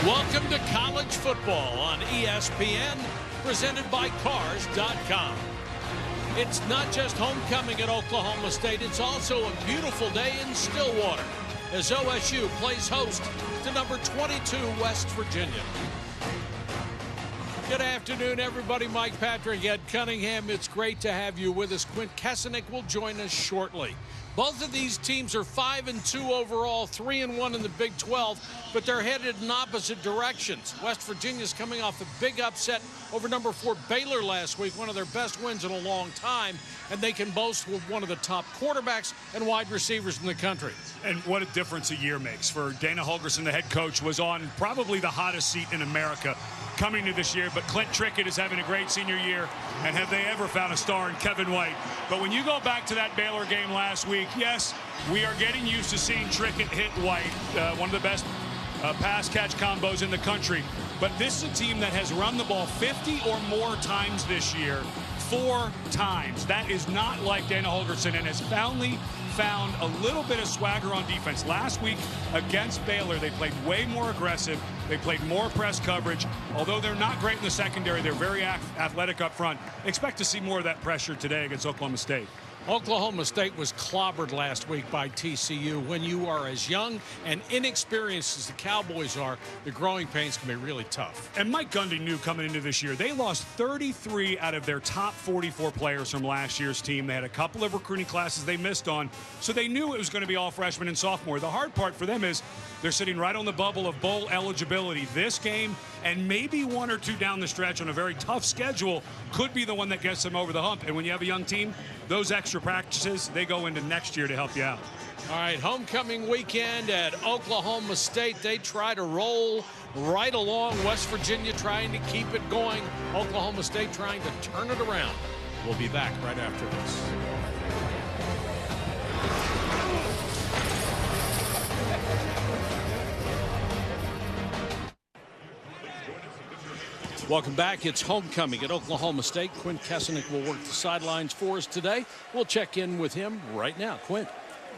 Welcome to college football on ESPN, presented by Cars.com. It's not just homecoming at Oklahoma State, it's also a beautiful day in Stillwater as OSU plays host to number 22 West Virginia. Good afternoon, everybody. Mike Patrick, Ed Cunningham. It's great to have you with us. Quint Kessenich will join us shortly. Both of these teams are 5-2 overall, 3-1 in the Big 12, but they're headed in opposite directions. West Virginia's coming off a big upset over number 4 Baylor last week, one of their best wins in a long time, and they can boast with one of the top quarterbacks and wide receivers in the country. And what a difference a year makes. For Dana Holgorsen, the head coach, was on probably the hottest seat in America coming to this year, but Clint Trickett is having a great senior year, and have they ever found a star in Kevin White. But when you go back to that Baylor game last week, yes, we are getting used to seeing Trickett hit White, one of the best pass-catch combos in the country. But this is a team that has run the ball 50 or more times this year, 4 times. That is not like Dana Holgorsen, and has finally found a little bit of swagger on defense. Last week against Baylor, they played way more aggressive. They played more press coverage. Although they're not great in the secondary, they're very athletic up front. Expect to see more of that pressure today against Oklahoma State. Oklahoma State was clobbered last week by TCU. When you are as young and inexperienced as the Cowboys are, the growing pains can be really tough. And Mike Gundy knew coming into this year, they lost 33 out of their top 44 players from last year's team. They had a couple of recruiting classes they missed on, so they knew it was going to be all freshmen and sophomore. The hard part for them is they're sitting right on the bubble of bowl eligibility. This game and maybe 1 or 2 down the stretch on a very tough schedule could be the one that gets them over the hump. And when you have a young team, those extra practices, they go into next year to help you out. All right, homecoming weekend at Oklahoma State. They try to roll right along. West Virginia trying to keep it going. Oklahoma State trying to turn it around. We'll be back right after this. Welcome back. It's homecoming at Oklahoma State. Quint Kessenich will work the sidelines for us today. We'll check in with him right now. Quint.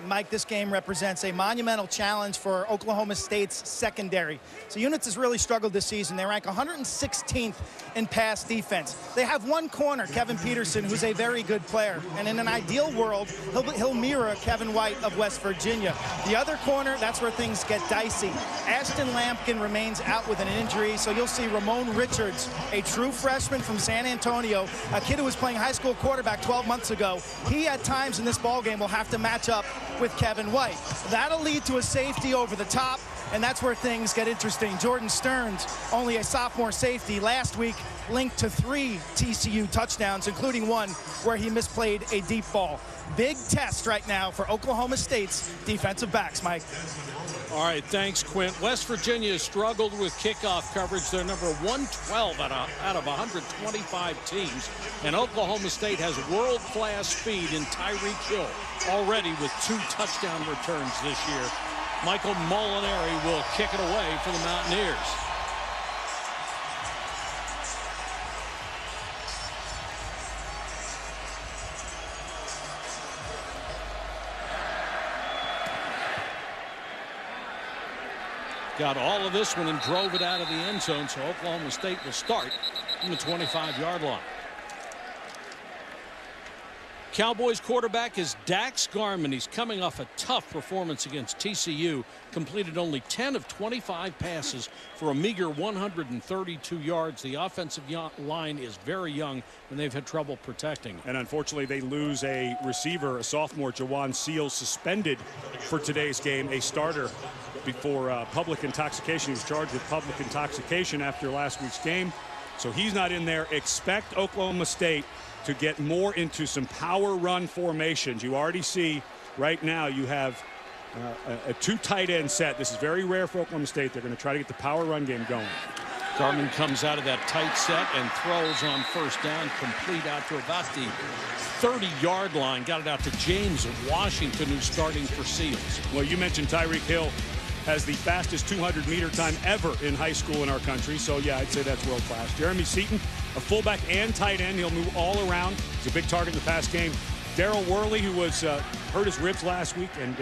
Mike, this game represents a monumental challenge for Oklahoma State's secondary. So units has really struggled this season. They rank 116th in pass defense. They have one corner, Kevin Peterson, who's a very good player. And in an ideal world, he'll mirror Kevin White of West Virginia. The other corner, that's where things get dicey. Ashton Lampkin remains out with an injury, so you'll see Ramon Richards, a true freshman from San Antonio, a kid who was playing high school quarterback 12 months ago. He, at times in this ballgame, will have to match up with Kevin White. That'll lead to a safety over the top, and that's where things get interesting. Jordan Stearns, only a sophomore safety, last week linked to 3 TCU touchdowns, including one where he misplayed a deep ball. Big test right now for Oklahoma State's defensive backs, Mike. All right, thanks, Quint. West Virginia has struggled with kickoff coverage. They're number 112 out of 125 teams. And Oklahoma State has world-class speed in Tyreek Hill, already with 2 touchdown returns this year. Michael Molinari will kick it away for the Mountaineers. Got all of this one and drove it out of the end zone, so Oklahoma State will start from the 25-yard line. Cowboys quarterback is Dax Garman. He's coming off a tough performance against TCU. Completed only 10 of 25 passes for a meager 132 yards. The offensive line is very young, and they've had trouble protecting. And unfortunately, they lose a receiver, a sophomore, Jawan Seals, suspended for today's game, a starter before public intoxication. He was charged with public intoxication after last week's game, so he's not in there. Expect Oklahoma State to get more into some power run formations. You already see right now you have a 2 tight end set. This is very rare for Oklahoma State. They're going to try to get the power run game going. Garman comes out of that tight set and throws on first down, complete out to about the 30-yard line. Got it out to James Washington, who's starting for Seals. Well, you mentioned Tyreek Hill has the fastest 200-meter time ever in high school in our country. So, yeah, I'd say that's world-class. Jeremy Seaton, a fullback and tight end. He'll move all around. He's a big target in the pass game. Darrell Worley, who was hurt his ribs last week and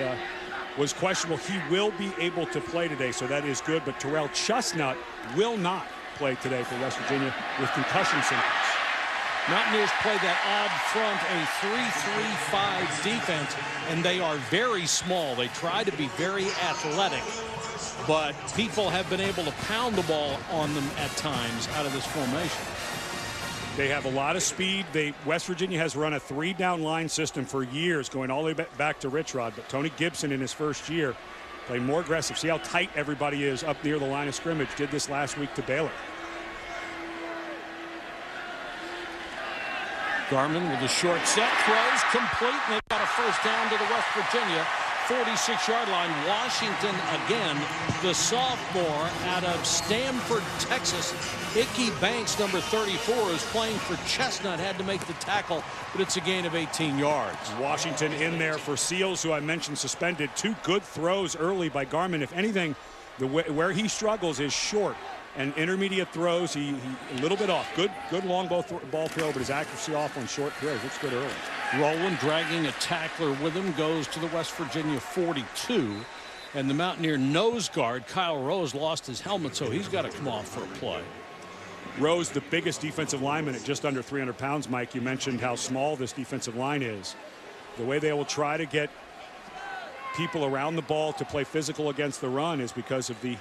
was questionable. He will be able to play today, so that is good. But Terrell Chestnut will not play today for West Virginia with concussion symptoms. Mountaineers play that odd front, a 3-3-5 defense, and they are very small. They try to be very athletic, but people have been able to pound the ball on them at times out of this formation. They have a lot of speed. West Virginia has run a 3-down line system for years, going all the way back to Rich Rod. But Tony Gibson in his first year played more aggressive. See how tight everybody is up near the line of scrimmage. Did this last week to Baylor. Garmin with a short set, throws complete, and they've got a first down to the West Virginia 46-yard line. Washington again, the sophomore out of Stamford, Texas. Ickey Banks, number 34, is playing for Chestnut, had to make the tackle, but it's a gain of 18 yards. Washington in there for Seals, who I mentioned suspended. 2 good throws early by Garmin. If anything, where he struggles is short and intermediate throws. He a little bit off. Good long ball throw, but his accuracy off on short throws. Looks good early. Rowland dragging a tackler with him, goes to the West Virginia 42. And the Mountaineer nose guard, Kyle Rose, lost his helmet, so he's got to come off for a play. Rose, the biggest defensive lineman at just under 300 pounds, Mike. You mentioned how small this defensive line is. The way they will try to get people around the ball to play physical against the run is because of the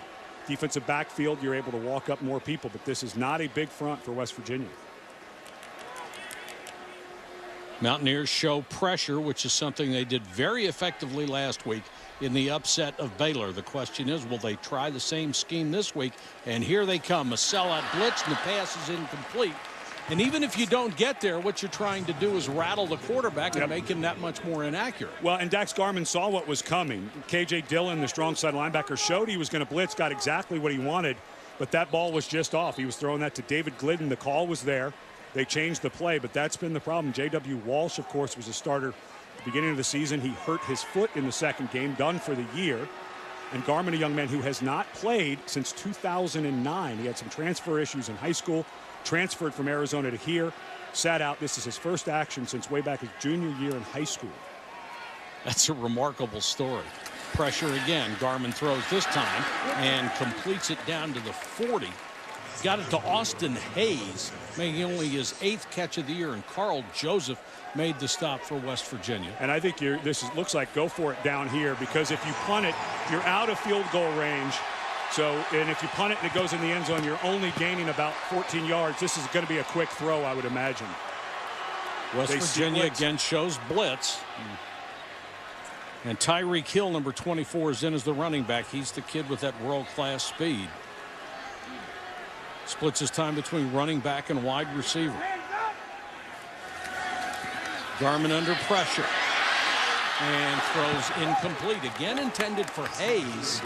defensive backfield. You're able to walk up more people, but this is not a big front for West Virginia. Mountaineers show pressure, which is something they did very effectively last week in the upset of Baylor. The question is, will they try the same scheme this week? And here they come, a sellout blitz, and the pass is incomplete. And even if you don't get there, what you're trying to do is rattle the quarterback and make him that much more inaccurate. Well, and Dax Garmin saw what was coming. K.J. Dillon, the strong side linebacker, showed he was going to blitz, got exactly what he wanted, but that ball was just off. He was throwing that to David Glidden. The call was there. They changed the play, but that's been the problem. J.W. Walsh, of course, was a starter at the beginning of the season. He hurt his foot in the second game, done for the year. And Garmin, a young man who has not played since 2009. He had some transfer issues in high school, transferred from Arizona to here, sat out. This is his first action since way back his junior year in high school. That's a remarkable story. Pressure again. Garmin throws this time and completes it down to the 40. Got it to Austin Hayes, making only his 8th catch of the year, and Carl Joseph made the stop for West Virginia. And I think looks like go for it down here, because if you punt it, you're out of field goal range. So, and if you punt it and it goes in the end zone, you're only gaining about 14 yards. This is going to be a quick throw, I would imagine. West Virginia again shows blitz. And Tyreek Hill, number 24, is in as the running back. He's the kid with that world-class speed. Splits his time between running back and wide receiver. Garmin under pressure. And throws incomplete. Again intended for Hayes.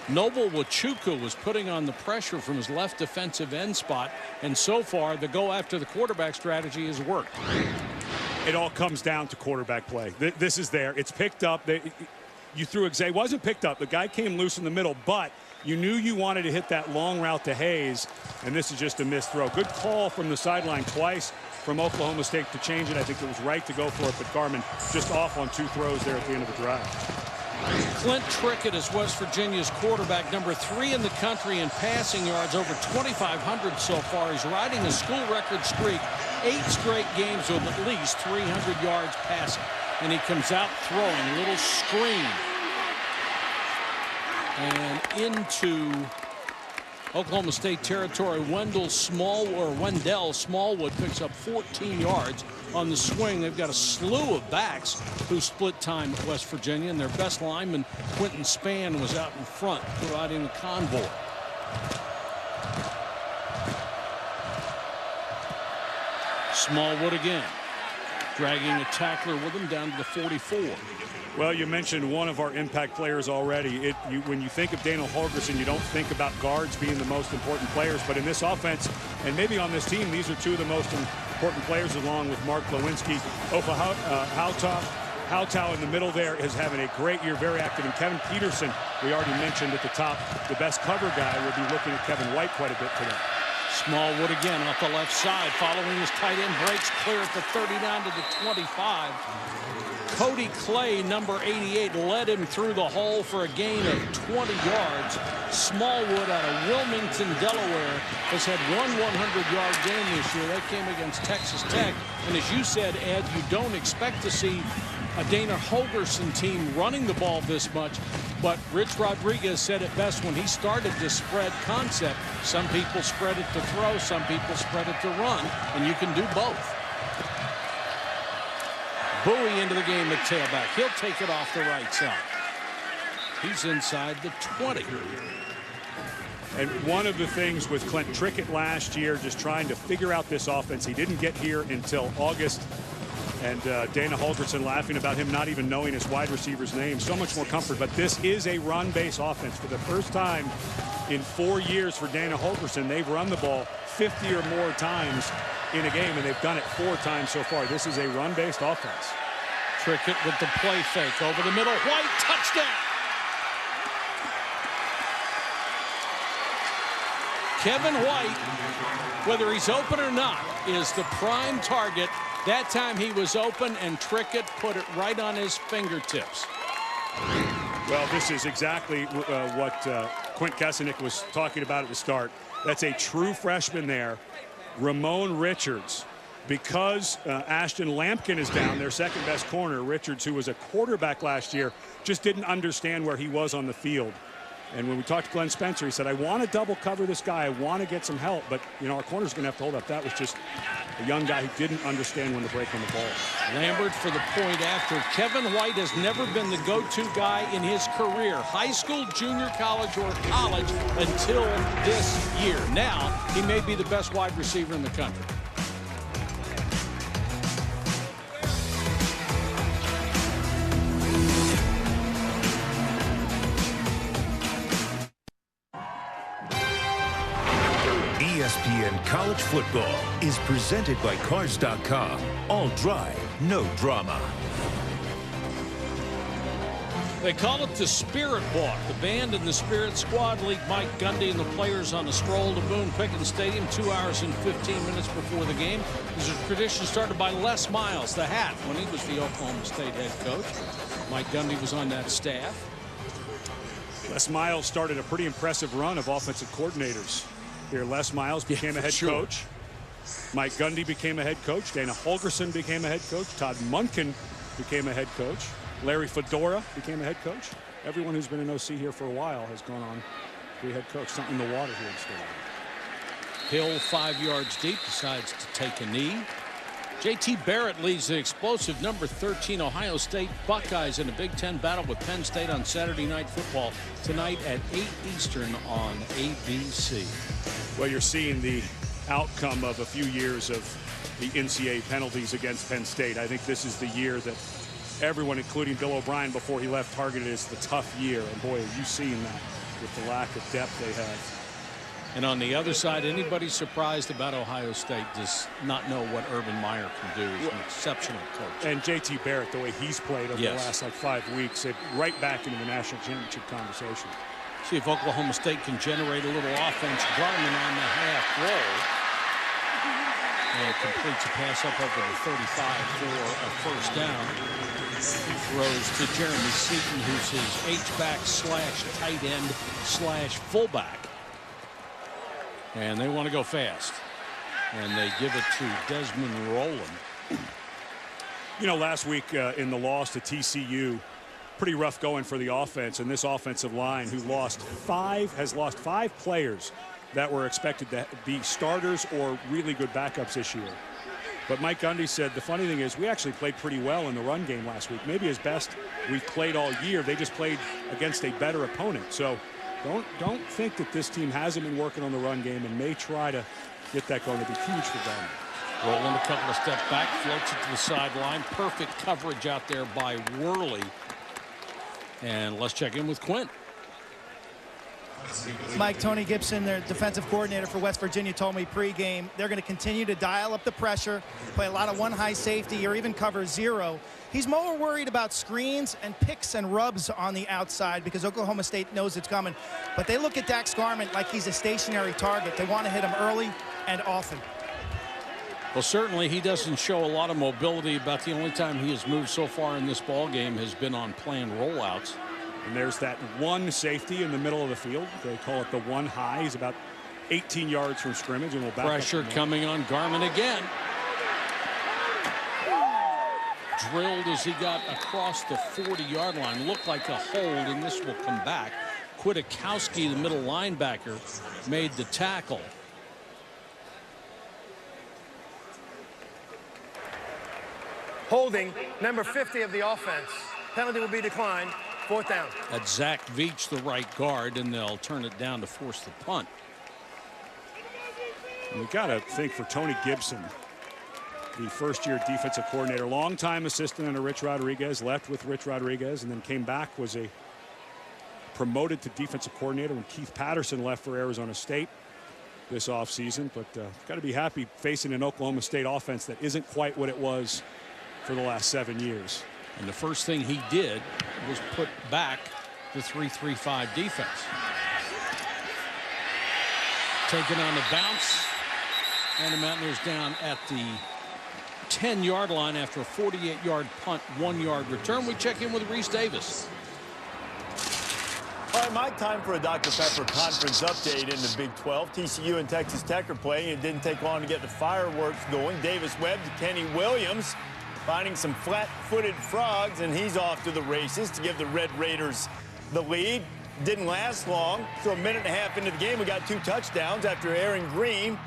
Noble Wachuku was putting on the pressure from his left defensive end spot. And so far, the go after the quarterback strategy has worked. It all comes down to quarterback play. This is there. It's picked up. You threw it. It wasn't picked up. The guy came loose in the middle, but you knew you wanted to hit that long route to Hayes, and this is just a missed throw. Good call from the sideline twice from Oklahoma State to change it. I think it was right to go for it, but Garmin just off on 2 throws there at the end of the drive. Clint Trickett is West Virginia's quarterback, number 3 in the country in passing yards, over 2,500 so far. He's riding a school record streak, 8 straight games with at least 300 yards passing. And he comes out throwing, little screen. And into Oklahoma State territory. Wendell Smallwood picks up 14 yards on the swing. They've got a slew of backs who split time at West Virginia, and their best lineman, Quentin Spann, was out in front providing the convoy. Smallwood again, dragging a tackler with him down to the 44. Well, you mentioned one of our impact players already. When you think of Daniel Holgerson, you don't think about guards being the most important players. But in this offense, and maybe on this team, these are 2 of the most important players, along with Mark Lewinsky. Ofa Hautau in the middle there is having a great year, very active. And Kevin Peterson, we already mentioned at the top, the best cover guy. Will be looking at Kevin White quite a bit today. Smallwood again off the left side, following his tight end, breaks clear at the 30 down to the 25. Cody Clay, number 88, led him through the hole for a gain of 20 yards. Smallwood out of Wilmington, Delaware, has had one 100-yard game this year. That came against Texas Tech. And as you said, Ed, you don't expect to see a Dana Holgorsen team running the ball this much. But Rich Rodriguez said it best when he started this spread concept. Some people spread it to throw, some people spread it to run, and you can do both. Bowie into the game at tailback. He'll take it off the right side. He's inside the 20. And one of the things with Clint Trickett last year, just trying to figure out this offense, he didn't get here until August. And Dana Holgorsen laughing about him not even knowing his wide receiver's name. So much more comfort. But this is a run-based offense. For the first time in 4 years for Dana Holgorsen, they've run the ball 50 or more times in a game, and they've done it 4 times so far. This is a run-based offense. Trickett with the play fake over the middle. White, touchdown. Kevin White, whether he's open or not, is the prime target. That time he was open, and Trickett put it right on his fingertips. Well, this is exactly what Quint Kessenich was talking about at the start. That's a true freshman there. Ramon Richards. Because Ashton Lampkin is down, their second best corner, Richards, who was a quarterback last year, just didn't understand where he was on the field. And when we talked to Glenn Spencer, he said, I want to double cover this guy. I want to get some help. But, you know, our corner's going to have to hold up. That was just a young guy who didn't understand when to break on the ball. Lambert for the point after. Kevin White has never been the go-to guy in his career, high school, junior college, or college, until this year. Now, he may be the best wide receiver in the country. ESPN College Football is presented by Cars.com. All drive, no drama. They call it the Spirit Walk. The band and the Spirit Squad lead Mike Gundy and the players on a stroll to Boone Pickens Stadium 2 hours and 15 minutes before the game. This is a tradition started by Les Miles, the Hat, when he was the Oklahoma State head coach. Mike Gundy was on that staff. Les Miles started a pretty impressive run of offensive coordinators. Here, Les Miles became a head coach. Mike Gundy became a head coach. Dana Holgorsen became a head coach. Todd Monken became a head coach. Larry Fedora became a head coach. Everyone who's been an OC here for a while has gone on to be a head coach. Something in the water here in Stillwater. Hill 5 yards deep, decides to take a knee. J.T. Barrett leads the explosive number 13 Ohio State Buckeyes in a Big Ten battle with Penn State on Saturday Night Football tonight at 8 Eastern on ABC. Well, you're seeing the outcome of a few years of the NCAA penalties against Penn State. I think this is the year that everyone, including Bill O'Brien before he left, targeted as the tough year. And boy, have you seen that with the lack of depth they have. And on the other side, anybody surprised about Ohio State does not know what Urban Meyer can do. He's an exceptional coach. And J.T. Barrett, the way he's played over the last 5 weeks, right back into the national championship conversation. See if Oklahoma State can generate a little offense. Garmin on the half roll. And completes a pass up over the 35 for a first down. Throws to Jeremy Seaton, who's his H-back / tight end / fullback. And they want to go fast. And they give it to Desmond Rowland. You know, last week in the loss to TCU, pretty rough going for the offense. And this offensive line, who has lost 5 players that were expected to be starters or really good backups this year. But Mike Gundy said the funny thing is we actually played pretty well in the run game last week. Maybe as best we've played all year. They just played against a better opponent. So don't think that this team hasn't been working on the run game and may try to get that going. It'd be huge for them. Rowland a couple of steps back, floats it to the sideline. Perfect coverage out there by Worley. And let's check in with Quint. Mike, Tony Gibson, their defensive coordinator for West Virginia, told me pregame they're going to continue to dial up the pressure, play a lot of one high safety or even cover zero. He's more worried about screens and picks and rubs on the outside because Oklahoma State knows it's coming. But they look at Dax Garment like he's a stationary target. They want to hit him early and often. Well, certainly he doesn't show a lot of mobility. About the only time he has moved so far in this ball game has been on planned rollouts. And there's that one safety in the middle of the field. They call it the one high. He's about 18 yards from scrimmage, and we'll back pressure coming on Garmin again. Drilled as he got across the 40-yard line. Looked like a hold, and this will come back. Kwiatkowski, the middle linebacker, made the tackle. Holding, number 50 of the offense. Penalty will be declined. 4th down. That's Zach Veach, the right guard, and they'll turn it down to force the punt. And we got to think for Tony Gibson, the first-year defensive coordinator, longtime assistant under Rich Rodriguez, left with Rich Rodriguez, and then came back, was promoted to defensive coordinator when Keith Patterson left for Arizona State this offseason. But got to be happy facing an Oklahoma State offense that isn't quite what it was for the last 7 years. And the first thing he did was put back the 3-3-5 defense. Taken on the bounce, and the Mountaineers down at the 10-yard line after a 48-yard punt, 1-yard return. We check in with Reese Davis. All right, Mike, time for a Dr. Pepper conference update in the Big 12. TCU and Texas Tech are playing. It didn't take long to get the fireworks going. Davis Webb to Kenny Williams, finding some flat-footed frogs, and he's off to the races to give the Red Raiders the lead. Didn't last long. So a minute and a half into the game, we got 2 touchdowns after Aaron Green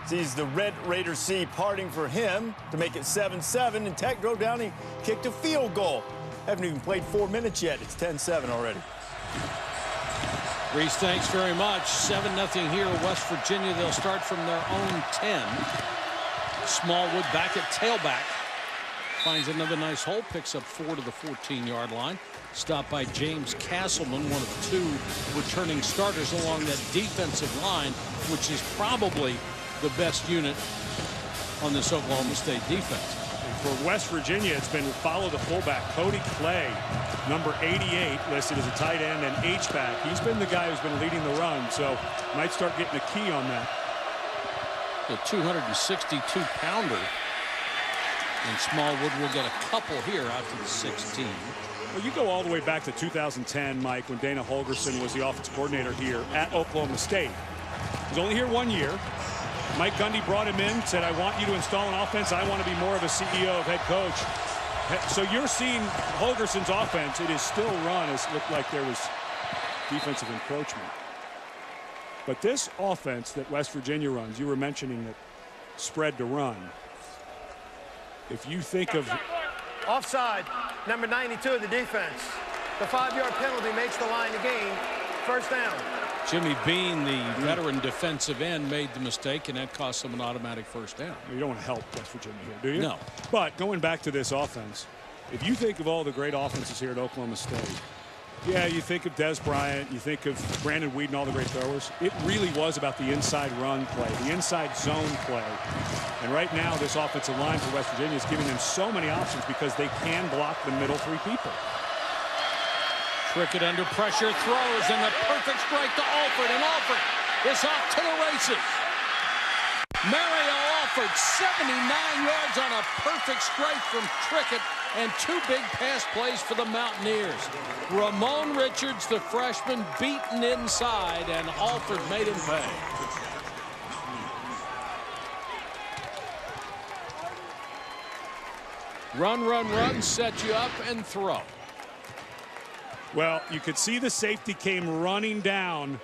sees the Red Raiders C parting for him to make it 7-7, and Tech drove down and kicked a field goal. Haven't even played 4 minutes yet. It's 10-7 already. Reese, thanks very much. 7-0 here, West Virginia. They'll start from their own 10. Smallwood back at tailback. Finds another nice hole, picks up 4 to the 14-yard line. Stopped by James Castleman, one of the 2 returning starters along that defensive line, which is probably the best unit on this Oklahoma State defense. For West Virginia, it's been follow the fullback, Cody Clay, number 88, listed as a tight end and H-back. He's been the guy who's been leading the run, so might start getting a key on that. The 262-pounder. And Smallwood will get a couple here out to the 16. Well, you go all the way back to 2010, Mike, when Dana Holgorsen was the offensive coordinator here at Oklahoma State. He was only here 1 year. Mike Gundy brought him in, said, I want you to install an offense. I want to be more of a CEO of head coach. So you're seeing Holgersen's offense. It is still run. It looked like there was defensive encroachment. But this offense that West Virginia runs, you were mentioning that spread to run. If you think of Offside, number 92 of the defense. The 5-yard penalty makes the line to gain. 1st down. Jimmy Bean, the veteran defensive end, made the mistake, and that cost him an automatic 1st down. You don't want to help West Virginia here, do you? No. But going back to this offense, if you think of all the great offenses here at Oklahoma State, yeah, you think of Des Bryant, you think of Brandon Whedon, all the great throwers. It really was about the inside run play, the inside zone play. And right now, this offensive line for West Virginia is giving them so many options because they can block the middle 3 people. Trickett under pressure, throws, and a perfect strike to Alford, and Alford is off to the races. Mario Alford, 79 yards on a perfect strike from Trickett, and 2 big pass plays for the Mountaineers. Ramon Richards, the freshman, beaten inside, and Alford made him pay. Run, run, run, set you up, and throw. Well, you could see the safety came running down.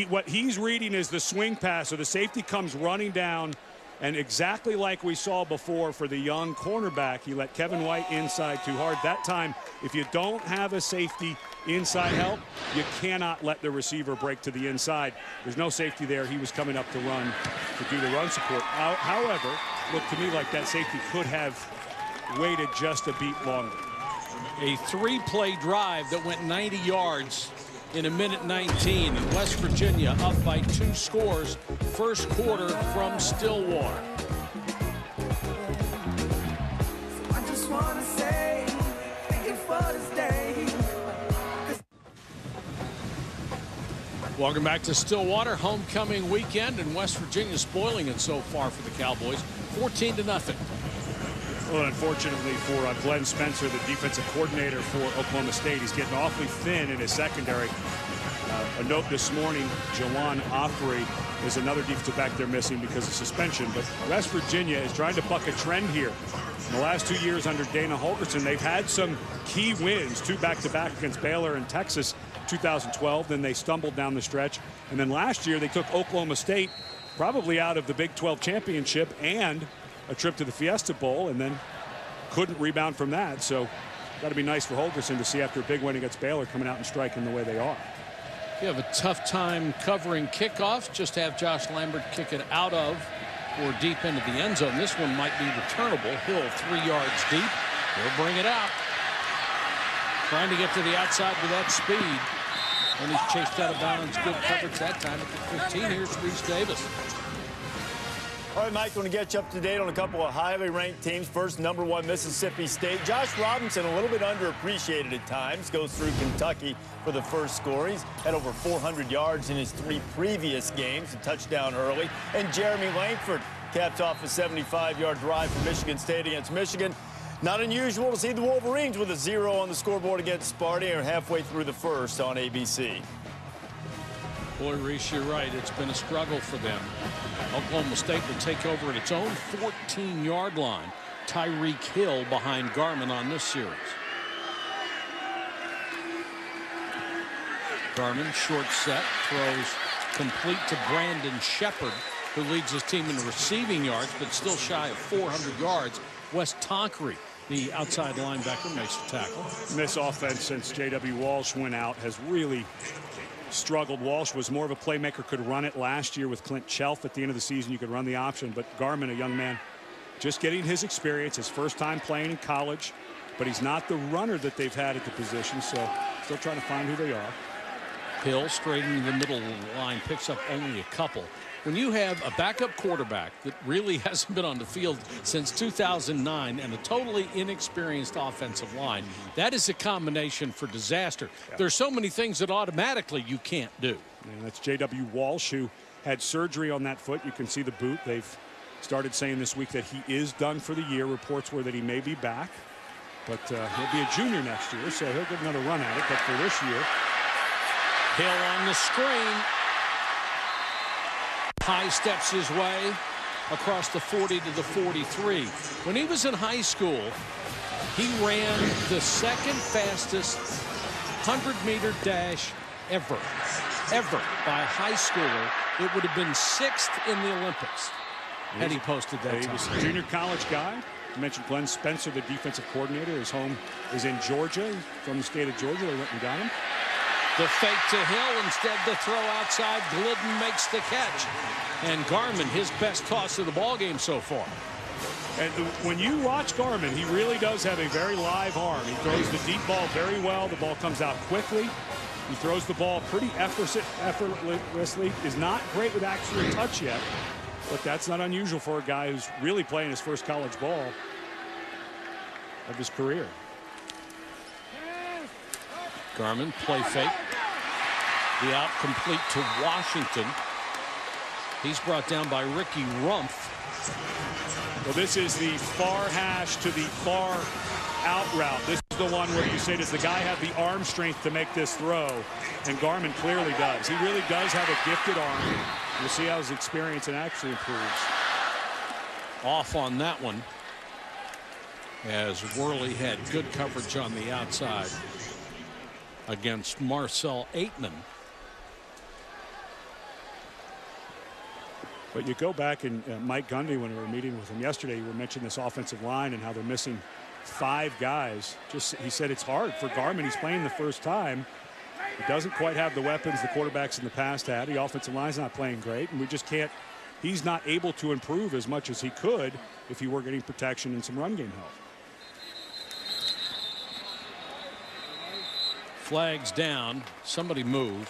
What he's reading is the swing pass, so the safety comes running down, and exactly like we saw before for the young cornerback, he let Kevin White inside too hard. That time, if you don't have a safety inside help, you cannot let the receiver break to the inside. There's no safety there. He was coming up to run to do the run support. However, looked to me like that safety could have waited just a beat longer. A 3-play drive that went 90 yards in a minute 19. And West Virginia up by 2 scores. First quarter from Stillwater. I just want to say thank you for this day. Welcome back to Stillwater. Homecoming weekend, and West Virginia spoiling it so far for the Cowboys, 14-0. Well, unfortunately for Glenn Spencer, the defensive coordinator for Oklahoma State, he's getting awfully thin in his secondary. A note this morning, Jawan Offrey is another defensive back they're missing because of suspension. But West Virginia is trying to buck a trend here. In the last 2 years under Dana Holgorsen, they've had some key wins, 2 back-to-back against Baylor and Texas, 2012. Then they stumbled down the stretch. And then last year they took Oklahoma State probably out of the Big 12 championship and a trip to the Fiesta Bowl, and then couldn't rebound from that. So got to be nice for Holgorsen to see after a big win against Baylor coming out and striking the way they are. You have a tough time covering kickoffs. Just have Josh Lambert kick it out of or deep into the end zone. This one might be returnable. Hill 3 yards deep. He'll bring it out. Trying to get to the outside with that speed. And he's chased out of bounds. Good coverage that time at the 15. Here's Reese Davis. All right, Mike, want to get you up to date on a couple of highly ranked teams. First, #1 Mississippi State. Josh Robinson, a little bit underappreciated at times, goes through Kentucky for the first score. He's had over 400 yards in his 3 previous games, a touchdown early. And Jeremy Langford caps off a 75-yard drive for Michigan State against Michigan. Not unusual to see the Wolverines with a 0 on the scoreboard against Sparty, or halfway through the first on ABC. Boy, Reese, you're right. It's been a struggle for them. Oklahoma State will take over at its own 14-yard line. Tyreek Hill behind Garmin on this series. Garmin, short set, throws complete to Brandon Shepard, who leads his team in receiving yards, but still shy of 400 yards. Wes Tonkery, the outside linebacker, makes the tackle. This offense, since J.W. Walsh went out, has really struggled. Walsh was more of a playmaker, could run it last year with Clint Chelf. At the end of the season, you could run the option, but Garmin, a young man, just getting his experience, his first time playing in college, but he's not the runner that they've had at the position, so still trying to find who they are. Hill straightening the middle line, picks up only a couple. When you have a backup quarterback that really hasn't been on the field since 2009 and a totally inexperienced offensive line, that is a combination for disaster. Yeah. There's so many things that automatically you can't do. And that's J.W. Walsh, who had surgery on that foot. You can see the boot. They've started saying this week that he is done for the year. Reports were that he may be back, but he'll be a junior next year, so he'll get another run at it. But for this year, Hill on the screen. High steps his way across the 40 to the 43. When he was in high school, he ran the second fastest 100-meter dash ever by a high schooler. It would have been 6th in the Olympics had he posted that time. He was a junior college guy. You mentioned Glenn Spencer, the defensive coordinator. His home is in Georgia. From the state of Georgia, they went and got him. The fake to Hill, instead the throw outside. Glidden makes the catch. And Garmin, his best toss of the ball game so far. And when you watch Garmin, he really does have a very live arm. He throws the deep ball very well. The ball comes out quickly. He throws the ball pretty effortlessly. Is not great with actual touch yet, but that's not unusual for a guy who's really playing his first college ball of his career. Garmin, play fake. The out complete to Washington. He's brought down by Ricky Rumpf. Well, this is the far hash to the far out route. This is the one where you say, does the guy have the arm strength to make this throw? And Garmin clearly does. He really does have a gifted arm. We'll see how his experience and actually improves. Off on that one, as Worley had good coverage on the outside against Marcel Aitman. But you go back and Mike Gundy, when we were meeting with him yesterday, you were mentioning this offensive line and how they're missing 5 guys. He said it's hard for Garmin. He's playing the first time. He doesn't quite have the weapons the quarterbacks in the past had. The offensive line's not playing great, and we just can't. He's not able to improve as much as he could if he were getting protection and some run game help. Flags down. Somebody moved.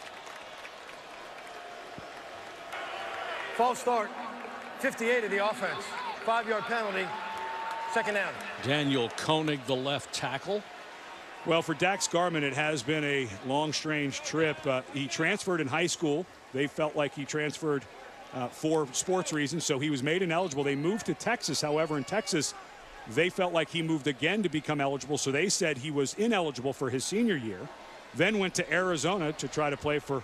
False start. 58 of the offense. 5-yard penalty. Second down. Daniel Koenig, the left tackle. Well, for Dax Garman, it has been a long, strange trip. He transferred in high school. They felt like he transferred for sports reasons, so he was made ineligible. They moved to Texas. However, in Texas, they felt like he moved again to become eligible, so they said he was ineligible for his senior year. Then went to Arizona to try to play for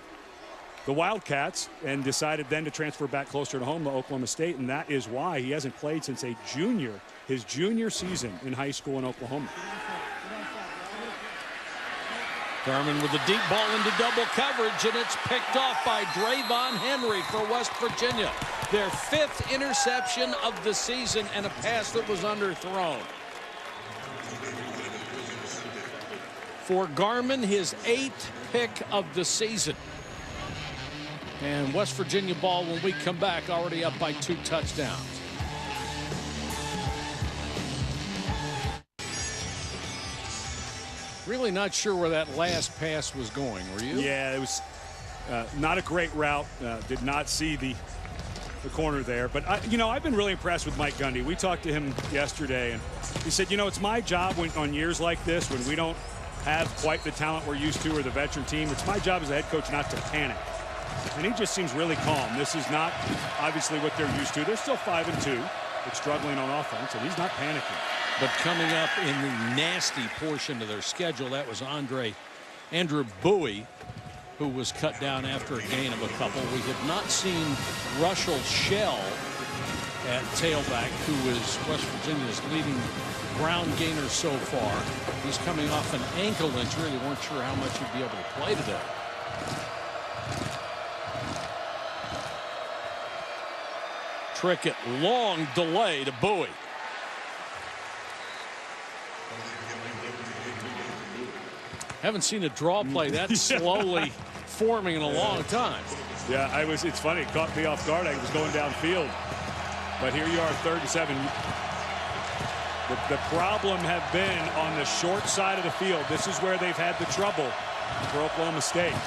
the Wildcats and decided then to transfer back closer to home to Oklahoma State, and that is why he hasn't played since his junior season in high school in Oklahoma. Garman with a deep ball into double coverage, and it's picked off by Drayvon Henry for West Virginia. Their 5th interception of the season and a pass that was underthrown. For Garman, his 8th pick of the season. And West Virginia ball when we come back, already up by 2 touchdowns. Really not sure where that last pass was going, were you? Yeah, it was not a great route. Did not see the corner there. But, I've been really impressed with Mike Gundy. We talked to him yesterday, and he said, it's my job on years like this when we don't have quite the talent we're used to or the veteran team. It's my job as a head coach not to panic. And he just seems really calm. This is not obviously what they're used to. They're still 5-2, but struggling on offense, and he's not panicking. But coming up in the nasty portion of their schedule, that was Andrew Bowie, who was cut down after a gain of a couple. We have not seen Russell Shell at tailback, who is West Virginia's leading ground gainer so far. He's coming off an ankle injury. They weren't sure how much he'd be able to play today. Trickett, long delay to Bowie. Haven't seen a draw play that slowly forming in a long time. Yeah, it's funny. It caught me off guard. I was going downfield. But here you are, 3rd and 7. The problem have been on the short side of the field. This is where they've had the trouble for Oklahoma State.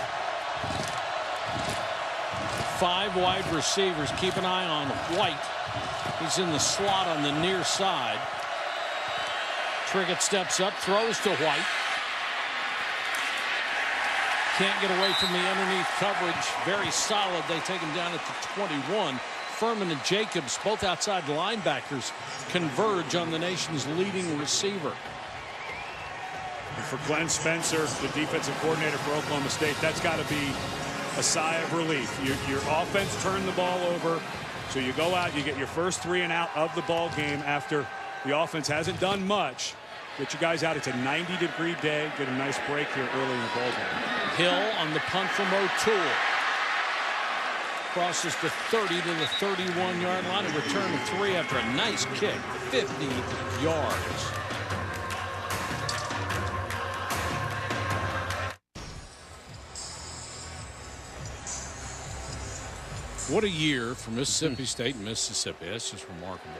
5 wide receivers. Keep an eye on White. He's in the slot on the near side. Trickett steps up, throws to White. Can't get away from the underneath coverage. Very solid. They take him down at the 21. Furman and Jacobs, both outside linebackers, converge on the nation's leading receiver. And for Glenn Spencer, the defensive coordinator for Oklahoma State, that's got to be a sigh of relief. Your offense turned the ball over, so you go out, you get your first 3 and out of the ball game after the offense hasn't done much. Get your guys out. It's a 90-degree day. Get a nice break here early in the ball game. Hill on the punt from O'Toole. Crosses the 30 to the 31-yard line. A return of 3 after a nice kick. 50 yards. What a year for Mississippi State and Mississippi. That's just remarkable.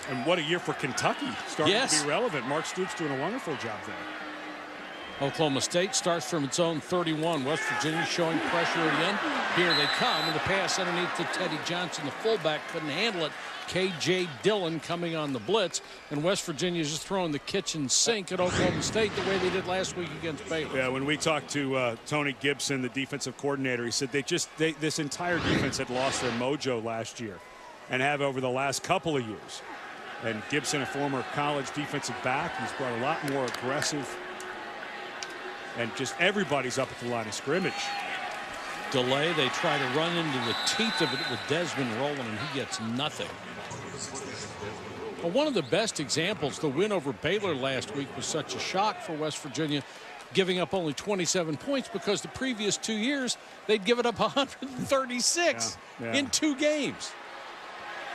And what a year for Kentucky, starting to be relevant. Mark Stoops doing a wonderful job there. Oklahoma State starts from its own 31. West Virginia showing pressure again. Here they come, and the pass underneath to Teddy Johnson. The fullback couldn't handle it. K.J. Dillon coming on the blitz, and West Virginia's just throwing the kitchen sink at Oklahoma State the way they did last week against Baylor. Yeah, when we talked to Tony Gibson, the defensive coordinator, he said this entire defense had lost their mojo last year and have over the last couple of years. And Gibson, a former college defensive back, he's brought a lot more aggressive. And just everybody's up at the line of scrimmage. Delay, they try to run into the teeth of it with Desmond rolling, and he gets nothing. Well, one of the best examples, the win over Baylor last week, was such a shock for West Virginia, giving up only 27 points because the previous 2 years they'd given up 136 in 2 games.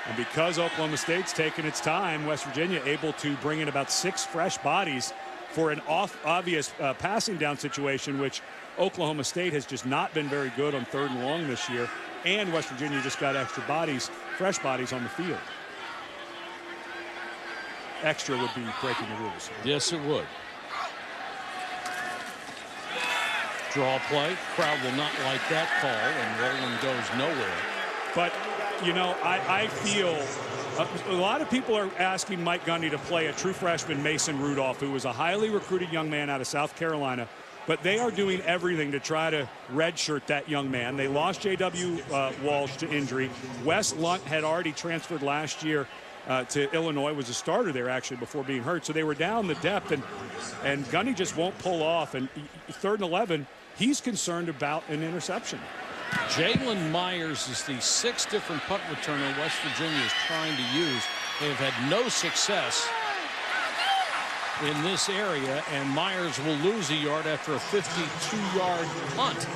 And because Oklahoma State's taken its time, West Virginia able to bring in about 6 fresh bodies for an obvious passing down situation, which Oklahoma State has just not been very good on 3rd and long this year. And West Virginia just got extra bodies, fresh bodies on the field. Extra would be breaking the rules. Yes, it would. Draw play. Crowd will not like that call, and rolling goes nowhere. But, you know, I feel A lot of people are asking Mike Gundy to play a true freshman, Mason Rudolph, who was a highly recruited young man out of South Carolina. But they are doing everything to try to redshirt that young man. They lost J.W. Walsh to injury. Wes Lunt had already transferred last year to Illinois, was a starter there actually before being hurt. So they were down the depth, and Gundy just won't pull off. And 3rd and 11, he's concerned about an interception. Jalen Myers is the 6th different punt returner West Virginia is trying to use. They have had no success in this area, and Myers will lose a yard after a 52-yard punt.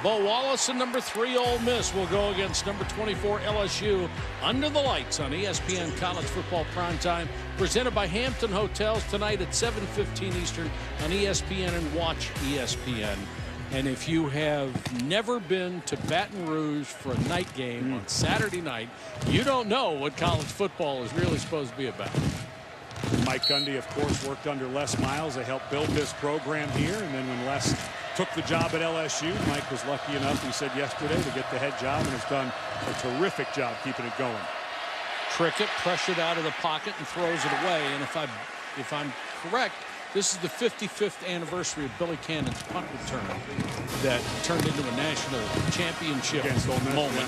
Bo Wallace and number 3 Ole Miss will go against number 24 LSU under the lights on ESPN College Football Primetime, presented by Hampton Hotels tonight at 7:15 Eastern on ESPN and Watch ESPN. And if you have never been to Baton Rouge for a night game on Saturday night, you don't know what college football is really supposed to be about. Mike Gundy, of course, worked under Les Miles. They helped build this program here. And then when Les took the job at LSU, Mike was lucky enough, he said yesterday, to get the head job and has done a terrific job keeping it going. Trickett pressured out of the pocket and throws it away. And if I'm correct, this is the 55th anniversary of Billy Cannon's punt return that turned into a national championship moment. Yeah.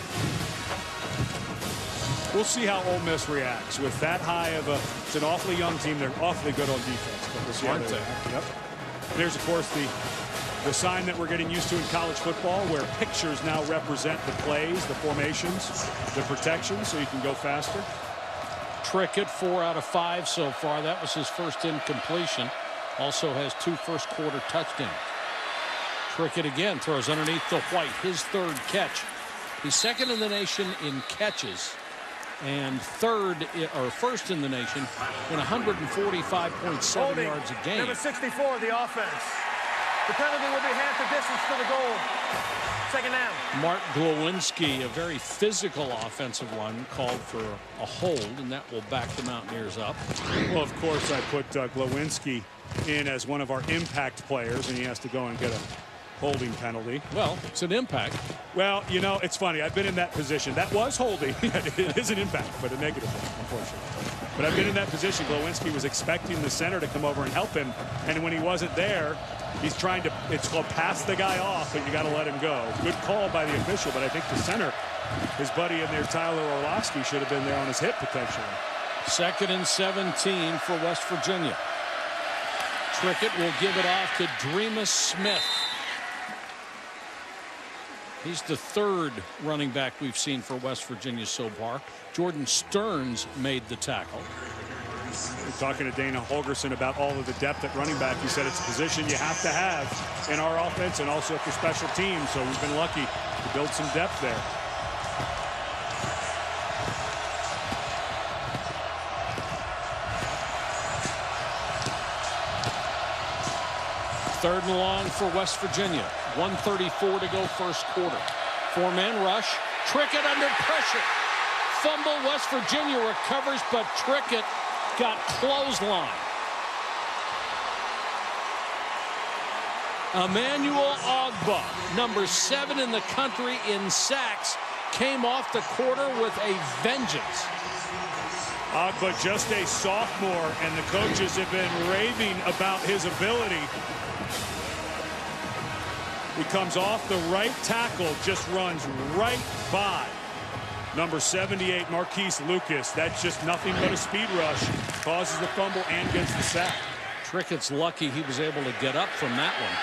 We'll see how Ole Miss reacts with that high of a. It's an awfully young team. They're awfully good on defense, but we'll see how they react. Yep. There's of course the sign that we're getting used to in college football, where pictures now represent the plays, the formations, the protection, so you can go faster. Trickett 4 out of 5 so far. That was his first incompletion. Also has 2 first-quarter touchdowns. Trickett again throws underneath to White, his 3rd catch. He's 2nd in the nation in catches and 1st in the nation in 145.7 yards a game. Number 64 of the offense. The penalty will be half the distance to the goal. 2nd down. Mark Glowinski, a very physical offensive lineman, called for a hold, and that will back the Mountaineers up. Well, of course, I put Glowinski in as one of our impact players, and he has to go and get a holding penalty. Well, it's an impact. Well, you know, it's funny. I've been in that position. That was holding. It is an impact, but a negative one, unfortunately. But I've been in that position. Glowinski was expecting the center to come over and help him, and when he wasn't there, he's trying to, it's called pass the guy off, but you got to let him go. Good call by the official, but I think the center, his buddy in there, Tyler Orlowski, should have been there on his hip potentially. 2nd and 17 for West Virginia. Trickett will give it off to Dreamus Smith. He's the 3rd running back we've seen for West Virginia so far. Jordan Stearns made the tackle. We're talking to Dana Holgorsen about all of the depth at running back. He said it's a position you have to have in our offense and also for special teams. So we've been lucky to build some depth there. Third and long for West Virginia. 1:34 to go first quarter. 4-man rush. Trickett under pressure. Fumble. West Virginia recovers, but Trickett got clothesline. Emmanuel Ogba, number 7 in the country in sacks, came off the quarter with a vengeance. Ogba just a sophomore, and the coaches have been raving about his ability. He comes off the right tackle, just runs right by number 78, Marquise Lucas. That's just nothing but a speed rush. Causes the fumble and gets the sack. Trickett's lucky he was able to get up from that one.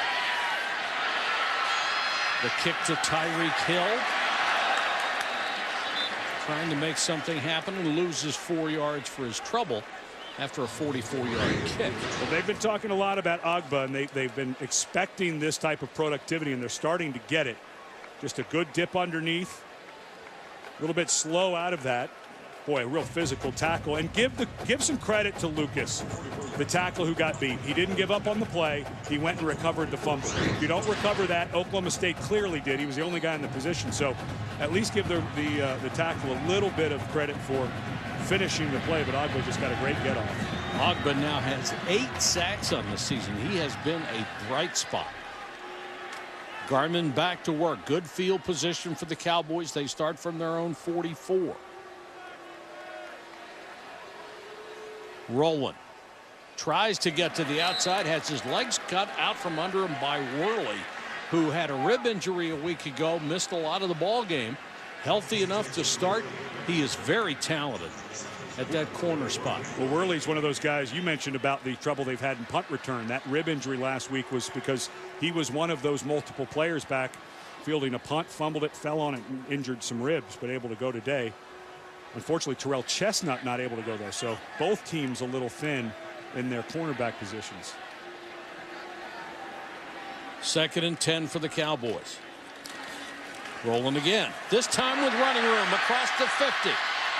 The kick to Tyreek Hill. Trying to make something happen and loses 4 yards for his trouble after a 44-yard kick. Well, they've been talking a lot about Ogba, and they've been expecting this type of productivity, and they're starting to get it. Just a good dip underneath. A little bit slow out of that. Boy, a real physical tackle. And give some credit to Lucas, the tackle who got beat. He didn't give up on the play. He went and recovered the fumble. If you don't recover that, Oklahoma State clearly did. He was the only guy in the position. So at least give the tackle a little bit of credit for finishing the play. But Ogba just got a great get off. Ogba now has 8 sacks on the season. He has been a bright spot. Garmin back to work. Good field position for the Cowboys. They start from their own 44. Rowland tries to get to the outside, has his legs cut out from under him by Worley, who had a rib injury a week ago, missed a lot of the ball game. Healthy enough to start. He is very talented at that corner spot. Well, Worley's one of those guys you mentioned about the trouble they've had in punt return. That rib injury last week was because he was one of those multiple players back fielding a punt, fumbled it, fell on it, and injured some ribs, but able to go today. Unfortunately, Terrell Chestnut not able to go though. So both teams a little thin in their cornerback positions. 2nd and 10 for the Cowboys. Rolling again, this time with running room across the 50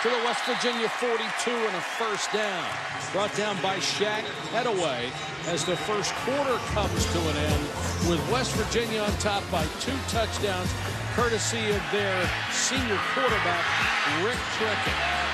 to the West Virginia 42 and a first down. Brought down by Shaq Headaway as the first quarter comes to an end with West Virginia on top by 2 touchdowns courtesy of their senior quarterback Rick Trickett.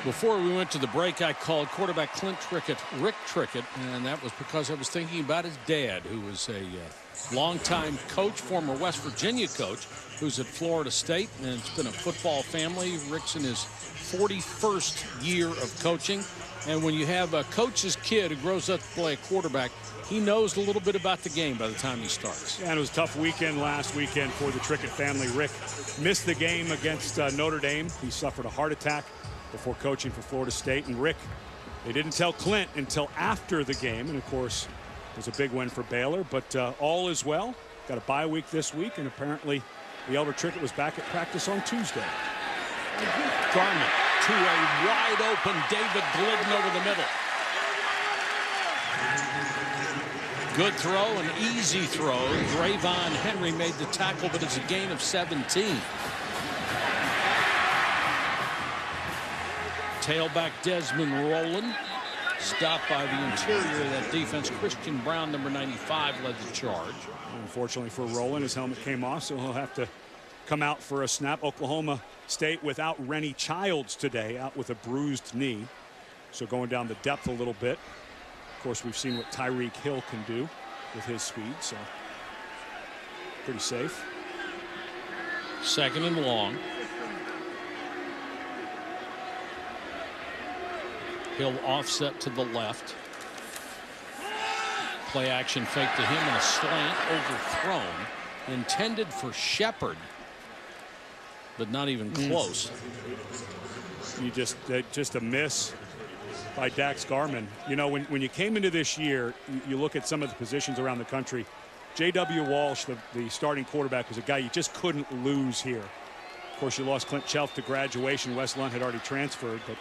Before we went to the break, I called quarterback Clint Trickett Rick Trickett, and that was because I was thinking about his dad, who was a longtime coach, former West Virginia coach, who's at Florida State, and it's been a football family. Rick's in his 41st year of coaching, and when you have a coach's kid who grows up to play a quarterback, he knows a little bit about the game by the time he starts. Yeah, and it was a tough weekend last weekend for the Trickett family. Rick missed the game against Notre Dame. He suffered a heart attack before coaching for Florida State. And Rick, they didn't tell Clint until after the game, and of course it was a big win for Baylor, but all is well. Got a bye week this week, and apparently the elder Trickett was back at practice on Tuesday. Garment to a wide open David Glidden over the middle. Good throw, an easy throw. Drayvon Henry made the tackle, but it's a gain of 17. Tailback Desmond Rowland stopped by the interior of that defense. Christian Brown, number 95, led the charge. Unfortunately for Rowland, his helmet came off, so he'll have to come out for a snap. Oklahoma State without Rennie Childs today, out with a bruised knee. So going down the depth a little bit. Of course, we've seen what Tyreek Hill can do with his speed, so pretty safe. 2nd and long. Hill offset to the left. Play action fake to him and a slant overthrown. Intended for Shepard, but not even close. You just a miss by Dax Garman. You know, when you came into this year, you look at some of the positions around the country. J.W. Walsh, the starting quarterback, was a guy you just couldn't lose here. Of course, you lost Clint Chelf to graduation. Wes Lunt had already transferred, but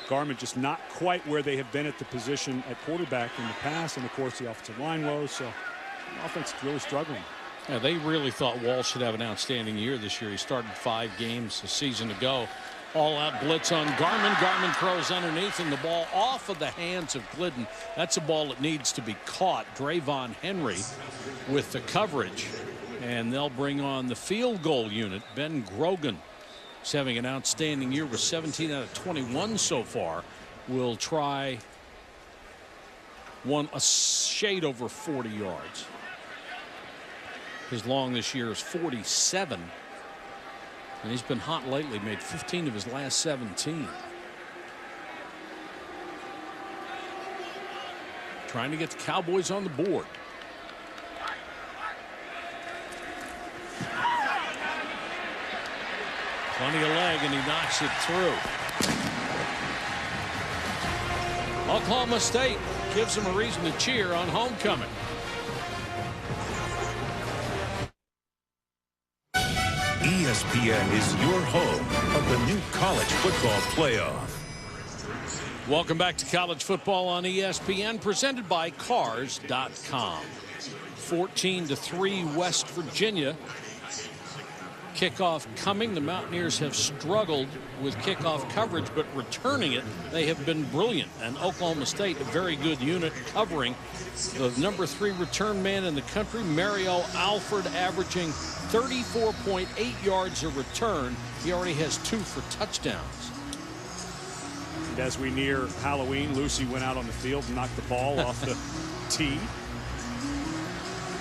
Garman just not quite where they have been at the position at quarterback in the past, and of course the offensive line woes, so the offense is really struggling. Yeah, they really thought Walsh should have an outstanding year this year. He started 5 games a season ago. All out blitz on Garman. Garman throws underneath, and the ball off of the hands of Glidden. That's a ball that needs to be caught. Drayvon Henry with the coverage, and they'll bring on the field goal unit. Ben Grogan, he's having an outstanding year with 17 out of 21 so far. Will try one a shade over 40 yards. His long this year is 47. And he's been hot lately, made 15 of his last 17. Trying to get the Cowboys on the board. Plenty of leg, and he knocks it through. Oklahoma State gives him a reason to cheer on homecoming. ESPN is your home of the new college football playoff. Welcome back to college football on ESPN, presented by Cars.com. 14-3 West Virginia. Kickoff coming. The Mountaineers have struggled with kickoff coverage, but returning it, they have been brilliant. And Oklahoma State, a very good unit covering. The number 3 return man in the country, Mario Alford, averaging 34.8 yards a return. He already has 2 for touchdowns. And as we near Halloween, Lucy went out on the field and knocked the ball off the tee.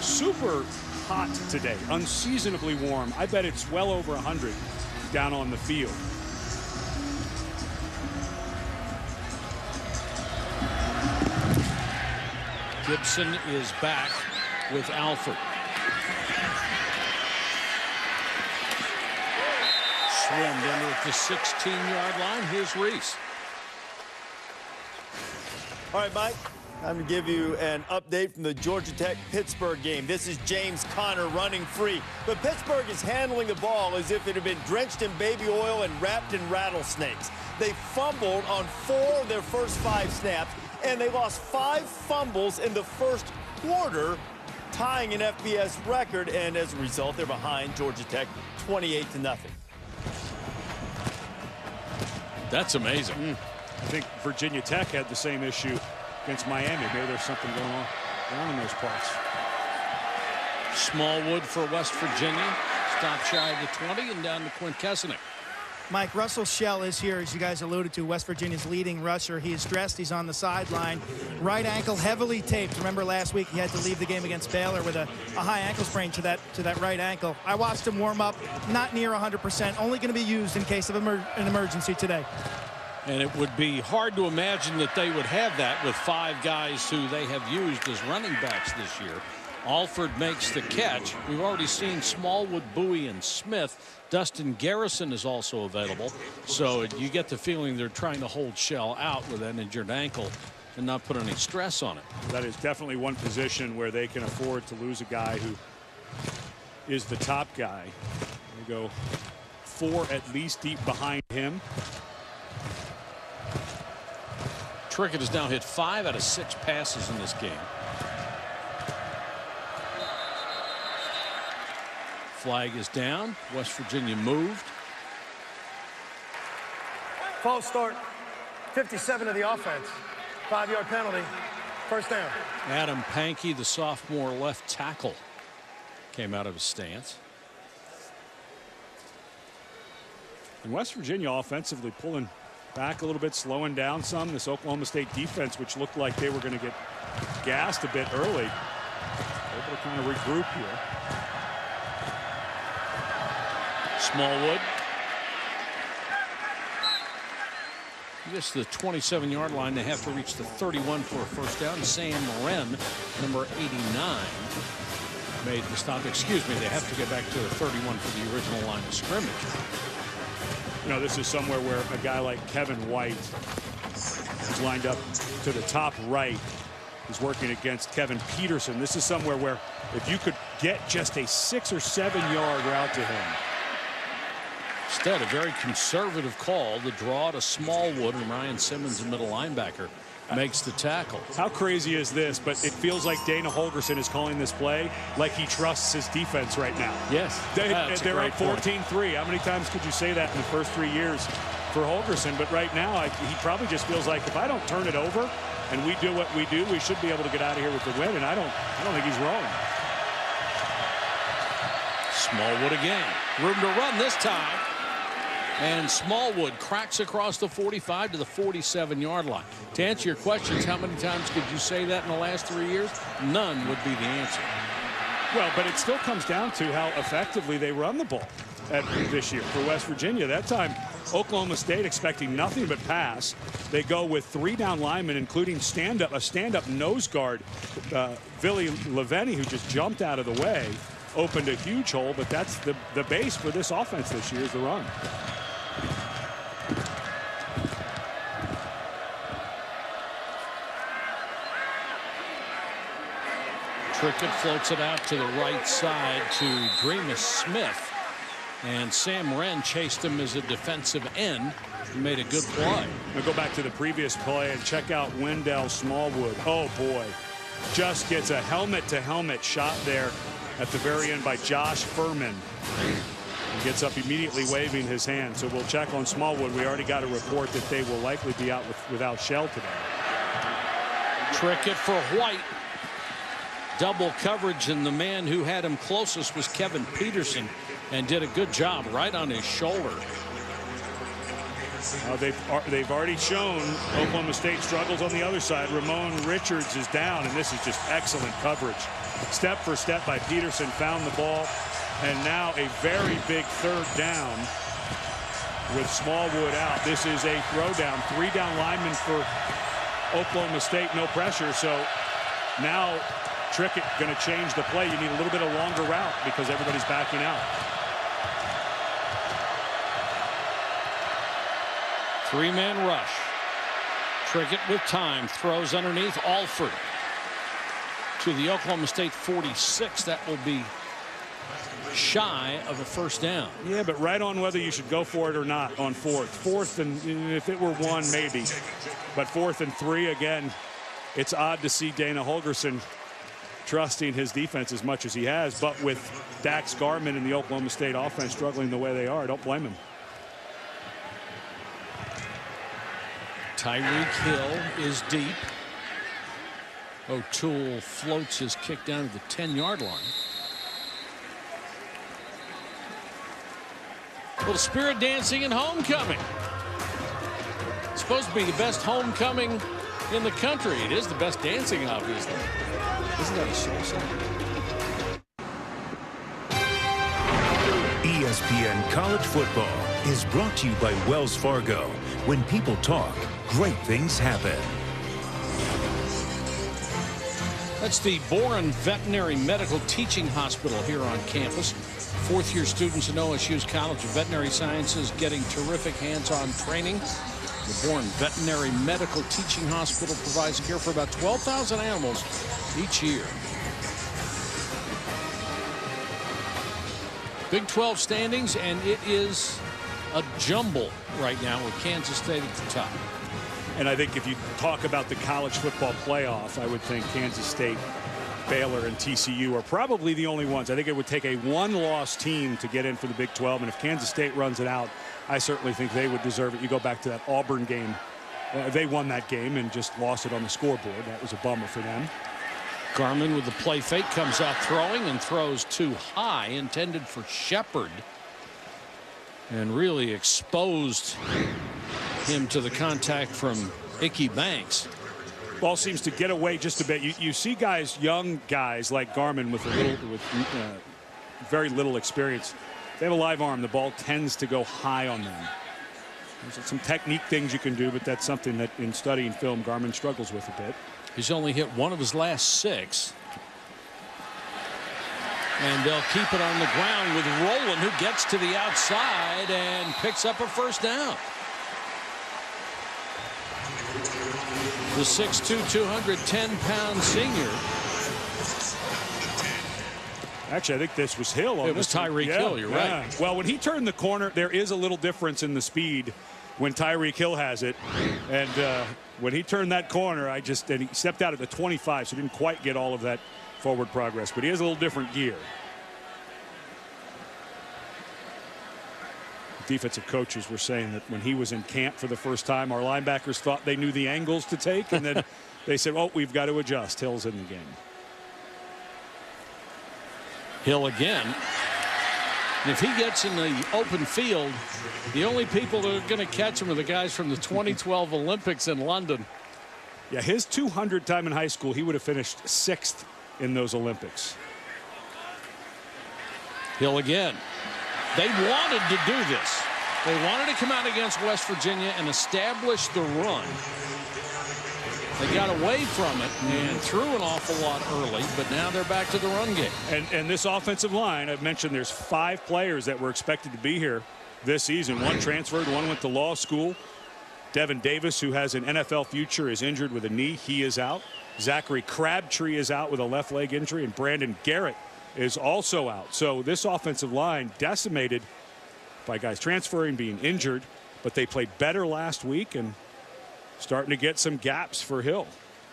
super hot today, unseasonably warm. I bet it's well over 100 down on the field. Gibson is back with Alford. Swimmed in at the 16-yard line. Here's Reese. All right, Mike, time to give you an update from the Georgia Tech-Pittsburgh game. This is James Conner running free, but Pittsburgh is handling the ball as if it had been drenched in baby oil and wrapped in rattlesnakes. They fumbled on 4 of their first 5 snaps, and they lost 5 fumbles in the first quarter, tying an FBS record, and as a result, they're behind Georgia Tech 28-0. That's amazing. I think Virginia Tech had the same issue against Miami. Maybe there's something going on down in those parts. Smallwood for West Virginia. Stop shy of the 20 and down to Quint Kessenich. Mike, Russell Shell is here, as you guys alluded to, West Virginia's leading rusher. He is dressed. He's on the sideline. Right ankle heavily taped. Remember last week he had to leave the game against Baylor with a high ankle sprain to that right ankle. I watched him warm up, not near 100%, only going to be used in case of an emergency today. And it would be hard to imagine that they would have that with 5 guys who they have used as running backs this year. Alford makes the catch. We've already seen Smallwood, Bowie, and Smith. Dustin Garrison is also available. So you get the feeling they're trying to hold Shell out with that injured ankle and not put any stress on it. That is definitely one position where they can afford to lose a guy who is the top guy. They go 4 at least deep behind him. Trickett has now hit 5 out of 6 passes in this game. Flag is down. West Virginia moved. False start. 57 of the offense. 5-yard penalty. First down. Adam Pankey, the sophomore left tackle, came out of his stance. And West Virginia offensively pulling back a little bit, slowing down some. This Oklahoma State defense, which looked like they were going to get gassed a bit early, able to kind of regroup here. Smallwood. Just the 27-yard line. They have to reach the 31 for a first down. Sam Wren, number 89, made the stop. Excuse me, they have to get back to the 31 for the original line of scrimmage. You know, this is somewhere where a guy like Kevin White is lined up to the top right. He's working against Kevin Peterson. This is somewhere where if you could get just a 6 or 7 yard route to him. Instead, a very conservative call. The draw to Smallwood, and Ryan Simmons, the middle linebacker, makes the tackle. How crazy is this? But it feels like Dana Holgorsen is calling this play like he trusts his defense right now. Yes. They're at 14-3. How many times could you say that in the first 3 years for Holgorsen? But right now, he probably just feels like if I don't turn it over and we do what we do, we should be able to get out of here with the win. And I don't think he's wrong. Smallwood again. Room to run this time. And Smallwood cracks across the 45 to the 47-yard line. To answer your questions, how many times could you say that in the last 3 years? None would be the answer. Well, but it still comes down to how effectively they run the ball this year for West Virginia. That time, Oklahoma State expecting nothing but pass. They go with 3 down linemen, including a stand-up nose guard, Billy Leveni, who just jumped out of the way, opened a huge hole. But that's the base for this offense this year is the run. Trickett floats it out to the right side to Dreamus Smith. And Sam Wren chased him as a defensive end and made a good play. I'll go back to the previous play and check out Wendell Smallwood. Oh, boy. Just gets a helmet-to-helmet shot there at the very end by Josh Furman. He gets up immediately waving his hand. So we'll check on Smallwood. We already got a report that they will likely be out without Shell today. Trickett for White. Double coverage, and the man who had him closest was Kevin Peterson and did a good job right on his shoulder. They've already shown Oklahoma State struggles on the other side. Ramon Richards is down, and this is just excellent coverage. Step for step by Peterson, found the ball, and now a very big third down with Smallwood out. This is a throwdown. 3 down linemen for Oklahoma State, no pressure. So now Trickett going to change the play. You need a little bit of longer route because everybody's backing out. 3-man rush. Trickett with time throws underneath. Alford to the Oklahoma State 46. That will be shy of a first down. Yeah, but right on whether you should go for it or not on fourth, and if it were 1, maybe, but 4th and 3, again, it's odd to see Dana Holgorsen trusting his defense as much as he has, but with Dax Garman and the Oklahoma State offense struggling the way they are, I don't blame him. Tyreek Hill is deep. O'Toole floats his kick down to the 10-yard line. A little spirit dancing and homecoming. It's supposed to be the best homecoming in the country. It is the best dancing, obviously. Isn't that a soul song? ESPN College Football is brought to you by Wells Fargo. When people talk, great things happen. That's the Boren Veterinary Medical Teaching Hospital here on campus. 4th-year students in OSU's College of Veterinary Sciences getting terrific hands-on training. The Boren Veterinary Medical Teaching Hospital provides care for about 12,000 animals each year. Big 12 standings, and it is a jumble right now with Kansas State at the top. And I think if you talk about the college football playoff, I would think Kansas State, Baylor, and TCU are probably the only ones. I think it would take a 1-loss team to get in for the Big 12. And if Kansas State runs it out, I certainly think they would deserve it. You go back to that Auburn game. They won that game and just lost it on the scoreboard. That was a bummer for them. Garman with the play fake comes out throwing and throws too high, intended for Shepard, and really exposed him to the contact from Ickey Banks. Ball seems to get away just a bit. You see guys, young guys like Garman with very little experience. They have a live arm. The ball tends to go high on them. There's some technique things you can do, but that's something that in studying film Garman struggles with a bit. He's only hit 1 of his last 6. And they'll keep it on the ground with Rowland, who gets to the outside and picks up a first down. The 6'2", 210-pound senior. Actually, I think this was Hill. It was Tyreek Hill, you're right. Well, when he turned the corner, there is a little difference in the speed when Tyreek Hill has it. And when he turned that corner, and he stepped out at the 25, so didn't quite get all of that forward progress. But he has a little different gear. Defensive coaches were saying that when he was in camp for the first time, our linebackers thought they knew the angles to take, and then they said, oh, we've got to adjust. Hill's in the game. Hill again. And if he gets in the open field, the only people that are going to catch him are the guys from the 2012 Olympics in London. Yeah, his 200 time in high school, he would have finished 6th in those Olympics. Hill again. They wanted to do this. They wanted to come out against West Virginia and establish the run. They got away from it and threw an awful lot early, but now they're back to the run game. And this offensive line, I've mentioned there's 5 players that were expected to be here this season. 1 transferred, 1 went to law school. Devin Davis, who has an NFL future, is injured with a knee. He is out. Zachary Crabtree is out with a left leg injury, and Brandon Garrett is also out. So this offensive line decimated by guys transferring, being injured, but they played better last week and starting to get some gaps for Hill.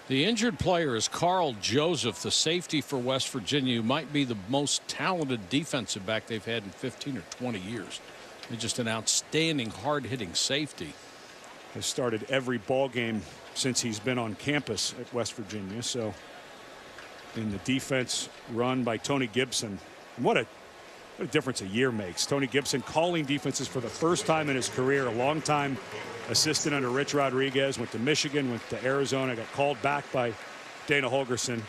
The injured player is Carl Joseph, the safety for West Virginia, who might be the most talented defensive back they've had in 15 or 20 years. He's just an outstanding, hard-hitting safety. Has started every ball game since he's been on campus at West Virginia. So in the defense run by Tony Gibson. And what a What a difference a year makes. Tony Gibson calling defenses for the first time in his career. A long-time assistant under Rich Rodriguez. Went to Michigan, went to Arizona, got called back by Dana Holgorsen.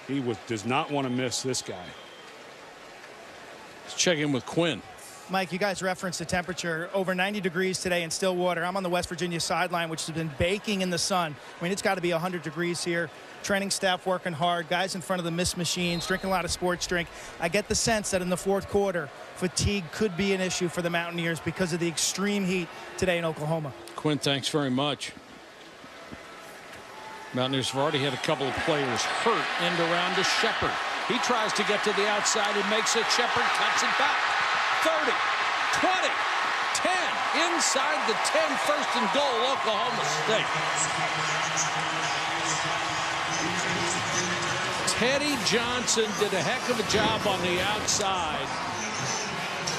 He does not want to miss this guy. Let's check in with Quinn. Mike, you guys referenced the temperature. Over 90 degrees today in Stillwater. I'm on the West Virginia sideline, which has been baking in the sun. I mean, it's got to be 100 degrees here. Training staff working hard. Guys in front of the mist machines, drinking a lot of sports drink. I get the sense that in the fourth quarter, fatigue could be an issue for the Mountaineers because of the extreme heat today in Oklahoma. Quinn, thanks very much. Mountaineers have already had a couple of players hurt. End around to Shepard. He tries to get to the outside and makes it. Shepard cuts it back. 30, 20, 10. Inside the 10, first and goal, Oklahoma State. Teddy Johnson did a heck of a job on the outside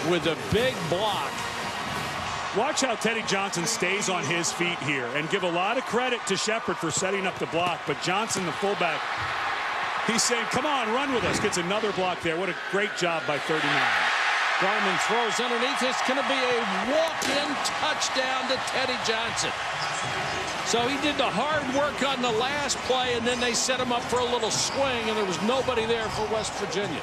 with a big block. Watch how Teddy Johnson stays on his feet here, and give a lot of credit to Shepard for setting up the block. But Johnson, the fullback, he's saying, come on, run with us. Gets another block there. What a great job by 39. Garman throws underneath. It's going to be a walk-in touchdown to Teddy Johnson. So he did the hard work on the last play, and then they set him up for a little swing, and there was nobody there for West Virginia.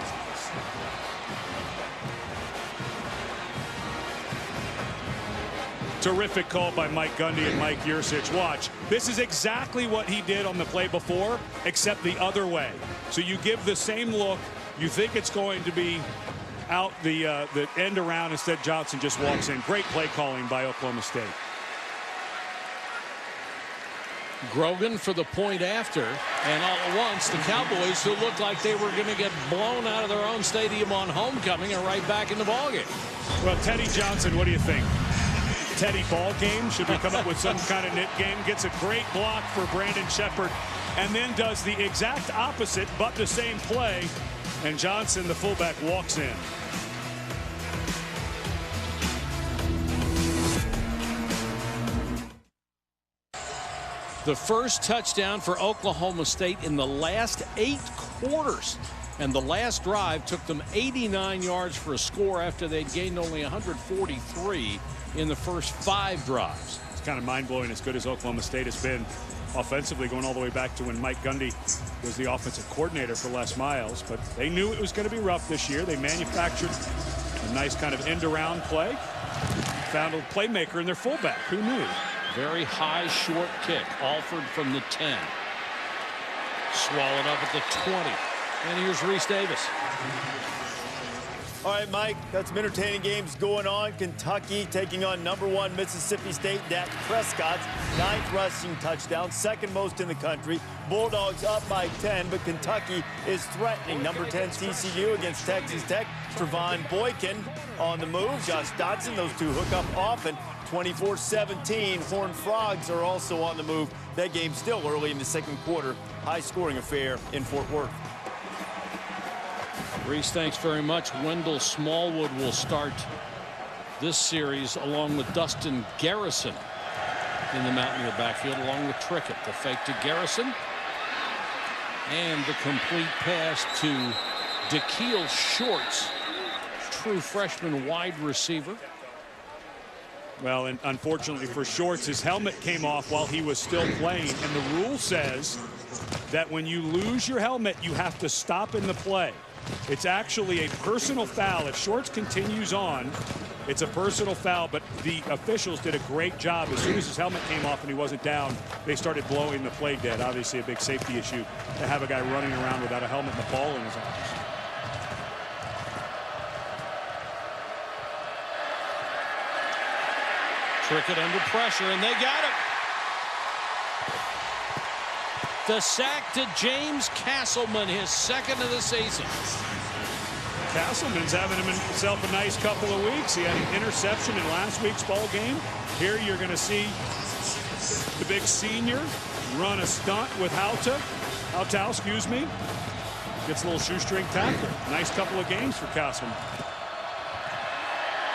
Terrific call by Mike Gundy and Mike Yursich. Watch. This is exactly what he did on the play before, except the other way. So you give the same look. You think it's going to be out the end around. Instead, Johnson just walks in. Great play calling by Oklahoma State. Grogan for the point after, and all at once the Cowboys, who looked like they were going to get blown out of their own stadium on homecoming, are right back in the ballgame. Well, Teddy Johnson, what do you think? Teddy ball game? Should we come up with some kind of knit game? Gets a great block for Brandon Shepard, and then does the exact opposite, but the same play, and Johnson, the fullback, walks in. The first touchdown for Oklahoma State in the last 8 quarters. And the last drive took them 89 yards for a score after they'd gained only 143 in the first 5 drives. It's kind of mind-blowing as good as Oklahoma State has been offensively, going all the way back to when Mike Gundy was the offensive coordinator for Les Miles. But they knew it was going to be rough this year. They manufactured a nice kind of end-around play. Found a playmaker in their fullback. Who knew? Very high short kick. Alford from the 10. Swallowed up at the 20. And here's Reese Davis. All right, Mike, got some entertaining games going on. Kentucky taking on #1 Mississippi State. Dak Prescott's 9th rushing touchdown, 2nd most in the country. Bulldogs up by 10, but Kentucky is threatening. #10 TCU against Texas Tech. Trevon Boykin on the move. Josh Dotson, those two hook up often. 24-17. Horned Frogs are also on the move. That game still early in the 2nd quarter. High-scoring affair in Fort Worth. Reese, thanks very much. Wendell Smallwood will start this series along with Dustin Garrison in the Mountaineer backfield, along with Trickett. The fake to Garrison. And the complete pass to Dakeil Shorts, true freshman wide receiver. Well, and unfortunately for Shorts, his helmet came off while he was still playing. And the rule says that when you lose your helmet, you have to stop in the play. It's actually a personal foul. If Shorts continues on, it's a personal foul, but the officials did a great job. As soon as his helmet came off and he wasn't down, they started blowing the play dead. Obviously a big safety issue to have a guy running around without a helmet and the ball in his arms. Trickett under pressure, and they got it. The sack to James Castleman, his 2nd of the season. Castleman's having himself a nice couple of weeks. He had an interception in last week's ball game. Here you're going to see the big senior run a stunt with Hautau, excuse me. Gets a little shoestring tackle. Nice couple of games for Castleman.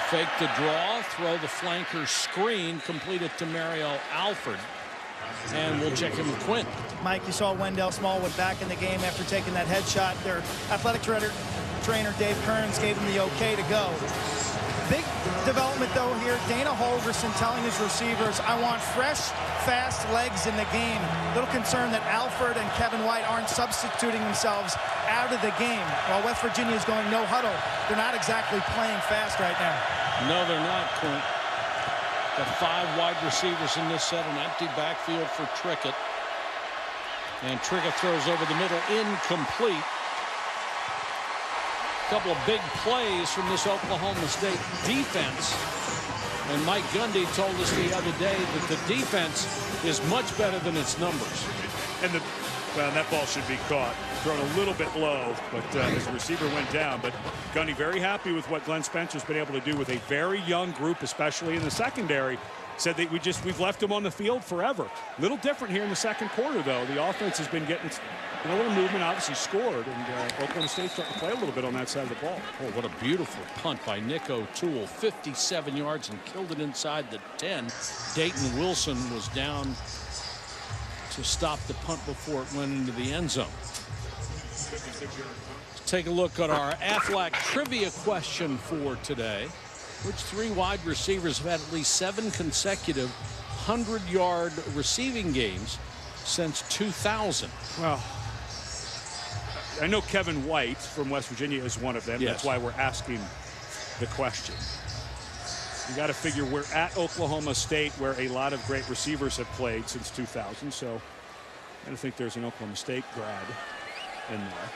Fake the draw, throw the flanker screen, complete it to Mario Alford. And we'll check in with Quinn. Mike, you saw Wendell Smallwood back in the game after taking that headshot. Their athletic director trainer Dave Kearns gave him the okay to go. Big development, though, here. Dana Holgerson telling his receivers, I want fresh, fast legs in the game. Little concerned that Alford and Kevin White aren't substituting themselves out of the game. While West Virginia is going no huddle, they're not exactly playing fast right now. No, they're not, Clint. Got 5 wide receivers in this set, an empty backfield for Trickett. And Trickett throws over the middle, incomplete. A couple of big plays from this Oklahoma State defense. And Mike Gundy told us the other day that the defense is much better than its numbers. And that ball should be caught. Thrown a little bit low, but his receiver went down. But Gundy very happy with what Glenn Spencer's been able to do with a very young group, especially in the secondary. Said that we've left him on the field forever. Little different here in the second quarter, though. The offense has been getting a little movement, obviously scored, and Oklahoma State's starting to play a little bit on that side of the ball. Oh, what a beautiful punt by Nick O'Toole. 57 yards and killed it inside the 10. Dayton Wilson was down to stop the punt before it went into the end zone. Let's take a look at our Aflac trivia question for today. Which 3 wide receivers have had at least 7 consecutive 100-yard receiving games since 2000? Well, I know Kevin White from West Virginia is one of them. Yes. That's why we're asking the question. You got to figure we're at Oklahoma State, where a lot of great receivers have played since 2000. So I don't think there's an Oklahoma State grad in there.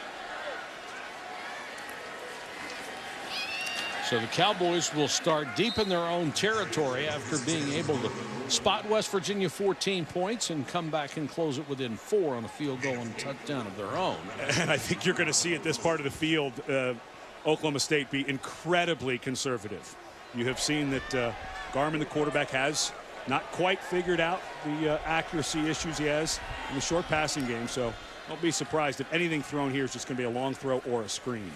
So the Cowboys will start deep in their own territory after being able to spot West Virginia 14 points and come back and close it within 4 on a field goal and touchdown of their own. And I think you're going to see at this part of the field Oklahoma State be incredibly conservative. You have seen that Garmin, the quarterback, has not quite figured out the accuracy issues he has in the short passing game. So don't be surprised if anything thrown here is just going to be a long throw or a screen.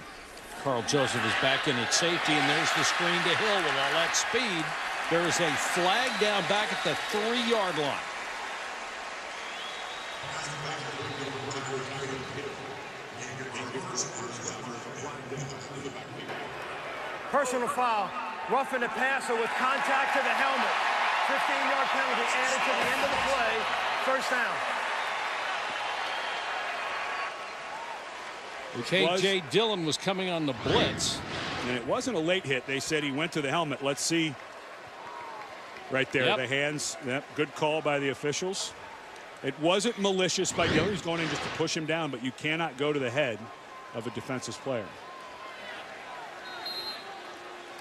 Carl Joseph is back in at safety, and there's the screen to Hill with all that speed. There is a flag down back at the 3-yard line. Personal foul. Roughing the passer with contact to the helmet. 15-yard penalty added to the end of the play. First down. K.J. Dillon was coming on the blitz. And it wasn't a late hit. They said he went to the helmet. Let's see. Right there, Yep. the hands. Yep, good call by the officials. It wasn't malicious by Dillon. He's going in just to push him down, but you cannot go to the head of a defensive player.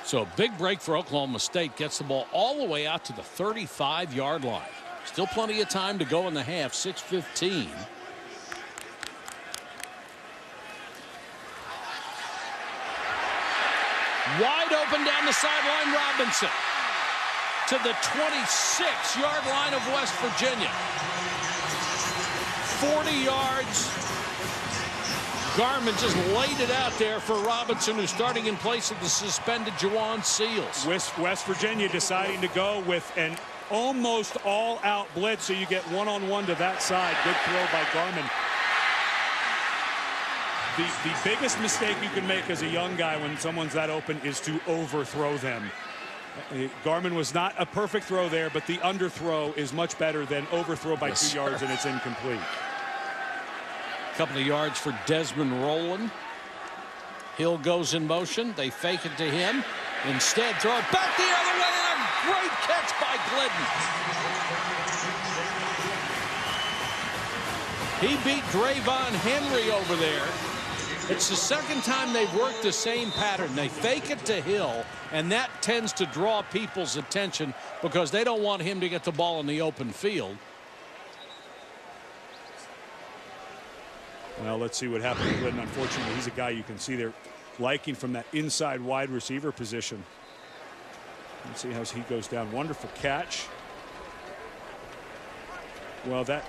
So a big break for Oklahoma State. Gets the ball all the way out to the 35-yard line. Still plenty of time to go in the half. 6:15. Wide open down the sideline, Robinson to the 26-yard line of West Virginia. 40 yards. Garmin just laid it out there for Robinson, who's starting in place of the suspended Juwan Seals. West Virginia deciding to go with an almost all-out blitz, so you get one-on-one to that side. Good throw by Garmin. The biggest mistake you can make as a young guy when someone's that open is to overthrow them. Garmin was not a perfect throw there, but the underthrow is much better than overthrow by 2 yards and it's incomplete. A couple of yards for Desmond Rowland. Hill goes in motion. They fake it to him. Instead, throw it back the other way, and a great catch by Glidden. He beat Drayvon Henry over there. It's the second time they've worked the same pattern. They fake it to Hill, and that tends to draw people's attention because they don't want him to get the ball in the open field. Well, let's see what happens to Glidden. Unfortunately, he's a guy you can see there liking from that inside wide receiver position. Let's see how he goes down. Wonderful catch. Well, that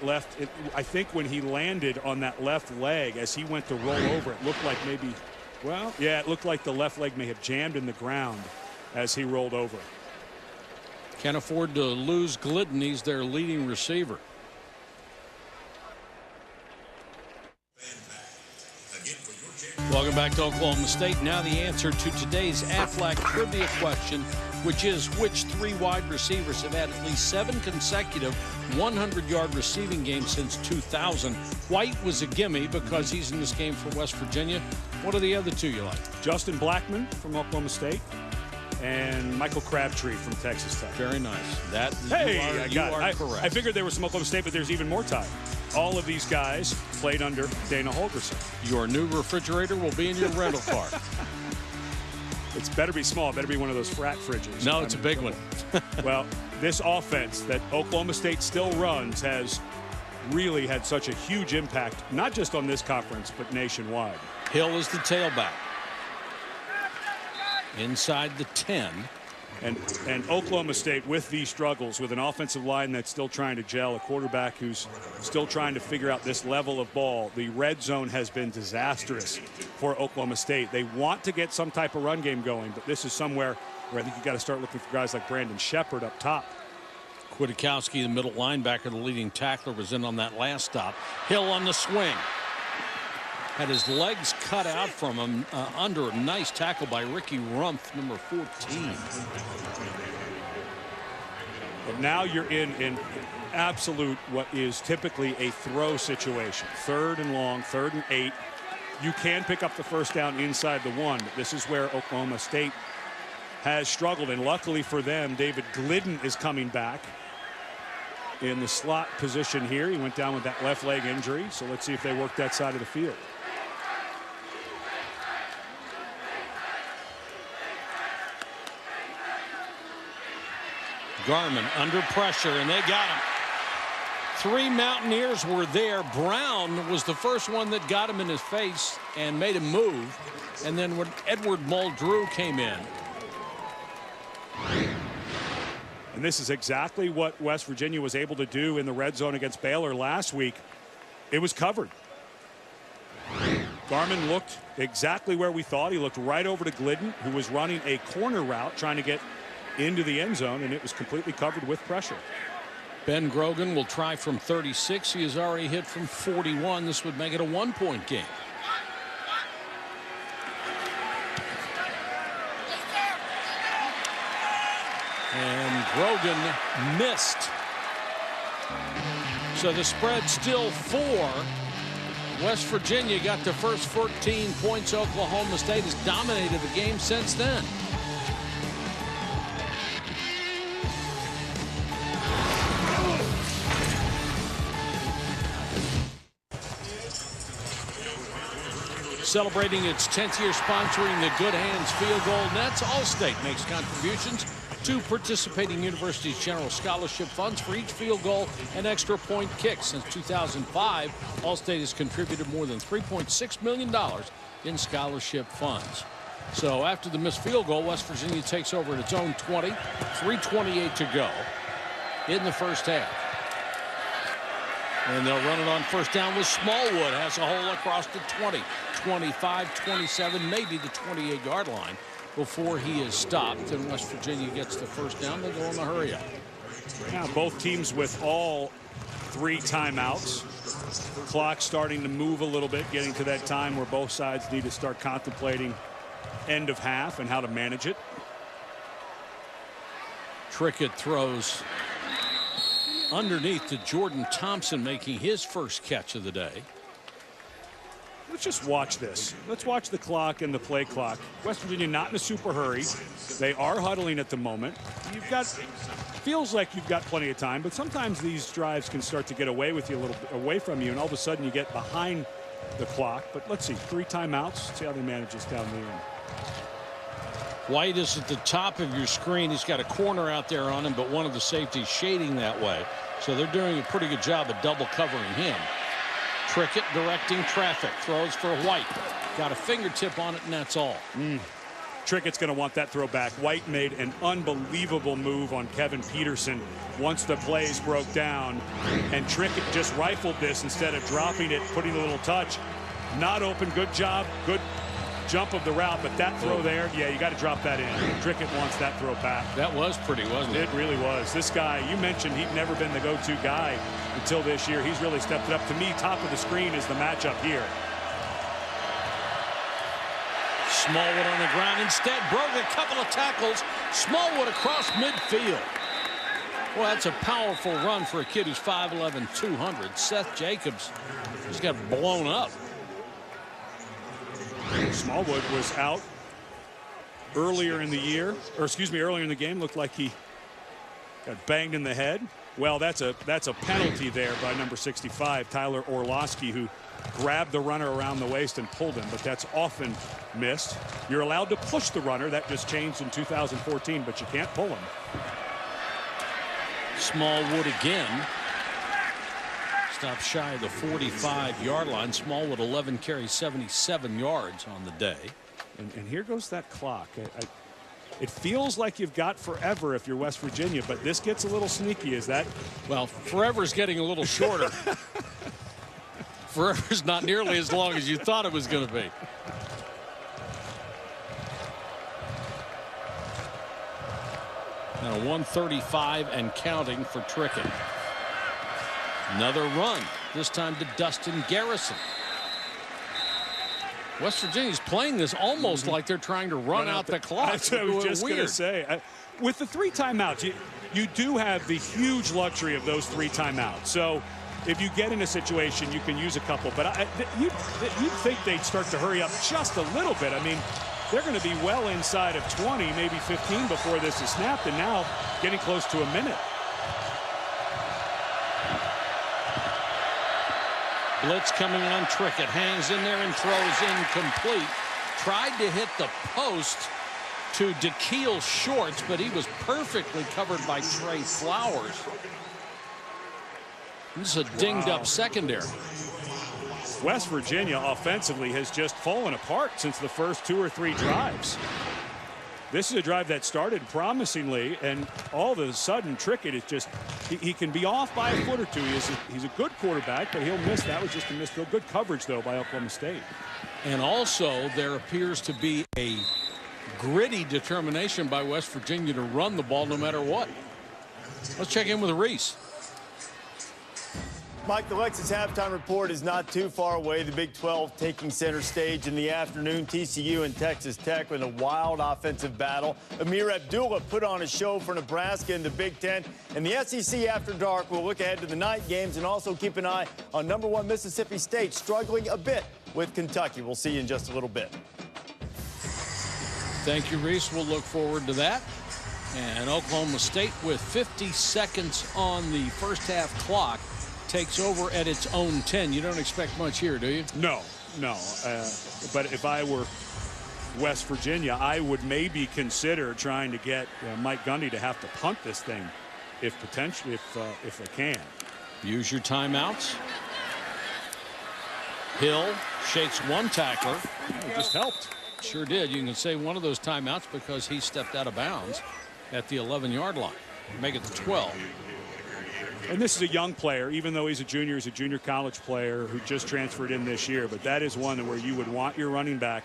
left, I think when he landed on that left leg as he went to roll over, it looked like maybe, well, yeah, it looked like the left leg may have jammed in the ground as he rolled over. Can't afford to lose Glidden. He's their leading receiver. Welcome back to Oklahoma State. Now the answer to today's Aflac trivia question, which is which 3 wide receivers have had at least 7 consecutive 100-yard receiving games since 2000. White was a gimme because he's in this game for West Virginia. What are the other 2 you like? Justin Blackmon from Oklahoma State and Michael Crabtree from Texas Tech. Very nice. You are correct. I figured there was some Oklahoma State, but there's even more time. All of these guys played under Dana Holgorsen. Your new refrigerator will be in your rental car. It's better be small. It better be one of those frat fridges. No, it's a big one. Well, this offense that Oklahoma State still runs has really had such a huge impact, not just on this conference, but nationwide. Hill is the tailback. Inside the 10. And Oklahoma State, with these struggles, with an offensive line that's still trying to gel, a quarterback who's still trying to figure out this level of ball, the red zone has been disastrous for Oklahoma State. They want to get some type of run game going, but this is somewhere where I think you got to start looking for guys like Brandon Shepard up top. Kwiatkowski, the middle linebacker, the leading tackler, was in on that last stop. Hill on the swing. Had his legs cut out from him under a nice tackle by Ricky Rumpf, number 14. But now you're in absolute what is typically a throw situation. 3rd and long, 3rd and 8. You can pick up the first down inside the 1. But this is where Oklahoma State has struggled. And luckily for them, David Glidden is coming back in the slot position here. He went down with that left leg injury. So let's see if they work that side of the field. Garmin under pressure, and they got him. 3 Mountaineers were there. Brown was the first one that got him in his face and made him move. And then when Edward Muldrew came in. And this is exactly what West Virginia was able to do in the red zone against Baylor last week. It was covered. Garmin looked exactly where we thought. He looked right over to Glidden, who was running a corner route trying to get into the end zone, and it was completely covered with pressure. Ben Grogan will try from 36. He has already hit from 41. This would make it a 1-point game. And Grogan missed. So the spread still 4. West Virginia got the first 14 points. Oklahoma State has dominated the game since then. Celebrating its 10th year sponsoring the Good Hands Field Goal Nets, Allstate makes contributions to participating universities' general scholarship funds for each field goal and extra point kick. Since 2005, Allstate has contributed more than $3.6 million in scholarship funds. So after the missed field goal, West Virginia takes over at its own 20, 3:28 to go in the first half. And they'll run it on first down with Smallwood. Has a hole across the 20, 25, 27, maybe the 28-yard line before he is stopped. And West Virginia gets the first down. They go on the hurry up. Now both teams with all 3 timeouts. Clock starting to move a little bit, getting to that time where both sides need to start contemplating end of half and how to manage it. Trickett throws underneath to Jordan Thompson, making his first catch of the day. Let's just watch this. Let's watch the clock and the play clock. West Virginia not in a super hurry. They are huddling at the moment. You've got, feels like you've got plenty of time, but sometimes these drives can start to get away with you a little bit, away from you, and all of a sudden you get behind the clock. But let's see, 3 timeouts. Let's see how they manage this down the end. White is at the top of your screen. He's got a corner out there on him, but one of the safeties shading that way. So they're doing a pretty good job of double covering him. Trickett directing traffic. Throws for White. Got a fingertip on it, and that's all. Trickett's going to want that throw back. White made an unbelievable move on Kevin Peterson once the plays broke down. And Trickett just rifled this instead of dropping it, putting a little touch. Not open. Good job. Good jump of the route, but that throw there, yeah, you got to drop that in. Trickett wants that throw back. That was pretty, wasn't it? It really was. This guy, you mentioned he'd never been the go-to guy until this year. He's really stepped it up. To me, top of the screen is the matchup here. Smallwood on the ground instead. Broke a couple of tackles. Smallwood across midfield. Well, that's a powerful run for a kid who's 5'11", 200. Seth Jacobs just got blown up. Smallwood was out earlier in the year, or excuse me, earlier in the game. Looked like he got banged in the head. Well, that's a penalty there by number 65, Tyler Orlowski, who grabbed the runner around the waist and pulled him, but that's often missed. You're allowed to push the runner. That just changed in 2014, but you can't pull him. Smallwood again. Stopped shy of the 45-yard line. Smallwood 11 carries, 77 yards on the day. And here goes that clock. It feels like you've got forever if you're West Virginia, but this gets a little sneaky. Is that? Well, forever's getting a little shorter. Forever's not nearly as long as you thought it was going to be. Now 135 and counting for Trickett. Another run, this time to Dustin Garrison. West Virginia's playing this almost like they're trying to run out the clock. That's what I was just going to say. With the 3 timeouts, you do have the huge luxury of those 3 timeouts. So if you get in a situation, you can use a couple. But you'd think they'd start to hurry up just a little bit. I mean, they're going to be well inside of 20, maybe 15 before this is snapped, and now getting close to a minute. Blitz coming on Trickett. Hangs in there and throws incomplete. Tried to hit the post to DeKeel Shorts, but he was perfectly covered by Trey Flowers. This is a dinged-up secondary. West Virginia offensively has just fallen apart since the first 2 or 3 drives. This is a drive that started promisingly, and all of a sudden Trickett is just, he can be off by a foot or two. He's a good quarterback, but he'll miss. That was just a missed field. Good coverage, though, by Oklahoma State. And also, there appears to be a gritty determination by West Virginia to run the ball no matter what. Let's check in with Reese. Mike, the Lexus halftime report is not too far away. The Big 12 taking center stage in the afternoon. TCU and Texas Tech with a wild offensive battle. Amir Abdullah put on a show for Nebraska in the Big 10. And the SEC After Dark will look ahead to the night games and also keep an eye on #1 Mississippi State, struggling a bit with Kentucky. We'll see you in just a little bit. Thank you, Reese. We'll look forward to that. And Oklahoma State, with 50 seconds on the first half clock, takes over at its own 10. You don't expect much here, do you? No. But if I were West Virginia, I would maybe consider trying to get Mike Gundy to have to punt this thing, if they can. Use your timeouts. Hill shakes one tackler. It just helped. Sure did. You can say one of those timeouts because he stepped out of bounds at the 11-yard line. Make it the 12. And this is a young player, even though he's a junior college player who just transferred in this year. But that is one where you would want your running back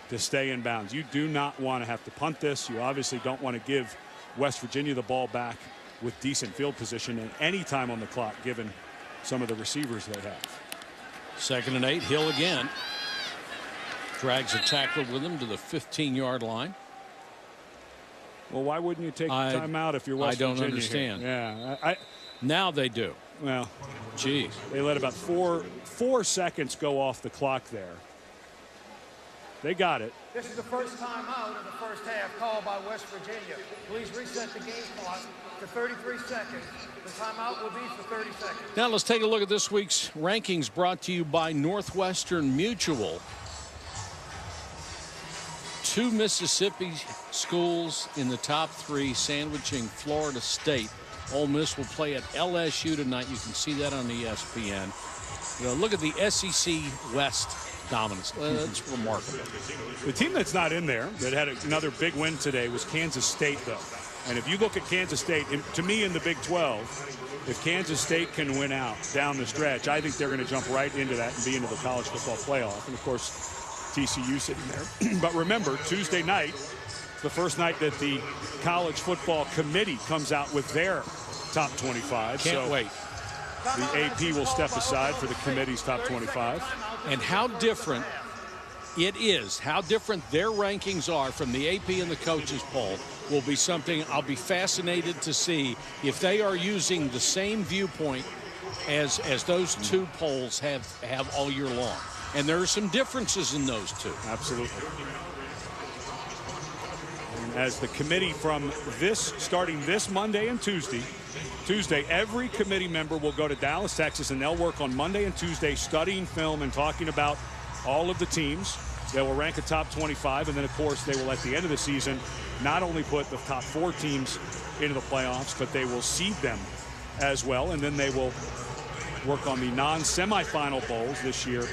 to stay in bounds. You do not want to have to punt this. You obviously don't want to give West Virginia the ball back with decent field position at any time on the clock, given some of the receivers they have. 2nd and 8. Hill again. Drags a tackler with him to the 15-yard line. Well, why wouldn't you take the timeout if you're West Virginia? I don't understand. Here? Yeah, now they do. Well, geez, they let about four seconds go off the clock there. They got it. This is the first timeout of the first half called by West Virginia. Please reset the game clock to 33 seconds. The timeout will be for 30 seconds. Now let's take a look at this week's rankings brought to you by Northwestern Mutual. 2 Mississippi schools in the top 3, sandwiching Florida State. Ole Miss will play at LSU tonight. You can see that on ESPN. Look at the SEC West dominance. That's remarkable. The team that's not in there that had another big win today was Kansas State, though. And if you look at Kansas State, to me in the Big 12, if Kansas State can win out down the stretch, I think they're going to jump right into that and be into the college football playoff. And, of course, TCU sitting there. But remember, Tuesday night, the first night that the College Football Committee comes out with their top 25. Can't wait. The AP will step aside for the committee's top 25. And how different It is. How different their rankings are from the AP and the coaches poll will be something I'll be fascinated to see if they are using the same viewpoint as those two polls have all year long. And there are some differences in those two. Absolutely. And as the committee from starting this Monday and Tuesday, every committee member will go to Dallas, Texas, and they'll work on Monday and Tuesday studying film and talking about all of the teams. They will rank a top 25, and then, of course, they will, at the end of the season, not only put the top 4 teams into the playoffs, but they will seed them as well, and then they will work on the non-semifinal bowls this year,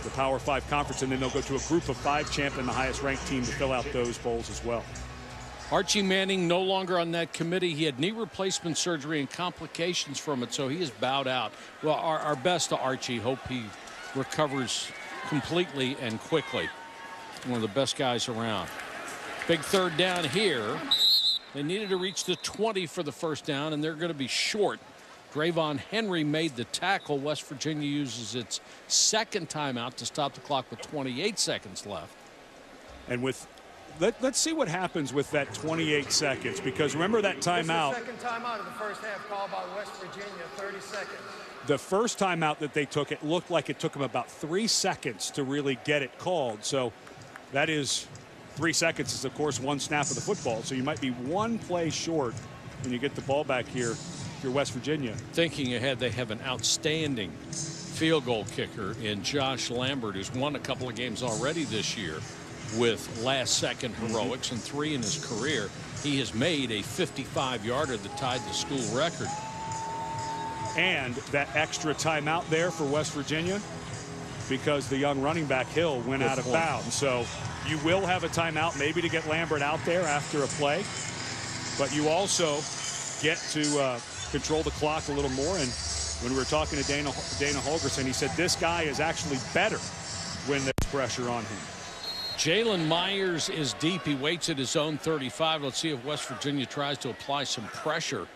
the Power 5 conference, and then they'll go to a group of 5 champion, the highest-ranked team, to fill out those bowls as well. Archie Manning no longer on that committee. He had knee replacement surgery and complications from it, so he is bowed out. Well, our best to Archie. Hope he recovers completely and quickly. One of the best guys around. Big third down here. They needed to reach the 20 for the first down, and they're going to be short. Drayvon Henry made the tackle. West Virginia uses its second timeout to stop the clock with 28 seconds left. And let's see what happens with that 28 seconds, because remember that timeout. This is the second timeout of the first half called by West Virginia, 30 seconds. The first timeout that they took, it looked like it took them about 3 seconds to really get it called. So that is 3 seconds is, of course, 1 snap of the football. So you might be 1 play short when you get the ball back here if you're West Virginia. Thinking ahead, they have an outstanding field goal kicker in Josh Lambert, who's won a couple of games already this year with last-second heroics and 3 in his career. He has made a 55-yarder that tied the school record. And that extra timeout there for West Virginia, because the young running back Hill went out of bounds. So you will have a timeout maybe to get Lambert out there after a play, but you also get to control the clock a little more. And when we were talking to Dana Holgorsen, he said this guy is actually better when there's pressure on him. Jalen Myers is deep. He waits at his own 35. Let's see if West Virginia tries to apply some pressure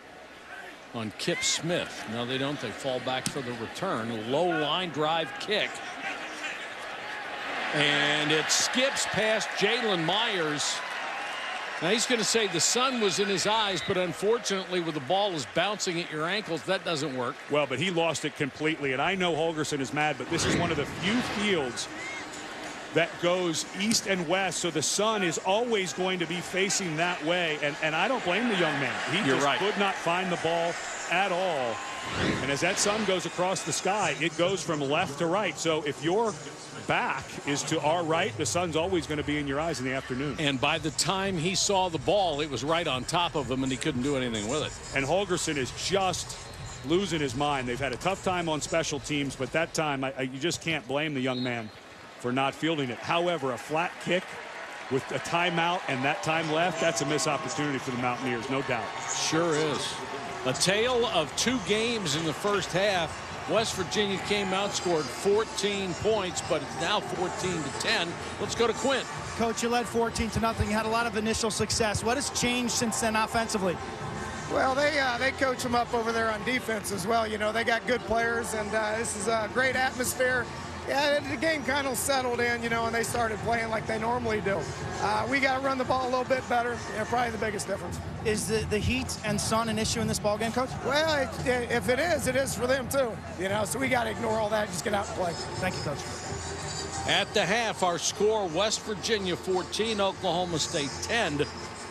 on Kip Smith. No, they don't. They fall back for the return. A low line drive kick. And it skips past Jalen Myers. Now he's going to say the sun was in his eyes, but unfortunately, when the ball is bouncing at your ankles, that doesn't work. Well, but he lost it completely. And I know Holgorsen is mad, but this is one of the few fields that goes east and west, so the sun is always going to be facing that way, and I don't blame the young man. He could not find the ball at all, and as that sun goes across the sky, it goes from left to right. So if your back is to our right, the sun's always going to be in your eyes in the afternoon. And by the time he saw the ball, it was right on top of him, and he couldn't do anything with it. And Holgorsen is just losing his mind. They've had a tough time on special teams, but that time you just can't blame the young man for not fielding it. However, a flat kick with a timeout and that time left, that's a missed opportunity for the Mountaineers, no doubt. Sure is. A tale of 2 games in the first half. West Virginia came out, scored 14 points, but it's now 14-10. Let's go to Quint. Coach, you led 14-0. You had a lot of initial success. What has changed since then offensively? Well, they coach them up over there on defense as well. You know, they got good players, and this is a great atmosphere. Yeah, the game kind of settled in, you know, and they started playing like they normally do. We got to run the ball a little bit better. Yeah, probably the biggest difference. Is the heat and sun an issue in this ball game, Coach? Well, if it is for them too. You know, so we got to ignore all that and just get out and play. Thank you, Coach. At the half, our score: West Virginia 14, Oklahoma State 10.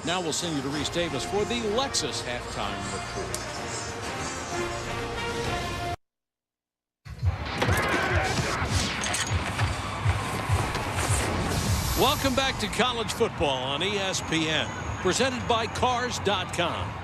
Now we'll send you to Reese Davis for the Lexus halftime report. Welcome back to college football on ESPN, presented by Cars.com.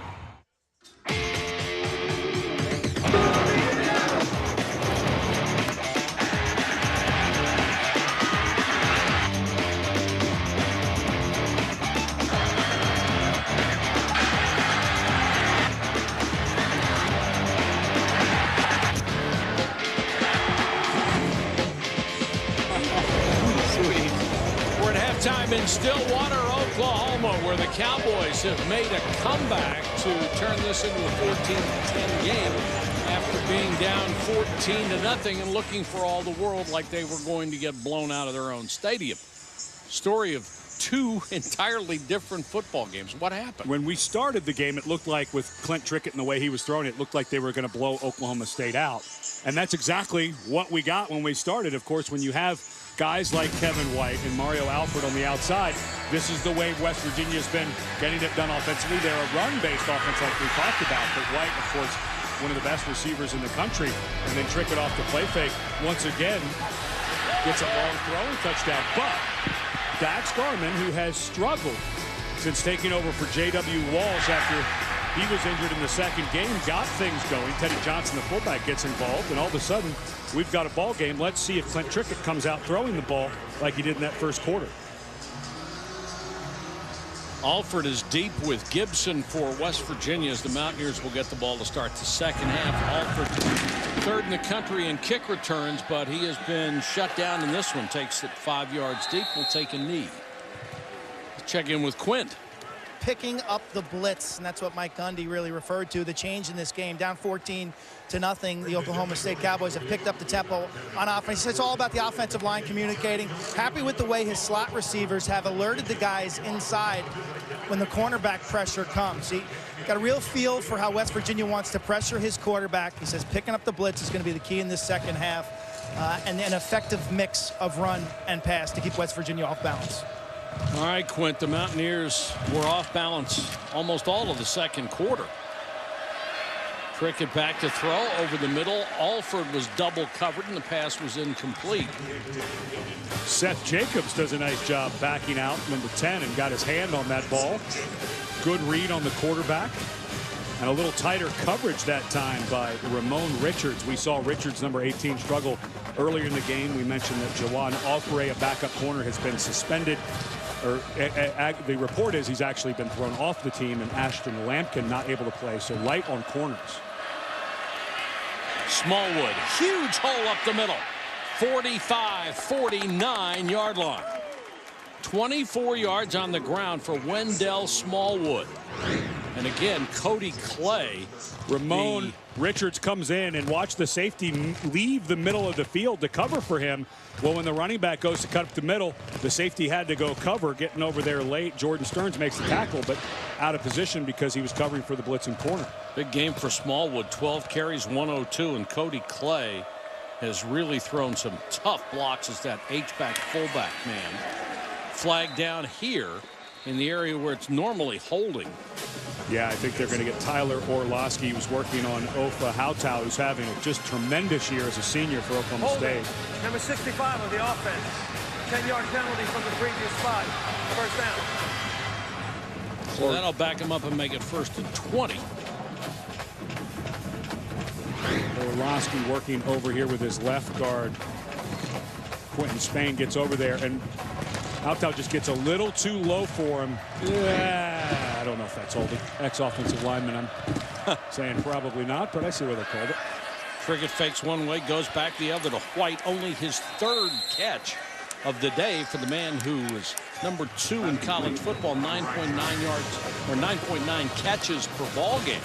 Time in Stillwater, Oklahoma, where the Cowboys have made a comeback to turn this into a 14-10 game after being down 14-0 and looking for all the world like they were going to get blown out of their own stadium. Story of two entirely different football games. What happened? When we started the game, it looked like with Clint Trickett and the way he was throwing it looked like they were going to blow Oklahoma State out. And that's exactly what we got when we started. Of course, when you have guys like Kevin White and Mario Alford on the outside, this is the way West Virginia's been getting it done offensively. They're a run-based offense like we talked about, but White, of course, one of the best receivers in the country, and then Trickett off the play fake once again gets a long throwing touchdown. But Dax Garman, who has struggled since taking over for J.W. Walsh after he was injured in the second game, got things going. Teddy Johnson, the fullback, gets involved, and all of a sudden, we've got a ball game. Let's see if Clint Trickett comes out throwing the ball like he did in that first quarter. Alford is deep with Gibson for West Virginia as the Mountaineers will get the ball to start the second half. Alford third in the country in kick returns, but he has been shut down in this one. Takes it 5 yards deep. Will take a knee. Let's check in with Quint. Picking up the blitz, and that's what Mike Gundy really referred to. The change in this game, down 14-0. The Oklahoma State Cowboys have picked up the tempo on offense. It's all about the offensive line communicating. Happy with the way his slot receivers have alerted the guys inside when the cornerback pressure comes. He got a real feel for how West Virginia wants to pressure his quarterback. He says picking up the blitz is going to be the key in this second half, and an effective mix of run and pass to keep West Virginia off balance. All right, Quint, the Mountaineers were off balance almost all of the second quarter. Trickett back to throw over the middle. Alford was double covered and the pass was incomplete. Seth Jacobs does a nice job backing out, number 10, and got his hand on that ball. Good read on the quarterback. And a little tighter coverage that time by Ramon Richards. We saw Richards, number 18, struggle earlier in the game. We mentioned that Jawan Alfred, a backup corner, has been suspended. The report is he's actually been thrown off the team, and Ashton Lampkin not able to play, so light on corners. Smallwood, huge hole up the middle. 45-49 yard line. 24 yards on the ground for Wendell Smallwood. And again, Cody Clay. Ramon Richards comes in, and watch the safety leave the middle of the field to cover for him. Well, when the running back goes to cut up the middle, the safety had to go cover, getting over there late. Jordan Stearns makes the tackle, but out of position because he was covering for the blitzing corner. Big game for Smallwood, 12 carries, 102, and Cody Clay has really thrown some tough blocks as that H-back fullback man. Flag down here in the area where it's normally holding. Yeah, I think they're going to get Tyler Orlowski, who's working on Ofa Hautau, who's having a just tremendous year as a senior for Oklahoma State. Number 65 of the offense. 10-yard penalty from the previous spot. First down. So that'll back him up and make it 1st and 20. Orlowski working over here with his left guard. Quentin Spain gets over there, and Hautau just gets a little too low for him. Yeah, I don't know if that's holding. Ex-offensive lineman, I'm saying probably not, but I see where they called it. Trickett fakes one way, goes back the other to White. Only his 3rd catch of the day for the man who was number 2 in college football, 9.9 yards or 9.9 catches per ball game.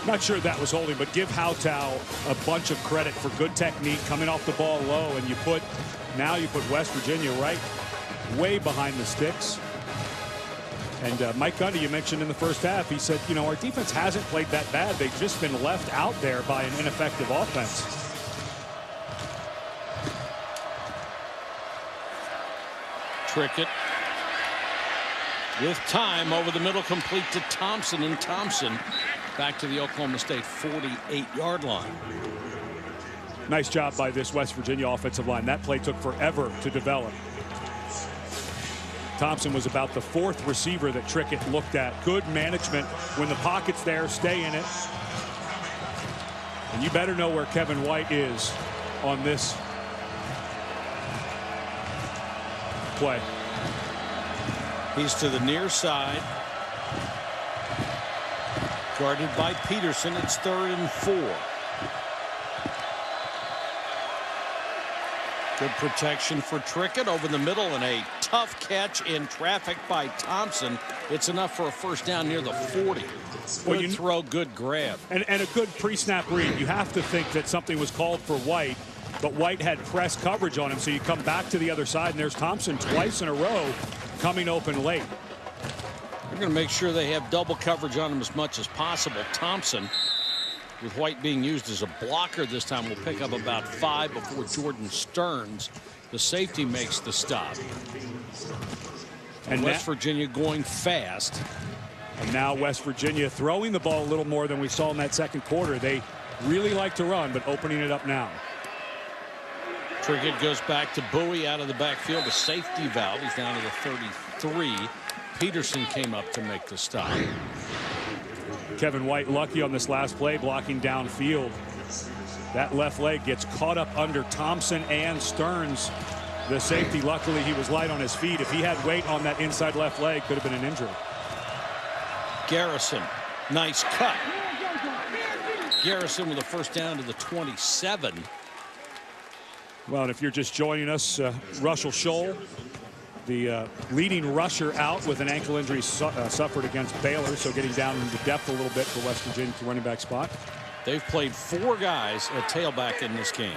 Not sure that was holding, but give Hautau a bunch of credit for good technique, coming off the ball low, and now you put West Virginia right way behind the sticks. And Mike Gundy, you mentioned in the first half, he said, you know, our defense hasn't played that bad. They've just been left out there by an ineffective offense. Trickett with time over the middle, complete to Thompson, and Thompson back to the Oklahoma State 48-yard line. Nice job by this West Virginia offensive line. That play took forever to develop. Thompson was about the 4th receiver that Trickett looked at. Good management. When the pocket's there, stay in it. And you better know where Kevin White is on this play. He's to the near side. Guarded by Peterson. It's 3rd and 4. Good protection for Trickett over the middle, and a tough catch in traffic by Thompson. It's enough for a first down near the 40. Good throw, good grab. And a good pre-snap read. You have to think that something was called for White, but White had press coverage on him, so you come back to the other side, and there's Thompson twice in a row coming open late. They're going to make sure they have double coverage on him as much as possible. Thompson, with White being used as a blocker this time, will pick up about 5 before Jordan Stearns, the safety, makes the stop. And West Virginia going fast. And now West Virginia throwing the ball a little more than we saw in that second quarter. They really like to run, but opening it up now. Trickett goes back to Bowie out of the backfield, a safety valve. He's down to the 33. Peterson came up to make the stop. Kevin White lucky on this last play, blocking downfield. That left leg gets caught up under Thompson and Stearns. The safety, luckily he was light on his feet. If he had weight on that inside left leg, could have been an injury. Garrison, nice cut. Garrison with a first down to the 27. Well, and if you're just joining us, Russell Scholl, the leading rusher, out with an ankle injury suffered against Baylor, so getting down into depth a little bit for West Virginia to running back spot. They've played 4 guys at tailback in this game.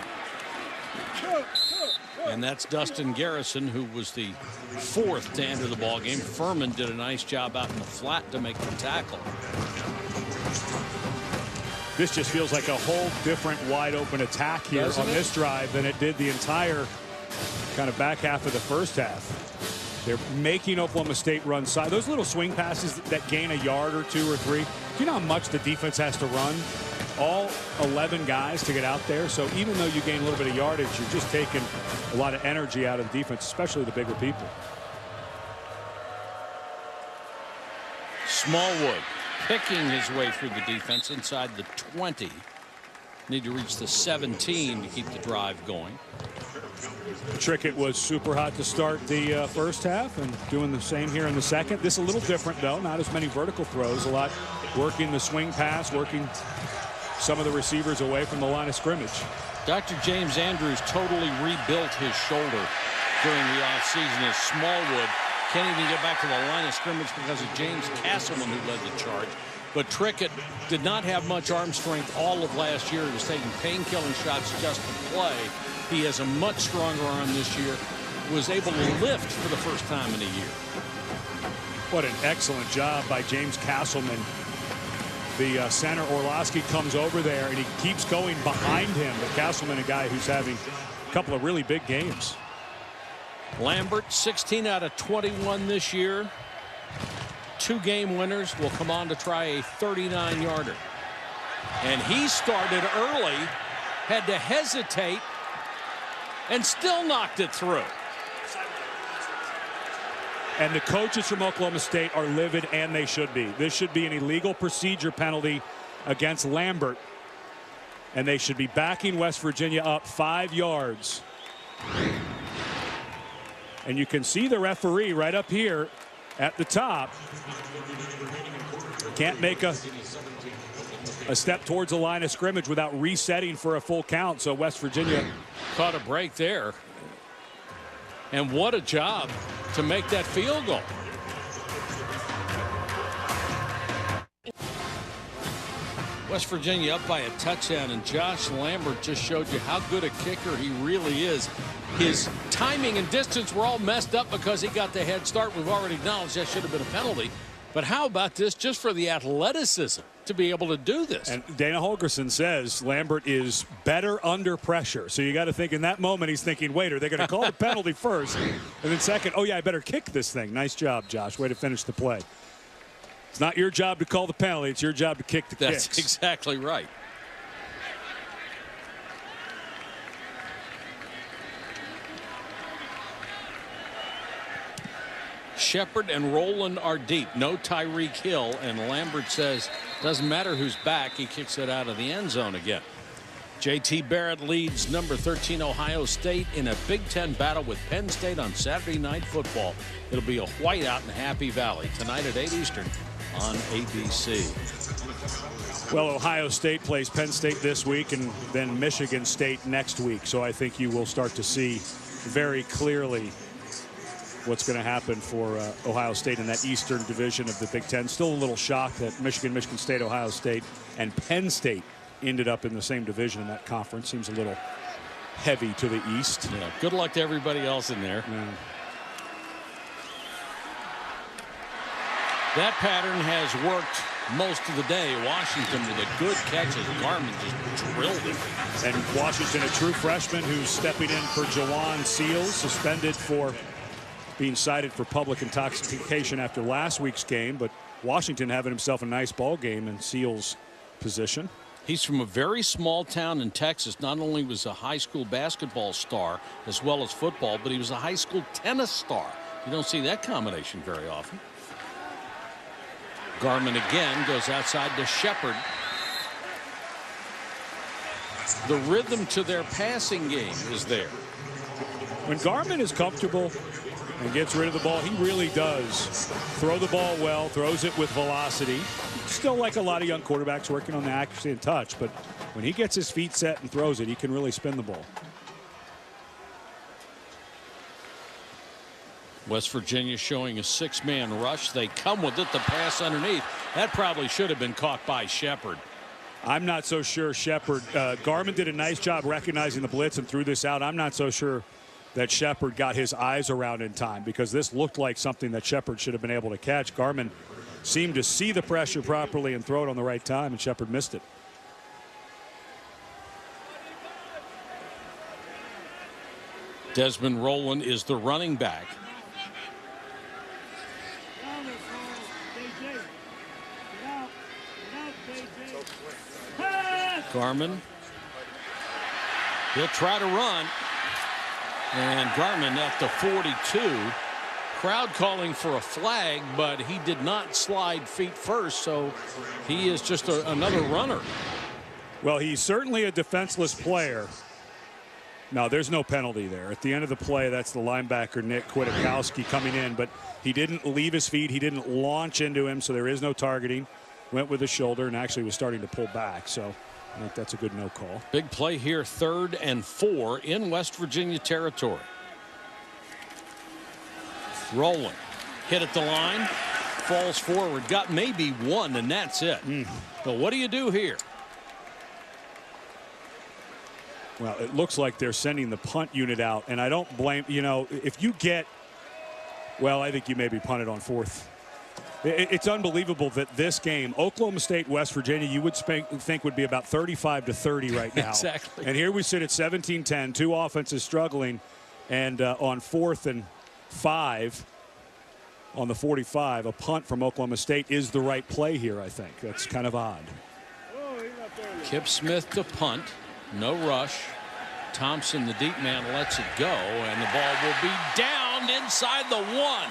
And that's Dustin Garrison, who was the 4th to enter the ball game. Furman did a nice job out in the flat to make the tackle. This just feels like a whole different wide open attack here on this drive than it did the entire kind of back half of the first half. They're making Oklahoma State run side. Those little swing passes that gain a yard or 2 or 3. Do you know how much the defense has to run? All 11 guys to get out there. So even though you gain a little bit of yardage, you're just taking a lot of energy out of the defense, especially the bigger people. Smallwood picking his way through the defense inside the 20. Need to reach the 17 to keep the drive going. Trickett was super hot to start the first half and doing the same here in the second. This a little different, though. Not as many vertical throws. A lot working the swing pass, working some of the receivers away from the line of scrimmage. Dr. James Andrews totally rebuilt his shoulder during the offseason as Smallwood can't even get back to the line of scrimmage because of James Castleman, who led the charge. But Trickett did not have much arm strength all of last year. He was taking painkilling shots just to play. He has a much stronger arm this year. Was able to lift for the first time in a year. What an excellent job by James Castleman. The center Orlowski comes over there and he keeps going behind him. But Castleman, a guy who's having a couple of really big games. Lambert, 16 out of 21 this year. 2 game winners, will come on to try a 39-yarder. And he started early, had to hesitate, and still knocked it through. And the coaches from Oklahoma State are livid, and they should be. This should be an illegal procedure penalty against Lambert. And they should be backing West Virginia up 5 yards. And you can see the referee right up here at the top. Can't make a step towards the line of scrimmage without resetting for a full count. So West Virginia caught a break there. And what a job to make that field goal. West Virginia up by a touchdown, and Josh Lambert just showed you how good a kicker he really is. His timing and distance were all messed up because he got the head start. We've already acknowledged that should have been a penalty. But how about this just for the athleticism to be able to do this? And Dana Holgorsen says Lambert is better under pressure. So you got to think in that moment he's thinking, wait, are they going to call the penalty first? And then second, oh, yeah, I better kick this thing. Nice job, Josh. Way to finish the play. It's not your job to call the penalty. It's your job to kick the kicks. That's exactly right. Shepard and Rowland are deep. No Tyreek Hill, and Lambert says doesn't matter who's back. He kicks it out of the end zone again. J.T. Barrett leads number 13 Ohio State in a Big Ten battle with Penn State on Saturday Night Football. It'll be a whiteout in Happy Valley tonight at 8 Eastern on ABC. Well, Ohio State plays Penn State this week and then Michigan State next week. So I think you will start to see very clearly what's going to happen for Ohio State in that Eastern Division of the Big Ten. Still a little shocked that Michigan State, Ohio State, and Penn State ended up in the same division in that conference. Seems a little heavy to the East. Yeah, good luck to everybody else in there. Yeah. That pattern has worked most of the day. Washington with a good catch as Garmin just drilled it. And Washington, a true freshman who's stepping in for Jawan Seals, suspended for being cited for public intoxication after last week's game. But Washington having himself a nice ball game in Seals' position. He's from a very small town in Texas. Not only was a high school basketball star as well as football, but he was a high school tennis star. You don't see that combination very often. Garmin again goes outside to Shepard. The rhythm to their passing game is there. When Garmin is comfortable and gets rid of the ball, he really does throw the ball well, throws it with velocity. Still, like a lot of young quarterbacks, working on the accuracy and touch, but when he gets his feet set and throws it, he can really spin the ball. West Virginia showing a six-man rush. They come with it. The pass underneath. That probably should have been caught by Shepard. I'm not so sure Shepard. Garmin did a nice job recognizing the blitz and threw this out. I'm not so sure that Shepard got his eyes around in time, because this looked like something that Shepard should have been able to catch. Garmin seemed to see the pressure properly and throw it on the right time, and Shepard missed it. Desmond Rowland is the running back. Garmin. He'll try to run. And Garmin at the 42. Crowd calling for a flag, but he did not slide feet first, so he is just another runner. Well, he's certainly a defenseless player. No, there's no penalty there. At the end of the play, that's the linebacker, Nick Kwiatkowski, coming in, but he didn't leave his feet. He didn't launch into him, so there is no targeting. Went with the shoulder and actually was starting to pull back, so I think that's a good no call. Big play here, 3rd and 4 in West Virginia territory. Rowland hit at the line, falls forward, got maybe one, and that's it. But what do you do here? Well, it looks like they're sending the punt unit out, and I don't blame, you know, if you get, well, I think you maybe punted on 4th. It's unbelievable that this game, Oklahoma State, West Virginia, you would think would be about 35-30 right now. Exactly. And here we sit at 17-10, two offenses struggling, and on 4th and 5 on the 45, a punt from Oklahoma State is the right play here, I think. That's kind of odd. Kip Smith to punt. No rush. Thompson, the deep man, lets it go, and the ball will be down inside the 1.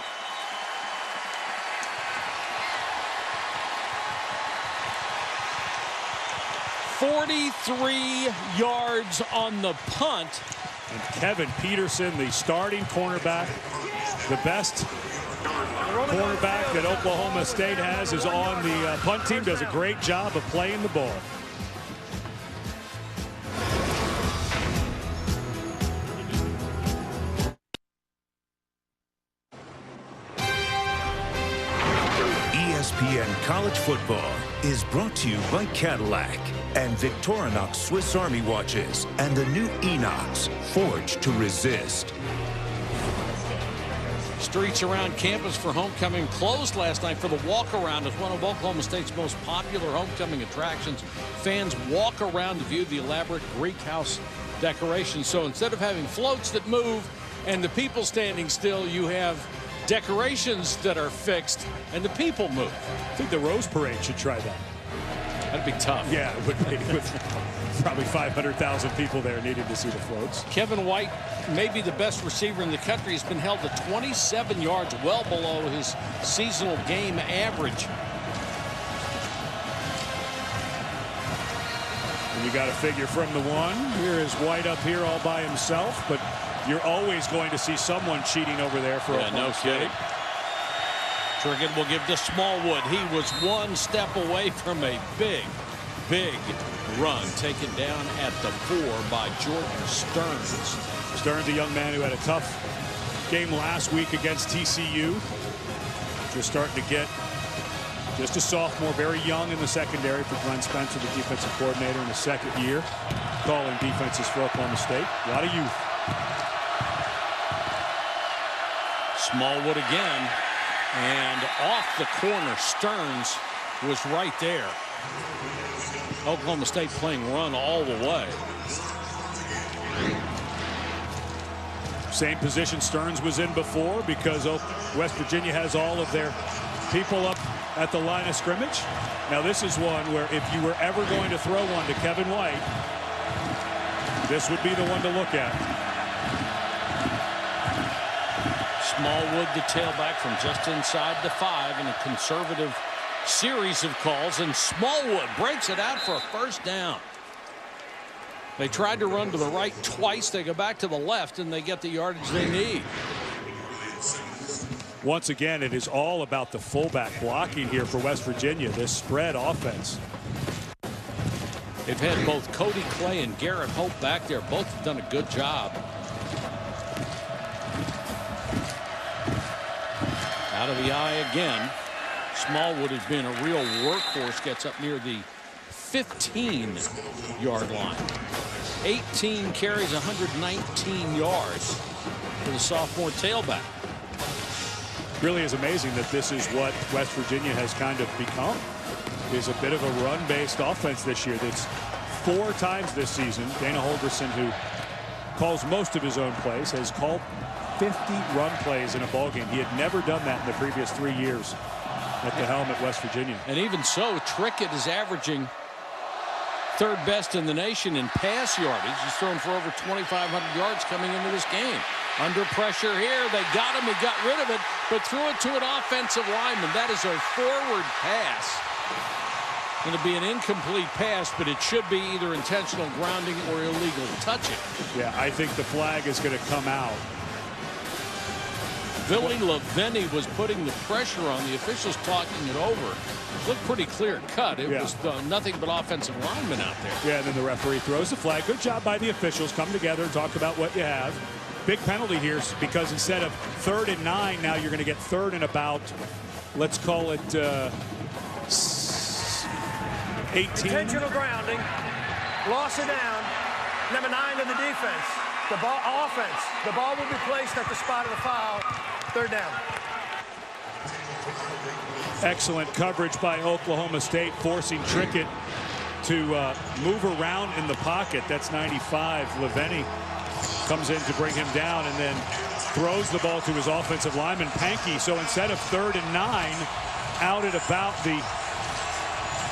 "43 yards on the punt." And Kevin Peterson, the starting cornerback, the best cornerback that Oklahoma State has, is on the punt team, does a great job of playing the ball. ESPN College Football is brought to you by Cadillac and Victorinox Swiss Army watches and the new Enox, forged to resist. Streets around campus for homecoming closed last night for the walk-around as one of Oklahoma State's most popular homecoming attractions. Fans walk around to view the elaborate Greek house decorations. So instead of having floats that move and the people standing still, you have decorations that are fixed and the people move. I think the Rose Parade should try that. That'd be tough. Yeah, it would be, with probably 500,000 people there needing to see the floats. Kevin White, maybe the best receiver in the country, has been held to 27 yards, well below his seasonal game average. And you got to figure from the 1, here is White up here all by himself, but you're always going to see someone cheating over there for Oklahoma State. Kidding. Trickett will give to Smallwood. He was one step away from a big run taken down at the 4 by Jordan Stearns. Stearns, a young man who had a tough game last week against TCU. Just starting to get just a sophomore, very young in the secondary for Glenn Spencer, the defensive coordinator in the second year, calling defenses for Oklahoma State. A lot of youth. Smallwood again, and off the corner, Stearns was right there. Oklahoma State playing run all the way. Same position Stearns was in before, because West Virginia has all of their people up at the line of scrimmage. Now this is one where if you were ever going to throw one to Kevin White, this would be the one to look at. Smallwood, the tailback, from just inside the 5 in a conservative series of calls, and Smallwood breaks it out for a first down. They tried to run to the right twice. They go back to the left, and they get the yardage they need. Once again, it is all about the fullback blocking here for West Virginia, this spread offense. They've had both Cody Clay and Garrett Hope back there. Both have done a good job. Out of the eye again. Smallwood has been a real workhorse, gets up near the 15-yard line. 18 carries, 119 yards for the sophomore tailback. Really is amazing that this is what West Virginia has kind of become, is a bit of a run-based offense this year. That's 4 times this season. Dana Holgorsen, who calls most of his own plays, has called 50 run plays in a ballgame. He had never done that in the previous 3 years at the helm at West Virginia. And even so, Trickett is averaging 3rd best in the nation in pass yardage. He's thrown for over 2,500 yards coming into this game. Under pressure here. They got him. He got rid of it, but threw it to an offensive lineman. That is a forward pass. Going to be an incomplete pass, but it should be either intentional grounding or illegal touching. Yeah, I think the flag is going to come out. Billy Leveni was putting the pressure on. The officials talking it over. Looked pretty clear cut. It was nothing but offensive linemen out there. Yeah, and then the referee throws the flag. Good job by the officials. Come together and talk about what you have. Big penalty here, because instead of 3rd and 9, now you're going to get 3rd and about, let's call it 18. Intentional grounding. Loss of down. Number 9 of the defense. The ball offense. The ball will be placed at the spot of the foul. 3rd down. Excellent coverage by Oklahoma State, forcing Trickett to move around in the pocket. That's 95. Leveni comes in to bring him down and then throws the ball to his offensive lineman, Pankey. So instead of 3rd and 9, out at about the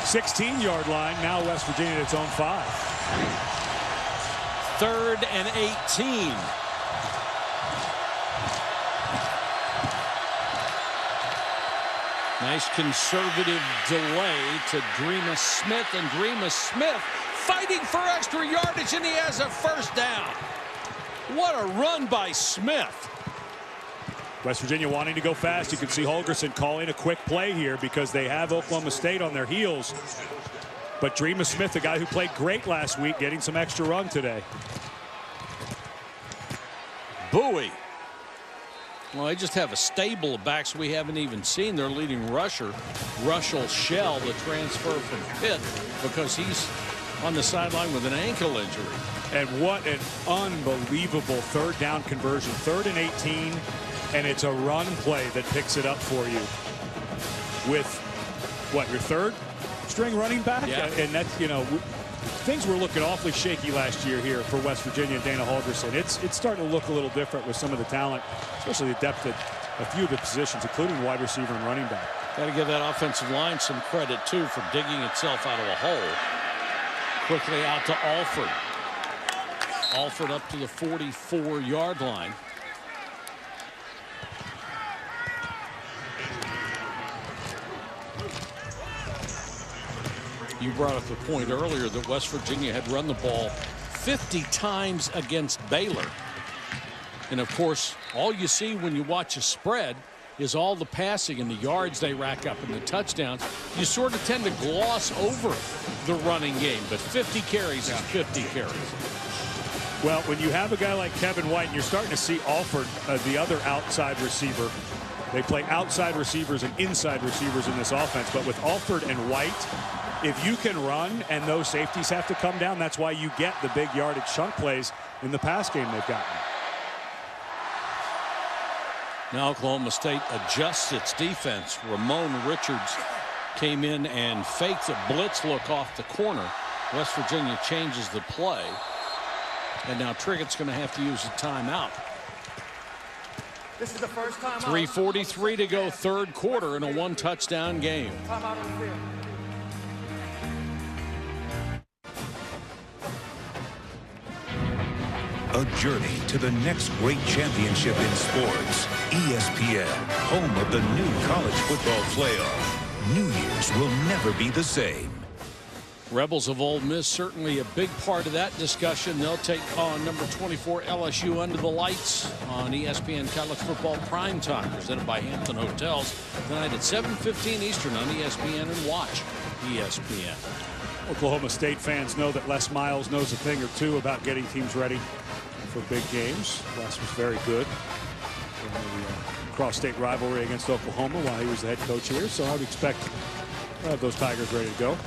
16-yard line, now West Virginia at its own 5. 3rd and 18. Nice conservative delay to Dreamus Smith, and Dreamus Smith fighting for extra yardage, and he has a first down. What a run by Smith. West Virginia wanting to go fast. You can see Holgorsen calling a quick play here because they have Oklahoma State on their heels. But Dreamus Smith, the guy who played great last week, getting some extra run today. Bowie. Well, they just have a stable of backs we haven't even seen. Their leading rusher, Russell Shell, the transfer from Pitt, because he's on the sideline with an ankle injury. And what an unbelievable 3rd down conversion. 3rd and 18, and it's a run play that picks it up for you with, what, your 3rd string running back? Yeah. And that's, you know, things were looking awfully shaky last year here for West Virginia and Dana Holgorsen. It's starting to look a little different with some of the talent, especially the depth at a few of the positions, including wide receiver and running back. Got to give that offensive line some credit, too, for digging itself out of a hole. Quickly out to Alford. Alford up to the 44-yard line. You brought up the point earlier that West Virginia had run the ball 50 times against Baylor. And, of course, all you see when you watch a spread is all the passing and the yards they rack up and the touchdowns. You sort of tend to gloss over the running game, but 50 carries is 50 carries. Well, when you have a guy like Kevin White, and you're starting to see Alford, the other outside receiver. They play outside receivers and inside receivers in this offense, but with Alford and White, if you can run and those safeties have to come down, that's why you get the big yardage chunk plays in the pass game they've gotten. Now Oklahoma State adjusts its defense. Ramon Richards came in and faked a blitz look off the corner. West Virginia changes the play. And now Trickett's going to have to use a timeout. This is the first time. 3:43 to go, third quarter in a one-touchdown game. Timeout on the field. A journey to the next great championship in sports. ESPN, home of the new college football playoff. New Year's will never be the same. Rebels of Ole Miss certainly a big part of that discussion. They'll take on number 24 LSU under the lights on ESPN College Football Primetime, presented by Hampton Hotels, tonight at 7:15 Eastern on ESPN, and watch ESPN. Oklahoma State fans know that Les Miles knows a thing or two about getting teams ready for big games. Les was very good in the cross-state rivalry against Oklahoma while he was the head coach here, so I would expect those Tigers ready to go.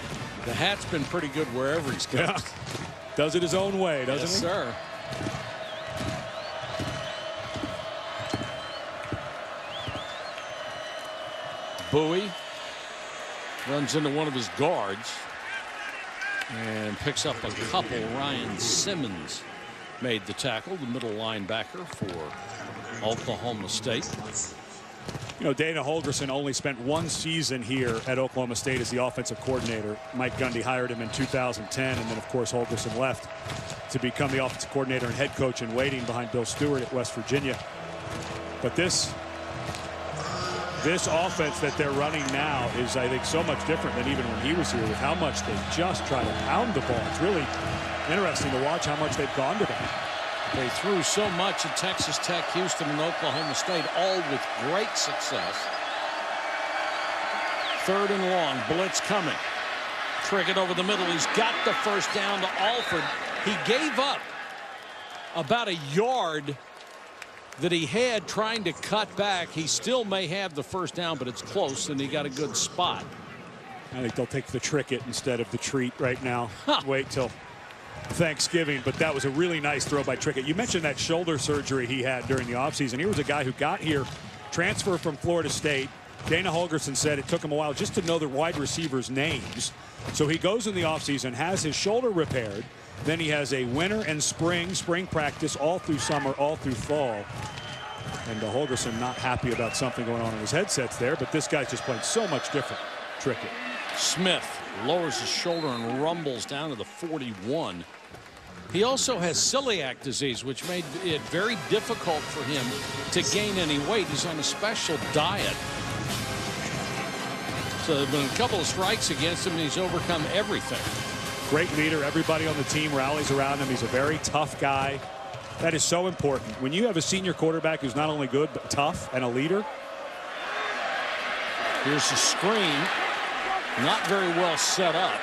The hat's been pretty good wherever he's gone. Yeah. Does it his own way, doesn't he? Yes, sir. Bowie runs into one of his guards and picks up a couple. Ryan Simmons made the tackle, the middle linebacker for Oklahoma State. You know, Dana Holgorsen only spent one season here at Oklahoma State as the offensive coordinator. Mike Gundy hired him in 2010, and then, of course, Holgorsen left to become the offensive coordinator and head coach in waiting behind Bill Stewart at West Virginia. But this offense that they're running now is, I think, so much different than even when he was here, with how much they just try to pound the ball. It's really interesting to watch how much they've gone to that. They threw so much at Texas Tech, Houston, and Oklahoma State, all with great success. Third and long, blitz coming. Trickett over the middle. He's got the first down to Alford. He gave up about a yard that he had trying to cut back. He still may have the first down, but it's close, and he got a good spot. I think they'll take the Trickett instead of the treat right now. Wait till Thanksgiving, but that was a really nice throw by Trickett. You mentioned that shoulder surgery he had during the offseason. He was a guy who got here, transfer from Florida State. Dana Holgorsen said it took him a while just to know the wide receivers' names. So he goes in the offseason, has his shoulder repaired. Then he has a winter and spring practice all through summer, all through fall. And Holgorsen not happy about something going on in his headsets there, but this guy's just playing so much different. Trickett. Smith lowers his shoulder and rumbles down to the 41. He also has celiac disease, which made it very difficult for him to gain any weight. He's on a special diet. So there have been a couple of strikes against him, and he's overcome everything. Great leader. Everybody on the team rallies around him. He's a very tough guy. That is so important. When you have a senior quarterback who's not only good, but tough and a leader. Here's the screen. Not very well set up.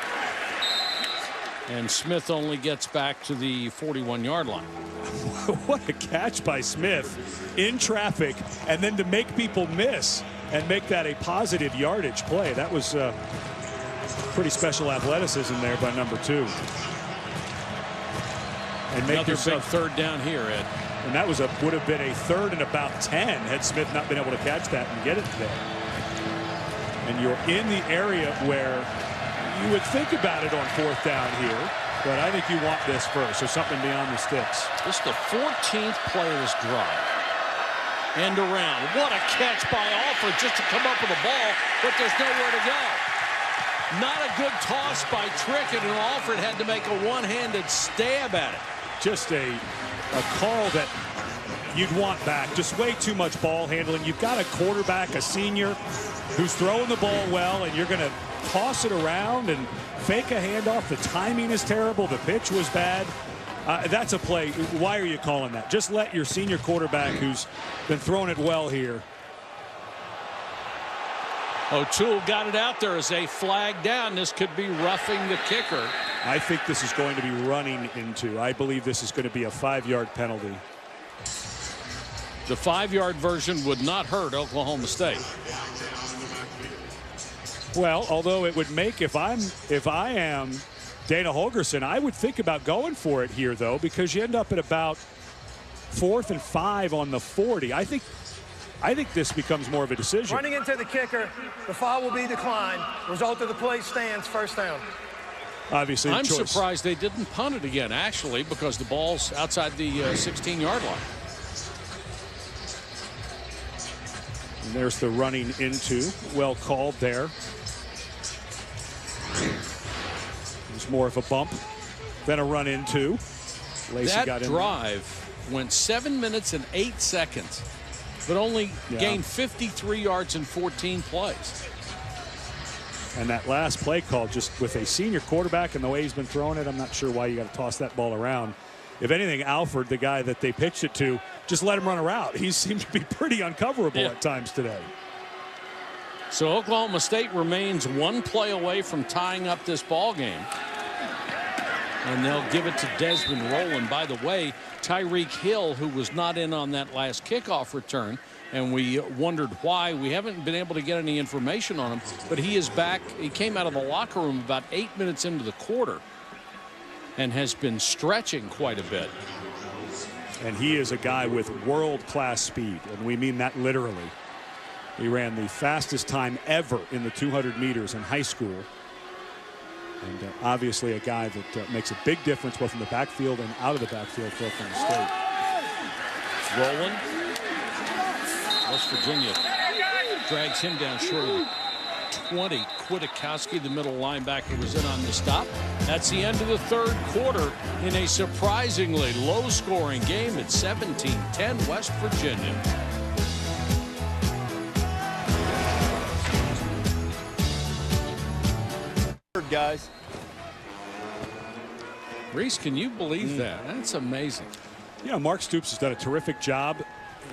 And Smith only gets back to the 41-yard line. What a catch by Smith in traffic, and then to make people miss and make that a positive yardage play. That was pretty special athleticism there by number 2. And make another big third down here, Ed. And that was would have been a third and about 10 had Smith not been able to catch that and get it there. And you're in the area where you would think about it on fourth down here, but I think you want this first, so something beyond the sticks. This is the 14th play of this drive. End around. What a catch by Alford just to come up with the ball, but there's nowhere to go. Not a good toss by Trickett, and Alford had to make a one-handed stab at it. Just a call that you'd want back. Just way too much ball handling. You've got a quarterback, a senior, who's throwing the ball well, and you're going to toss it around and fake a handoff. The timing is terrible. The pitch was bad. That's a play. Why are you calling that? Just let your senior quarterback, who's been throwing it well here, O'Toole got it out there as a flag down. This could be roughing the kicker. I think this is going to be running into. I believe this is going to be a 5-yard penalty. The 5-yard version would not hurt Oklahoma State. Well, although it would make, if I am Dana Holgorsen, I would think about going for it here, though, because you end up at about 4th and 5 on the 40. I think this becomes more of a decision. Running into the kicker, the foul will be declined. Result of the play stands, first down. Obviously, I'm surprised they didn't punt it again, actually, because the ball's outside the 16-yard line. And there's the running into. Well called there. It was more of a bump than a run into. Lacey that got in drive went 7 minutes and 8 seconds, but only gained 53 yards in 14 plays. And that last play call, just with a senior quarterback and the way he's been throwing it, I'm not sure why you got to toss that ball around. If anything, Alford, the guy that they pitched it to, just let him run a route. He seemed to be pretty uncoverable at times today. So Oklahoma State remains 1 play away from tying up this ball game. And they'll give it to Desmond Rowland. By the way, Tyreek Hill, who was not in on that last kickoff return, and we wondered why. We haven't been able to get any information on him, but he is back. He came out of the locker room about 8 minutes into the quarter and has been stretching quite a bit. And he is a guy with world-class speed, and we mean that literally. He ran the fastest time ever in the 200 meters in high school. And obviously a guy that makes a big difference both in the backfield and out of the backfield for Oklahoma State. Rowland. West Virginia drags him down short of 20. Kwiatkowski, the middle linebacker, was in on the stop. That's the end of the third quarter in a surprisingly low-scoring game at 17-10 West Virginia. Guys. Reese, can you believe that? That's amazing. You know, Mark Stoops has done a terrific job.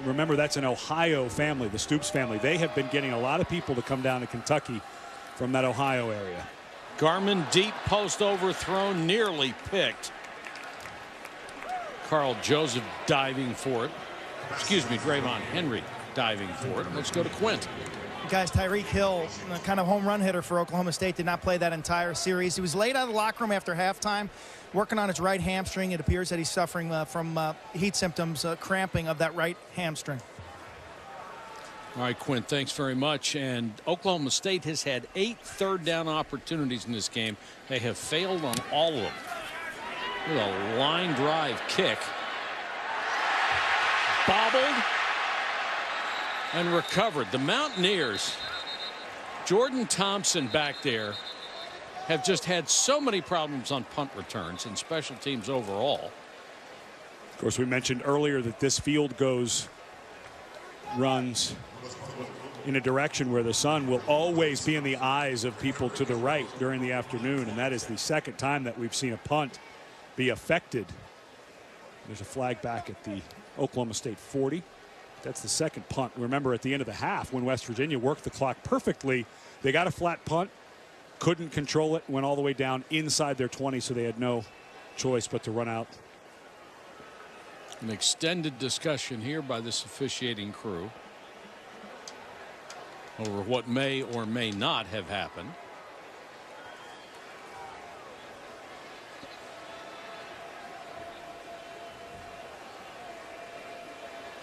Remember, that's an Ohio family, the Stoops family. They have been getting a lot of people to come down to Kentucky from that Ohio area. Garmin deep post overthrown, nearly picked. Carl Joseph diving for it. Excuse me, Draymond Henry diving for it. Let's go to Quint. Guys, Tyreek Hill, kind of home run hitter for Oklahoma State, did not play that entire series. He was laid out of the locker room after halftime, working on his right hamstring. It appears that he's suffering from heat symptoms, cramping of that right hamstring. All right, Quint, thanks very much. And Oklahoma State has had 8 third-down opportunities in this game. They have failed on all of them. With a line drive kick. Bobbled and recovered. The Mountaineers, Jordan Thompson back there, have just had so many problems on punt returns and special teams overall. Of course, we mentioned earlier that this field runs in a direction where the sun will always be in the eyes of people to the right during the afternoon, and that is the second time that we've seen a punt be affected. There's a flag back at the Oklahoma State 40. That's the second punt. Remember, at the end of the half, when West Virginia worked the clock perfectly, they got a flat punt, couldn't control it, went all the way down inside their 20, so they had no choice but to run out. An extended discussion here by this officiating crew over what may or may not have happened.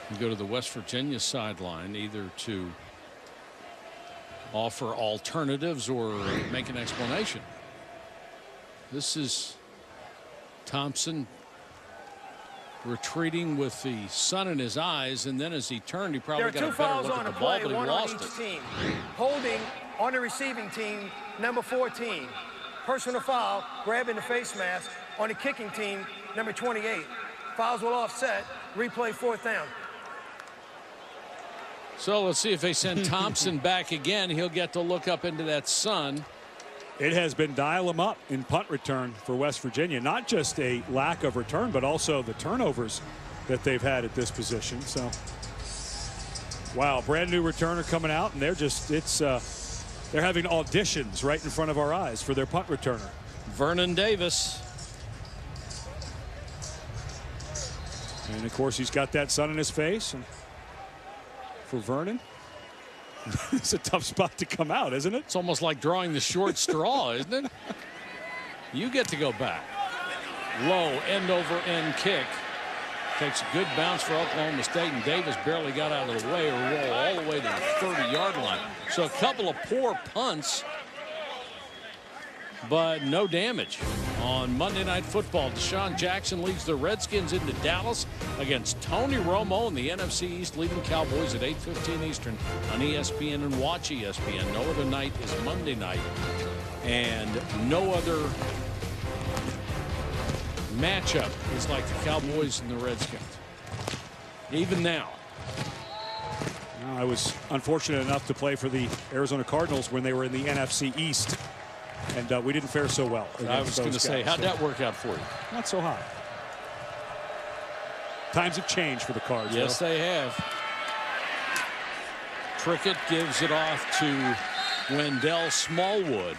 We go to the West Virginia sideline, either to offer alternatives or make an explanation. This is Thompson retreating with the sun in his eyes, and then as he turned, he probably got a better look at the ball, but he lost it. Team. Holding on the receiving team, number 14. Personal foul, grabbing the face mask on the kicking team, number 28. Fouls will offset, replay 4th down. So let's see if they send Thompson back again. He'll get to look up into that sun. It has been dial them up in punt return for West Virginia. Not just a lack of return, but also the turnovers that they've had at this position. So, wow, brand new returner coming out, and they're just, it's They're having auditions right in front of our eyes for their punt returner. Vernon Davis. And, of course, he's got that sun in his face. And for Vernon, it's a tough spot to come out, isn't it? It's almost like drawing the short straw, isn't it? You get to go back. Low end-over-end kick. Takes a good bounce for Oklahoma State, and Davis barely got out of the way or roll all the way to the 30-yard line. So a couple of poor punts, but no damage. On Monday Night Football, Deshaun Jackson leads the Redskins into Dallas against Tony Romo and the NFC East leading Cowboys at 8:15 Eastern on ESPN, and watch ESPN. No other night is Monday night, and no other matchup is like the Cowboys and the Redskins. Even now. I was unfortunate enough to play for the Arizona Cardinals when they were in the NFC East, and we didn't fare so well. I was going to say, how'd that work out for you? Not so hot. Times have changed for the Cards. Yes, they have. Trickett gives it off to Wendell Smallwood.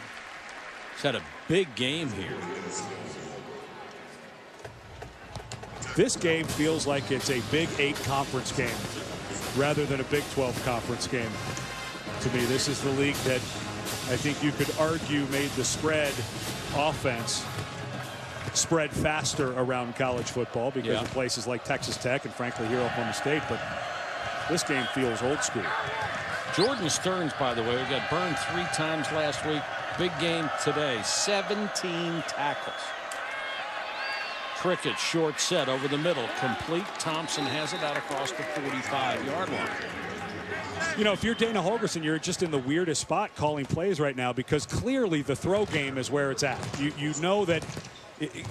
He's had a big game here. This game feels like it's a Big 8 conference game rather than a Big 12 conference game. To me, this is the league that I think you could argue made the spread offense spread faster around college football because of places like Texas Tech and frankly here Oklahoma State. But this game feels old school. Jordan Stearns, by the way, got burned 3 times last week. Big game today. 17 tackles. Trickett short set over the middle. Complete. Thompson has it out across the 45-yard line. You know, if you're Dana Holgorsen, you're just in the weirdest spot calling plays right now because clearly the throw game is where it's at. You know that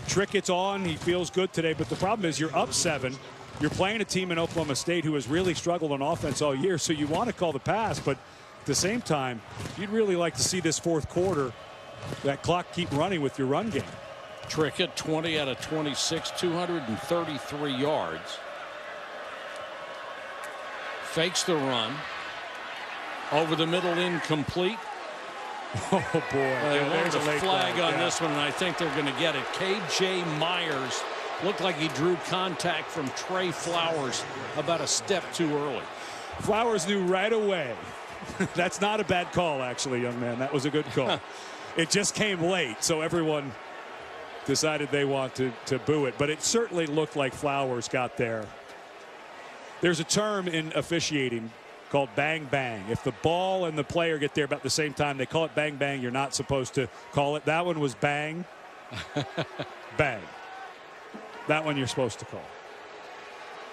Trickett's on. He feels good today. But the problem is you're up 7. You're playing a team in Oklahoma State who has really struggled on offense all year. So you want to call the pass. But at the same time, you'd really like to see this fourth quarter, that clock keep running with your run game. Trickett 20 out of 26, 233 yards. Fakes the run. Over the middle, incomplete. Oh, boy. There's a flag on yeah. this one, and I think they're going to get it. K.J. Myers looked like he drew contact from Trey Flowers about a step too early. Flowers knew right away. That's not a bad call, actually, young man. That was a good call. It just came late, so everyone decided they want to boo it. But it certainly looked like Flowers got there. There's a term in officiating called bang bang. If the ball and the player get there about the same time, they call it bang bang. You're not supposed to call it. That one was bang bang. That one you're supposed to call.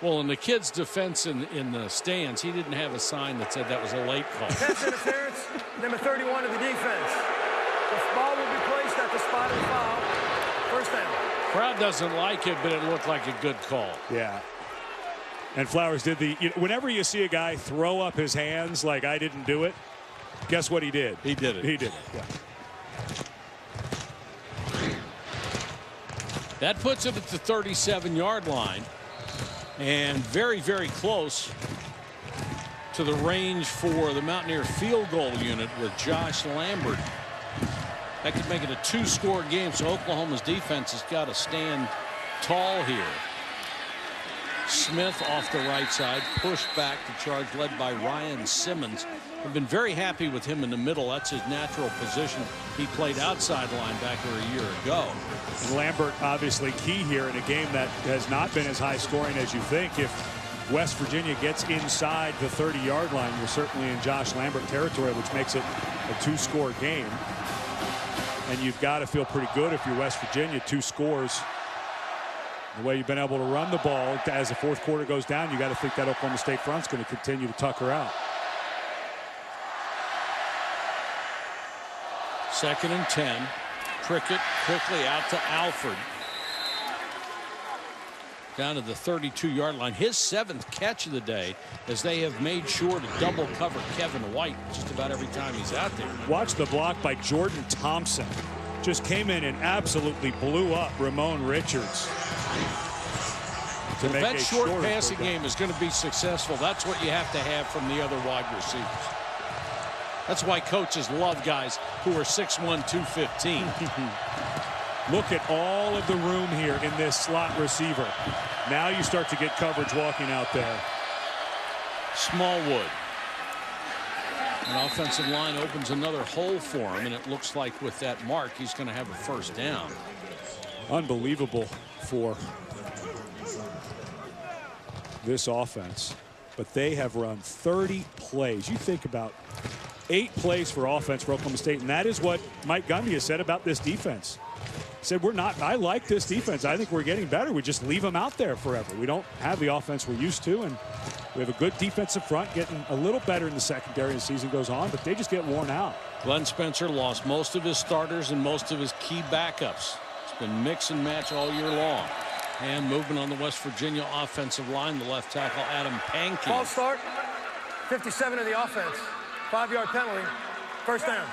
Well, in the kid's defense in the stands, he didn't have a sign that said that was a late call. Pass interference, number 31 of the defense. The ball will be placed at the spot of the foul. First down. Crowd doesn't like it, but it looked like a good call. Yeah. And Flowers did whenever you see a guy throw up his hands like I didn't do it, guess what he did? He did it. He did it, yeah. That puts it at the 37-yard line. And very, very close to the range for the Mountaineer field goal unit with Josh Lambert. That could make it a 2-score game, so Oklahoma's defense has got to stand tall here. Smith off the right side, pushed back. The charge led by Ryan Simmons. We've been very happy with him in the middle. That's his natural position. He played outside linebacker a year ago. And Lambert obviously key here in a game that has not been as high scoring as you think. If West Virginia gets inside the 30-yard line, you're certainly in Josh Lambert territory, which makes it a 2-score game. And you've got to feel pretty good if you're West Virginia. 2 scores. The way you've been able to run the ball as the fourth quarter goes down, you got to think that Oklahoma State front's going to continue to tuck her out. 2nd and 10. Trickett quickly out to Alford. Down to the 32-yard line. His 7th catch of the day, as they have made sure to double cover Kevin White just about every time he's out there. Watch the block by Jordan Thompson. Just came in and absolutely blew up Ramon Richards. If that short passing game is going to be successful, that's what you have to have from the other wide receivers. That's why coaches love guys who are 6'1", 215. Look at all of the room here in this slot receiver. Now you start to get coverage walking out there. Smallwood. An offensive line opens another hole for him, and it looks like with that mark, he's going to have a first down. Unbelievable for this offense, but they have run 30 plays. You think about 8 plays for offense for Oklahoma State, and that is what Mike Gundy has said about this defense. He said, I like this defense. I think we're getting better. We just leave them out there forever. We don't have the offense we're used to, and we have a good defensive front, getting a little better in the secondary as the season goes on, but they just get worn out. Glenn Spencer lost most of his starters and most of his key backups. It's been mix and match all year long. And movement on the West Virginia offensive line, the left tackle Adam Pankey. False start, 57 of the offense. 5-yard penalty, first down.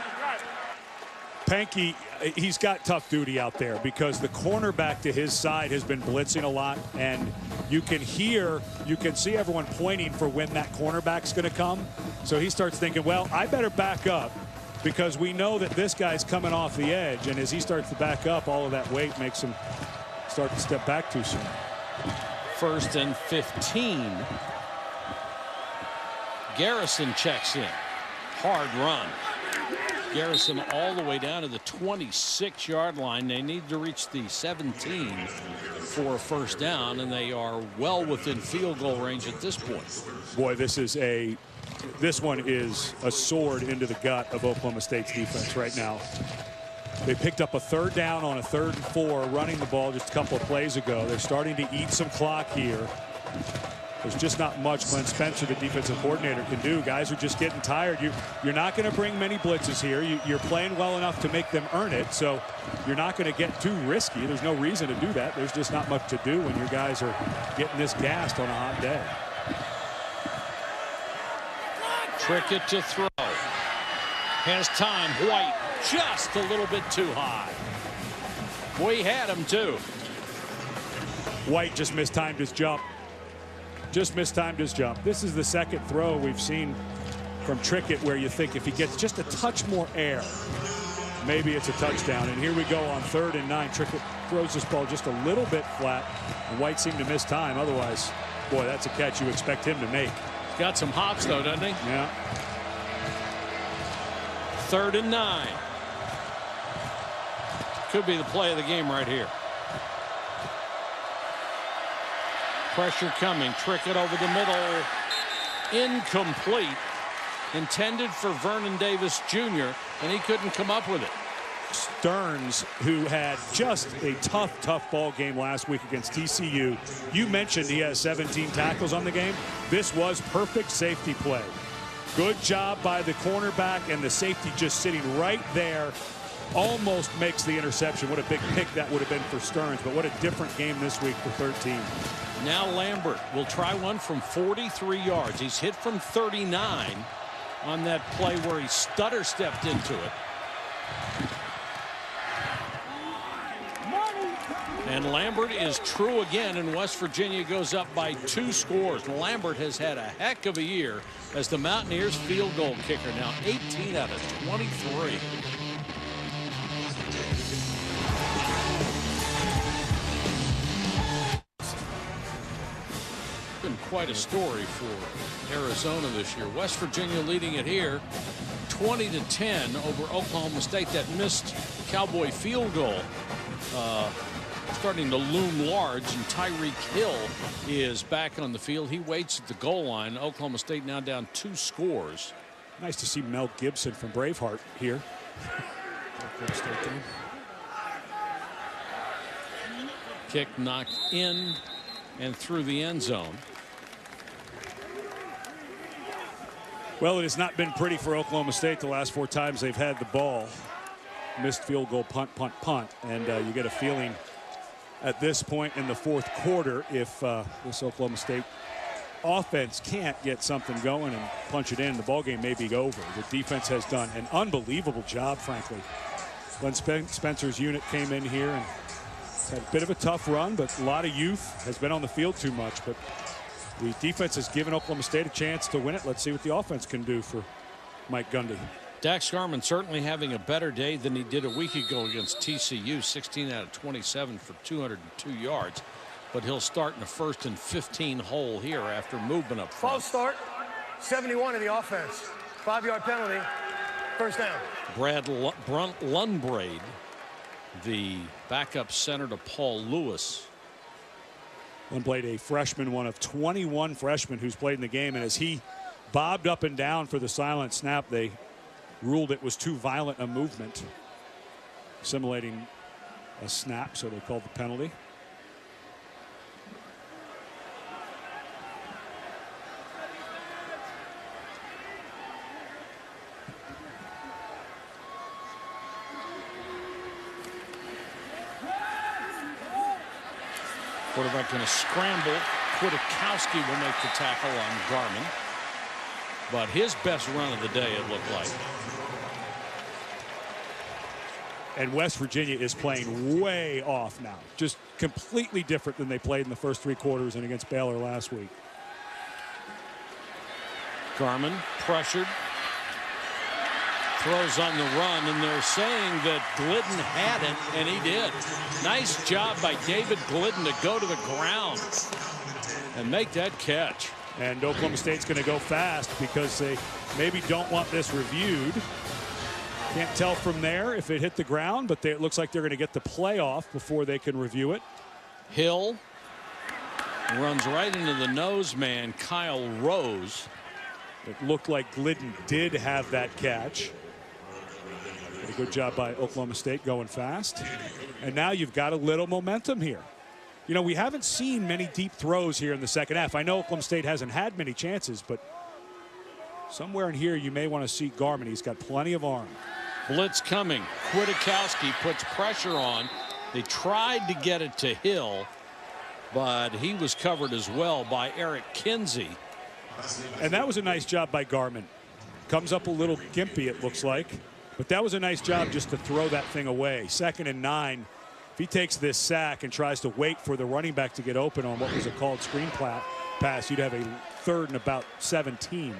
Pankey, he's got tough duty out there because the cornerback to his side has been blitzing a lot, and you can see everyone pointing for when that cornerback's going to come. So he starts thinking, well, I better back up because we know that this guy's coming off the edge, and as he starts to back up, all of that weight makes him start to step back too soon. 1st and 15. Garrison checks in. Hard run. Garrison all the way down to the 26-yard line. They need to reach the 17 for a first down, and they are well within field goal range at this point. Boy, this one is a sword into the gut of Oklahoma State's defense right now. They picked up a 3rd down on a 3rd and 4 running the ball just a couple of plays ago. They're starting to eat some clock here. There's just not much Glenn Spencer, the defensive coordinator, can do. Guys are just getting tired. You're not going to bring many blitzes here. You're playing well enough to make them earn it, so you're not going to get too risky. There's no reason to do that. There's just not much to do when your guys are getting this gassed on a hot day. Trickett to throw. Has time. White just a little bit too high. Boy, he had him too. White just mistimed his jump. This is the second throw we've seen from Trickett where you think if he gets just a touch more air, maybe it's a touchdown. And here we go on 3rd and 9. Trickett throws this ball just a little bit flat, and White seemed to miss time. Otherwise, boy, that's a catch you expect him to make. He's got some hops, though, doesn't he? Yeah. 3rd and 9. Could be the play of the game right here. Pressure coming. Trickett over the middle. Incomplete. Intended for Vernon Davis Jr., and he couldn't come up with it. Stearns, who had just a tough ball game last week against TCU. You mentioned he has 17 tackles on the game. This was perfect safety play. Good job by the cornerback, and the safety just sitting right there. Almost makes the interception. What a big pick that would have been for Stearns, but what a different game this week for 13. Now Lambert will try one from 43 yards. He's hit from 39 on that play where he stutter stepped into it. And Lambert is true again, and West Virginia goes up by 2 scores. Lambert has had a heck of a year as the Mountaineers field goal kicker. Now 18 out of 23. Been quite a story for Arizona this year. West Virginia leading it here 20-10 over Oklahoma State. That missed Cowboy field goal starting to loom large, and Tyreek Hill is back on the field. He waits at the goal line. Oklahoma State now down 2 scores. Nice to see Mel Gibson from Braveheart here. Kick knocked in and through the end zone. Well, it has not been pretty for Oklahoma State the last 4 times they've had the ball. Missed field goal, punt, and you get a feeling at this point in the 4th quarter, if this Oklahoma State offense can't get something going and punch it in, the ball game may be over. The defense has done an unbelievable job, frankly. Glenn Spencer's unit came in here and had a bit of a tough run, but a lot of youth, has been on the field too much. But the defense has given Oklahoma State a chance to win it. Let's see what the offense can do for Mike Gundy. Dax Garman certainly having a better day than he did a week ago against TCU. 16 out of 27 for 202 yards. But he'll start in the 1st and 15 hole here after movement up front. False start. 71 in the offense. 5-yard penalty. First down. Brad Lundbraid, the backup center to Paul Lewis. Lundbraid, a freshman, one of 21 freshmen who's played in the game. And as he bobbed up and down for the silent snap, they ruled it was too violent a movement, simulating a snap, so they called the penalty. Quarterback going to scramble. Kwiatkowski will make the tackle on Garman. But his best run of the day, it looked like. And West Virginia is playing way off now. Just completely different than they played in the first 3 quarters and against Baylor last week. Garman pressured. Throws on the run, and they're saying that Glidden had it, and he did. Nice job by David Glidden to go to the ground and make that catch. And Oklahoma State's going to go fast because they maybe don't want this reviewed. Can't tell from there if it hit the ground, but it looks like they're going to get the play off before they can review it. Hill runs right into the nose man, Kyle Rose. It looked like Glidden did have that catch. A good job by Oklahoma State going fast. And now you've got a little momentum here. You know, we haven't seen many deep throws here in the second half. I know Oklahoma State hasn't had many chances, but somewhere in here you may want to see Garman. He's got plenty of arm. Blitz coming. Kwiatkowski puts pressure on. They tried to get it to Hill, but he was covered as well by Eric Kinsey. And that was a nice job by Garman. Comes up a little gimpy, it looks like. But that was a nice job just to throw that thing away. 2nd and 9. If he takes this sack and tries to wait for the running back to get open on what was a called screen pass, you'd have a 3rd and about 17.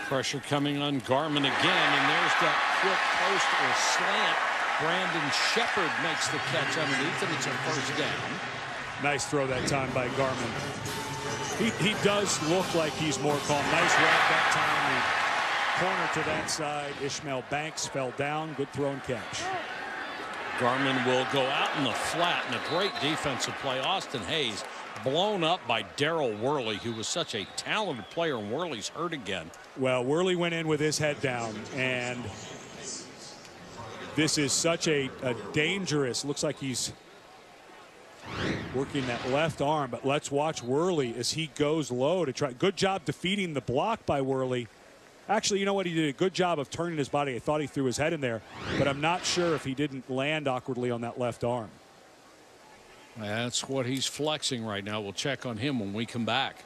Pressure coming on Garman again, and there's that quick post or slant. Brandon Shepard makes the catch underneath, and it's a 1st down. Nice throw that time by Garman. He does look like he's more calm. Nice route that time. The corner to that side. Ishmael Banks fell down. Good throw and catch. Garman will go out in the flat, and a great defensive play. Austin Hayes blown up by Darrell Worley, who was such a talented player, and Worley's hurt again. Well, Worley went in with his head down, and this is such a dangerous, looks like he's working that left arm, but let's watch Worley as he goes low to try. Good job defeating the block by Worley. Actually, you know what, he did a good job of turning his body. I thought he threw his head in there, but I'm not sure if he didn't land awkwardly on that left arm. That's what he's flexing right now. We'll check on him when we come back.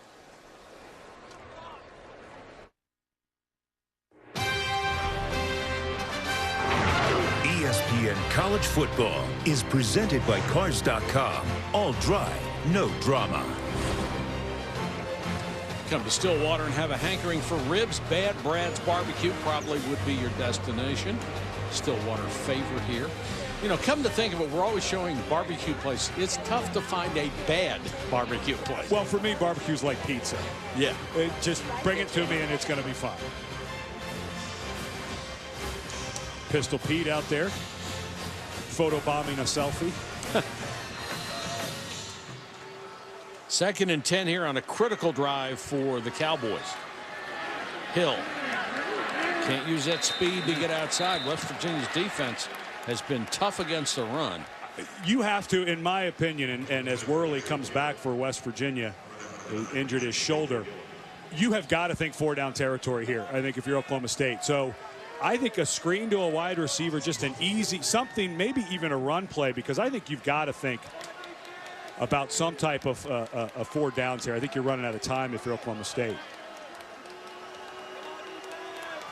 ESPN College Football is presented by Cars.com. All dry, no drama. Come to Stillwater and have a hankering for ribs. Bad Brad's Barbecue probably would be your destination. Stillwater favorite here. You know, come to think of it, we're always showing barbecue places. It's tough to find a bad barbecue place. Well, for me, barbecue's like pizza. Yeah. Just bring it to me and it's going to be fine. Pistol Pete out there, photobombing a selfie. 2nd and 10 here on a critical drive for the Cowboys. Hill can't use that speed to get outside. West Virginia's defense has been tough against the run. You have to, in my opinion, and as Worley comes back for West Virginia, who injured his shoulder, you have got to think 4-down territory here, I think, if you're Oklahoma State. So I think a screen to a wide receiver, just an easy, something, maybe even a run play, because I think you've got to think about some type of 4 downs here. I think you're running out of time if you're Oklahoma State.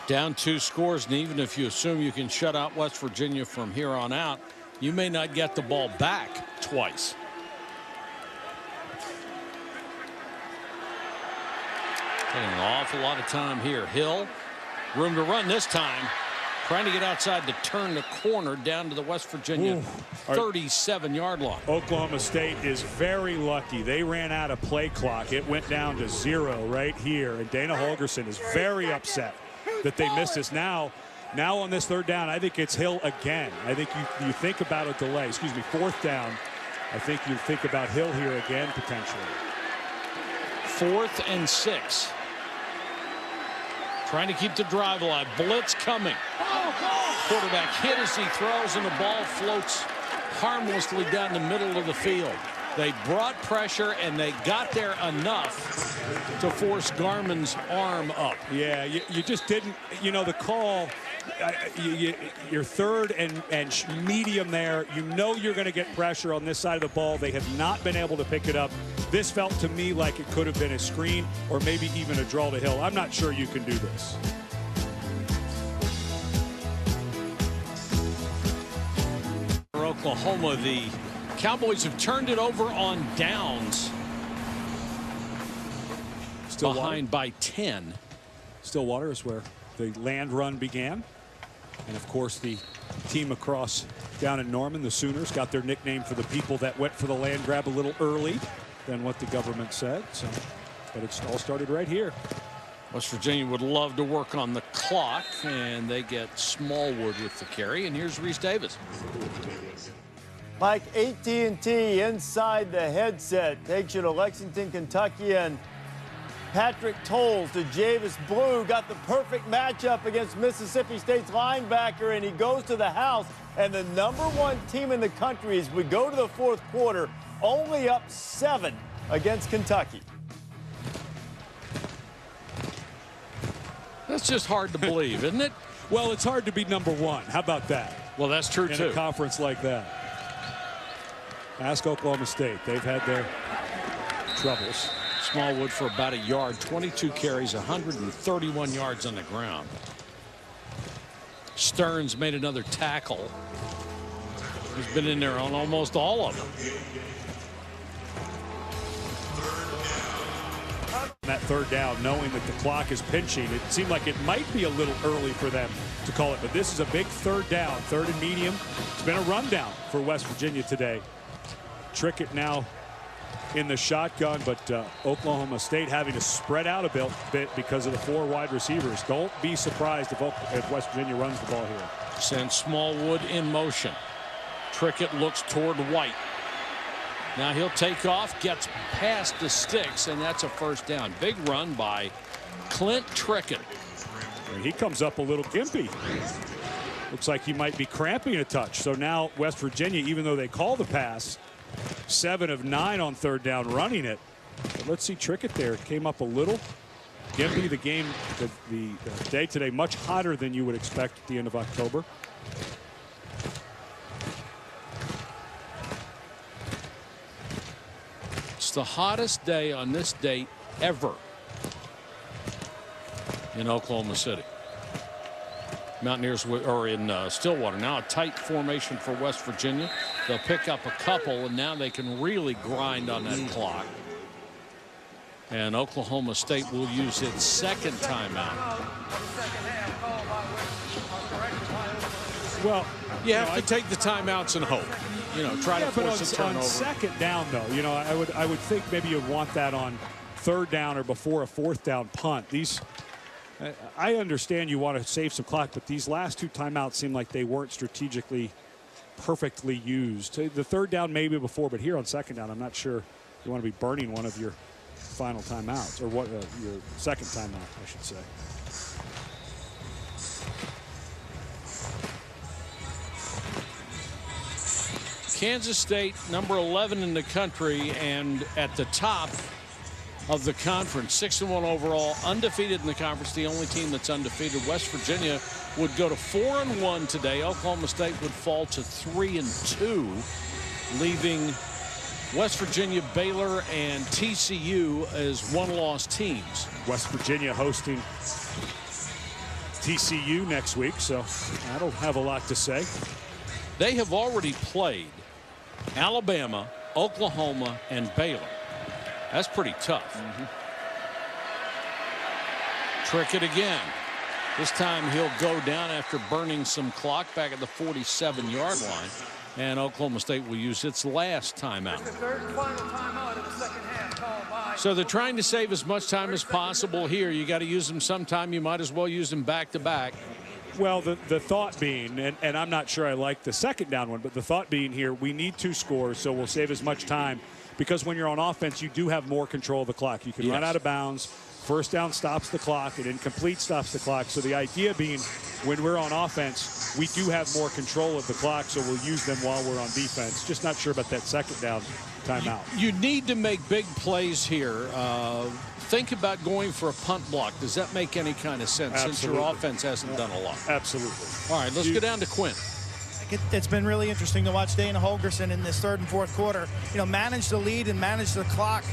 Down 2 scores, and even if you assume you can shut out West Virginia from here on out, you may not get the ball back twice. Taking an awful lot of time here. Hill, room to run this time. Trying to get outside to turn the corner down to the West Virginia 37-yard line. Oklahoma State is very lucky. They ran out of play clock. It went down to 0 right here. And Dana Holgorsen is very upset that they missed this. Now on this 3rd down, I think it's Hill again. I think you think about a delay. Excuse me, 4th down. I think you think about Hill here again potentially. 4th and 6. Trying to keep the drive alive. Blitz coming. Quarterback hit as he throws, and the ball floats harmlessly down the middle of the field. They brought pressure, and they got there enough to force Garmin's arm up. Yeah, you just didn't, the call, you're 3rd and medium there. You know you're going to get pressure on this side of the ball. They have not been able to pick it up. This felt to me like it could have been a screen or maybe even a draw to Hill. I'm not sure you can do this. For Oklahoma, the Cowboys have turned it over on downs. Still behind by 10. Stillwater is where the land run began. And of course, the team across down in Norman, the Sooners, got their nickname for the people that went for the land grab a little early than what the government said. So, but it's all started right here. West Virginia would love to work on the clock, and they get Smallwood with the carry. And here's Reese Davis. Mike, AT&T inside the headset takes you to Lexington, Kentucky, and Patrick Tolles, the Javis Blue, got the perfect matchup against Mississippi State's linebacker, and he goes to the house. And the #1 team in the country, as we go to the 4th quarter, only up 7 against Kentucky. That's just hard to believe, isn't it? Well, it's hard to be #1. How about that? Well, that's true, too. In a conference like that. Ask Oklahoma State. They've had their troubles. Smallwood for about a yard, 22 carries, 131 yards on the ground. Stearns made another tackle. He's been in there on almost all of them. That 3rd down, knowing that the clock is pinching, it seemed like it might be a little early for them to call it, but this is a big 3rd down, 3rd and medium. It's been a rundown for West Virginia today. Trickett now in the shotgun, but Oklahoma State having to spread out a bit because of the 4 wide receivers. Don't be surprised if West Virginia runs the ball here. Sends Smallwood in motion. Trickett looks toward White. Now he'll take off, gets past the sticks, and that's a 1st down. Big run by Clint Trickett. And he comes up a little gimpy. Looks like he might be cramping a touch. So now West Virginia, even though they call the pass, 7 of 9 on 3rd down running it. But let's see Trickett there. Came up a little gimpy. The game, the day today, much hotter than you would expect at the end of October. It's the hottest day on this date ever in Oklahoma City. Mountaineers are in Stillwater. Now a tight formation for West Virginia. They'll pick up a couple, and now they can really grind on that clock. And Oklahoma State will use its 2nd timeout. Well, you have to take the timeouts and hope. Try to force a turnover. On 2nd down, though, I would think maybe you'd want that on 3rd down or before a 4th down punt. I understand you want to save some clock, but these last 2 timeouts seem like they weren't strategically perfectly used. The 3rd down maybe before, but here on 2nd down, I'm not sure you want to be burning one of your final timeouts, or what your 2nd timeout, I should say. Kansas State, number 11 in the country, and at the top of the conference, 6-1 overall, undefeated in the conference, the only team that's undefeated. West Virginia would go to 4-1 today. Oklahoma State would fall to 3-2, leaving West Virginia, Baylor, and TCU as 1-loss teams. West Virginia hosting TCU next week, so that'll have a lot to say. They have already played Alabama, Oklahoma, and Baylor. That's pretty tough. Trickett again. This time he'll go down after burning some clock back at the 47-yard line. And Oklahoma State will use its last timeout. The third and final timeout of the second half called by. So they're trying to save as much time as possible here. You got to use them sometime. You might as well use them back to back. Well, the thought being, and I'm not sure I like the second down one, but the thought being here, we need 2 scores, so we'll save as much time. Because when you're on offense, you do have more control of the clock. You can run out of bounds. First down stops the clock, and incomplete stops the clock. So the idea being, when we're on offense, we do have more control of the clock, so we'll use them while we're on defense. Just not sure about that second down timeout. You need to make big plays here. Think about going for a punt block. Does that make any kind of sense since your offense hasn't done a lot? Absolutely. All right, let's go down to Quinn. It's been really interesting to watch Dana Holgorsen in this third and fourth quarter, manage the lead and manage the clock.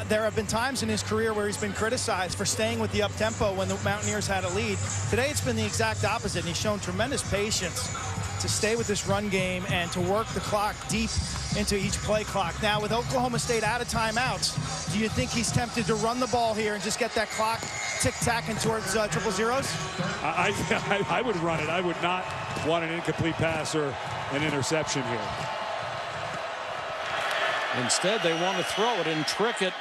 There have been times in his career where he's been criticized for staying with the up-tempo when the Mountaineers had a lead. Today it's been the exact opposite, and he's shown tremendous patience to stay with this run game and to work the clock deep into each play clock. Now, with Oklahoma State out of timeouts, do you think he's tempted to run the ball here and just get that clock tick-tacking towards triple zeros? I would run it. I would not want an incomplete pass or an interception here. Instead, they want to throw it and trick it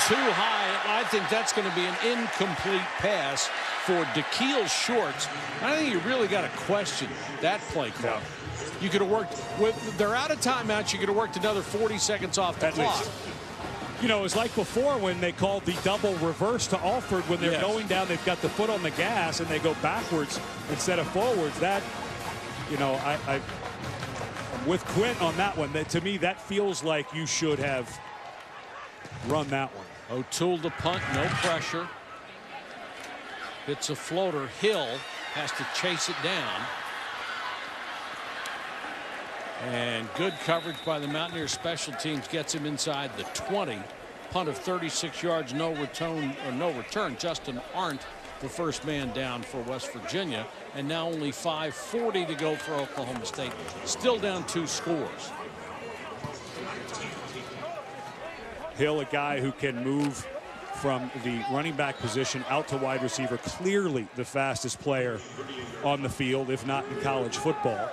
too high. I think that's going to be an incomplete pass for Da'Keil Shorts. I think you really got to question that play call. You could have worked with, they're out of timeouts. You could have worked another 40 seconds off the clock. It was like before when they called the double reverse to Alford when they're going down. They've got the foot on the gas and they go backwards instead of forwards. That, I'm with Quint on that one. To me, that feels like you should have run that one. O'Toole to punt, no pressure. It's a floater. Hill has to chase it down. And good coverage by the Mountaineers special teams gets him inside the 20. Punt of 36 yards, no return. Justin Arndt, the first man down for West Virginia. And now only 5:40 to go for Oklahoma State. Still down 2 scores. Hill, a guy who can move from the running back position out to wide receiver. Clearly the fastest player on the field, if not in college football.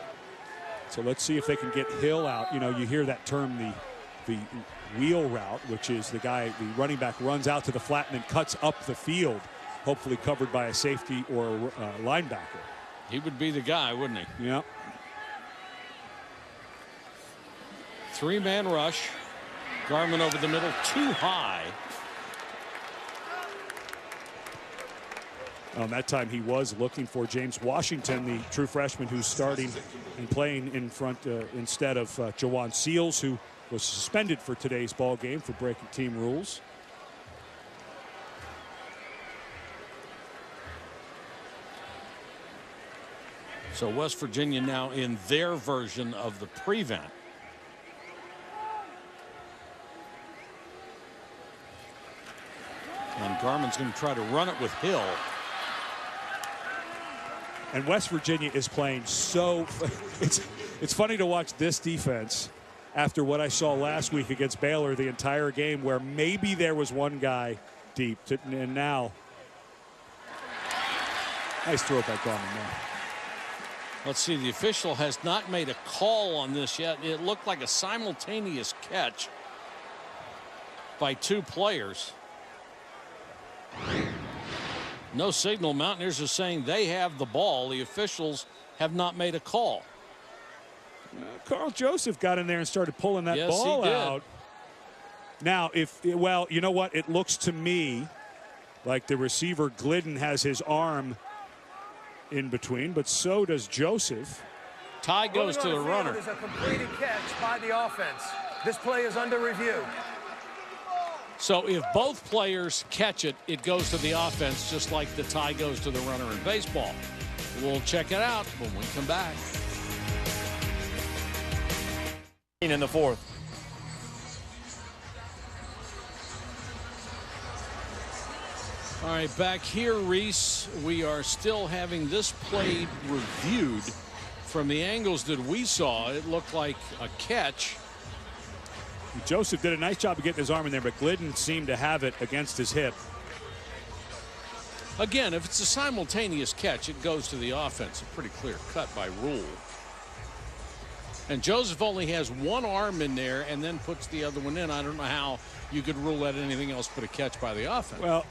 So let's see if they can get Hill out. You hear that term, the wheel route, which is the running back runs out to the flat and then cuts up the field, hopefully covered by a safety or a linebacker. He would be the guy, wouldn't he? Yeah. 3-man rush. Garman over the middle, too high. That time he was looking for James Washington, the true freshman who's starting and playing in front instead of Jawan Seals, who was suspended for today's ball game for breaking team rules. So West Virginia now in their version of the prevent. And Garman's going to try to run it with Hill. And West Virginia is playing so it's funny to watch this defense after what I saw last week against Baylor the entire game, where maybe there was one guy deep and now nice throw by Garman there. Let's see, the official has not made a call on this yet. It looked like a simultaneous catch by 2 players. No signal. Mountaineers are saying they have the ball. The officials have not made a call. Carl Joseph got in there and started pulling that ball out. Now, you know what? It looks to me like the receiver Glidden has his arm in between, but so does Joseph. Tie goes to the runner. There's a completed catch by the offense. This play is under review. So if both players catch it, it goes to the offense, just like the tie goes to the runner in baseball. We'll check it out when we come back. In the fourth. All right, back here, Reese, we are still having this play reviewed. From the angles that we saw, it looked like a catch. Joseph did a nice job of getting his arm in there, but Glidden seemed to have it against his hip. Again, if it's a simultaneous catch, it goes to the offense. A pretty clear cut by rule. And Joseph only has one arm in there and then puts the other one in. I don't know how you could rule that anything else but a catch by the offense. Well,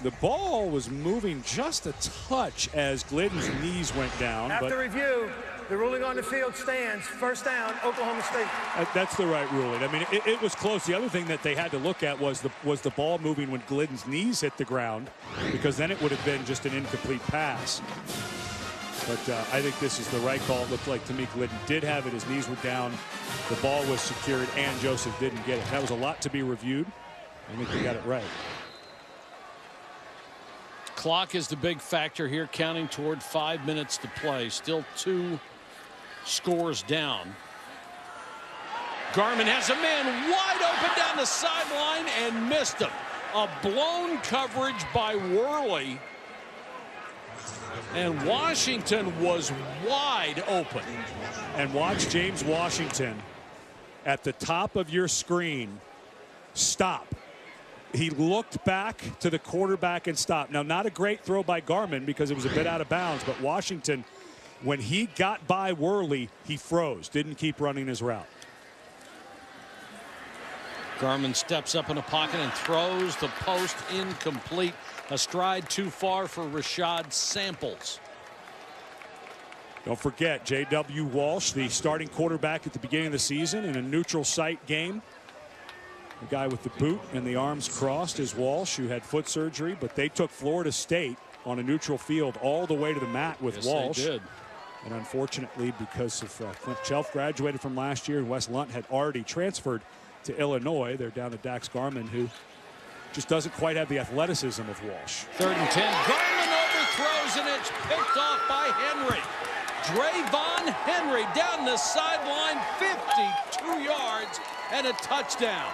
the ball was moving just a touch as Glidden's knees went down. After review, the ruling on the field stands. First down, Oklahoma State. That's the right ruling. I mean, it was close. The other thing that they had to look at was the ball moving when Glidden's knees hit the ground, because then it would have been just an incomplete pass. But I think this is the right call. It looked like to me Glidden did have it. His knees were down. The ball was secured, and Joseph didn't get it. That was a lot to be reviewed. I think they got it right. Clock is the big factor here, counting toward 5 minutes to play. Still 2 scores down. Garmin has a man wide open down the sideline and missed him. A blown coverage by Worley. And Washington was wide open. And watch James Washington at the top of your screen stop. He looked back to the quarterback and stopped. Now, not a great throw by Garmin because it was a bit out of bounds, but Washington, when he got by Worley, he froze, didn't keep running his route. Garmin steps up in a pocket and throws the post incomplete. A stride too far for Rashad Samples. Don't forget, J.W. Walsh, the starting quarterback at the beginning of the season in a neutral site game. The guy with the boot and the arms crossed is Walsh, who had foot surgery, but they took Florida State on a neutral field all the way to the mat with Walsh. They did. And unfortunately, because of Clint Chelf graduated from last year and Wes Lunt had already transferred to Illinois, they're down to Dax Garmin, who just doesn't quite have the athleticism of Walsh. 3rd and 10. Garmin overthrows, and it's picked off by Henry. Drayvon Henry down the sideline, 52 yards and a touchdown.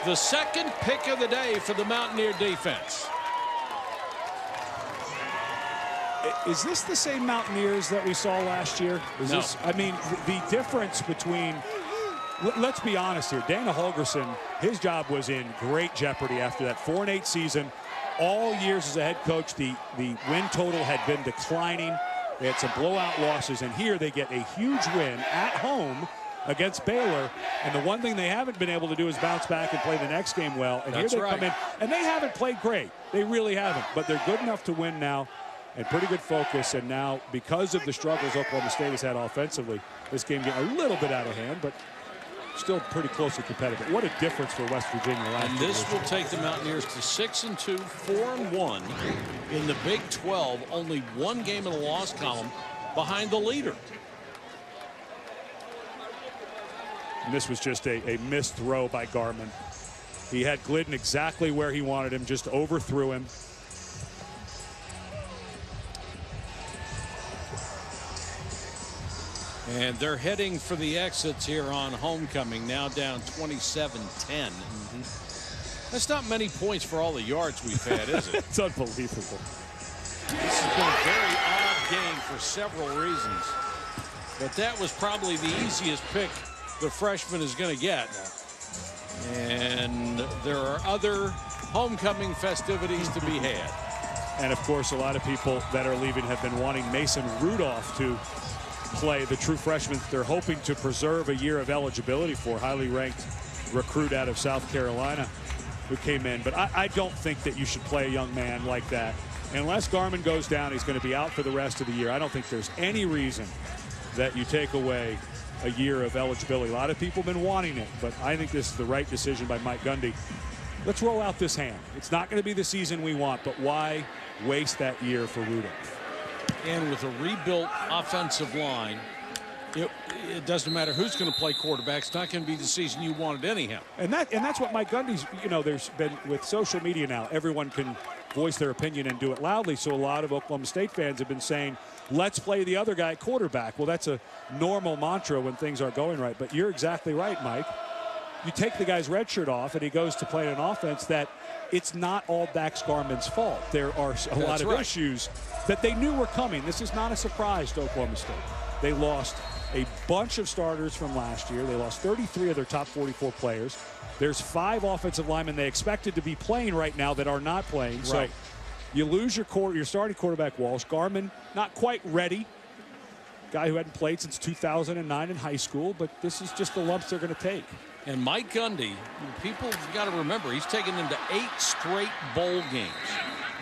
The second pick of the day for the Mountaineer defense. Is this the same Mountaineers that we saw last year? Is no. This, I mean, the difference between, let's be honest here, Dana Holgorsen, his job was in great jeopardy after that 4-8 season. All years as a head coach, the win total had been declining. They had some blowout losses, and here they get a huge win at home against Baylor, and the one thing they haven't been able to do is bounce back and play the next game well. And That's here they right. come in, and they haven't played great. They really haven't, but they're good enough to win now, and pretty good focus. And now, because of the struggles Oklahoma State has had offensively, this game getting a little bit out of hand, but still pretty closely competitive. What a difference for West Virginia last And year. this will take the Mountaineers to 6-2, 4-1 in the Big 12. Only one game in the loss column behind the leader. And this was just a missed throw by Garmin. He had Glidden exactly where he wanted him, just overthrew him. And they're heading for the exits here on homecoming, now down 27-10. That's not many points for all the yards we've had, is it? It's unbelievable. This has been a very odd game for several reasons. But that was probably the easiest pick the freshman is going to get. And there are other homecoming festivities to be had. And of course, a lot of people that are leaving have been wanting Mason Rudolph to play, the true freshman they're hoping to preserve a year of eligibility for. Highly ranked recruit out of South Carolina who came in. But I don't think that you should play a young man like that. And unless Garmin goes down, he's going to be out for the rest of the year. I don't think there's any reason that you take away a year of eligibility. A lot of people have been wanting it, but I think this is the right decision by Mike Gundy. Let's roll out this hand. It's not going to be the season we want, but why waste that year for Rudolph? And with a rebuilt offensive line, it doesn't matter who's going to play quarterback. It's not going to be the season you wanted anyhow. And that's what Mike Gundy's, you know, there's been with social media now, everyone can voice their opinion and do it loudly. So a lot of Oklahoma State fans have been saying, let's play the other guy quarterback. Well, that's a normal mantra when things aren't going right. But you're exactly right, Mike. You take the guy's red shirt off and he goes to play an offense that it's not all Dax Garman's fault. There are a lot of issues that they knew were coming. This is not a surprise to Oklahoma State. They lost a bunch of starters from last year. They lost 33 of their top 44 players. There's 5 offensive linemen they expected to be playing right now that are not playing. So you lose your starting quarterback, Walsh. Garman, not quite ready. Guy who hadn't played since 2009 in high school, but this is just the lumps they're going to take. And Mike Gundy, people got to remember, he's taken them to 8 straight bowl games.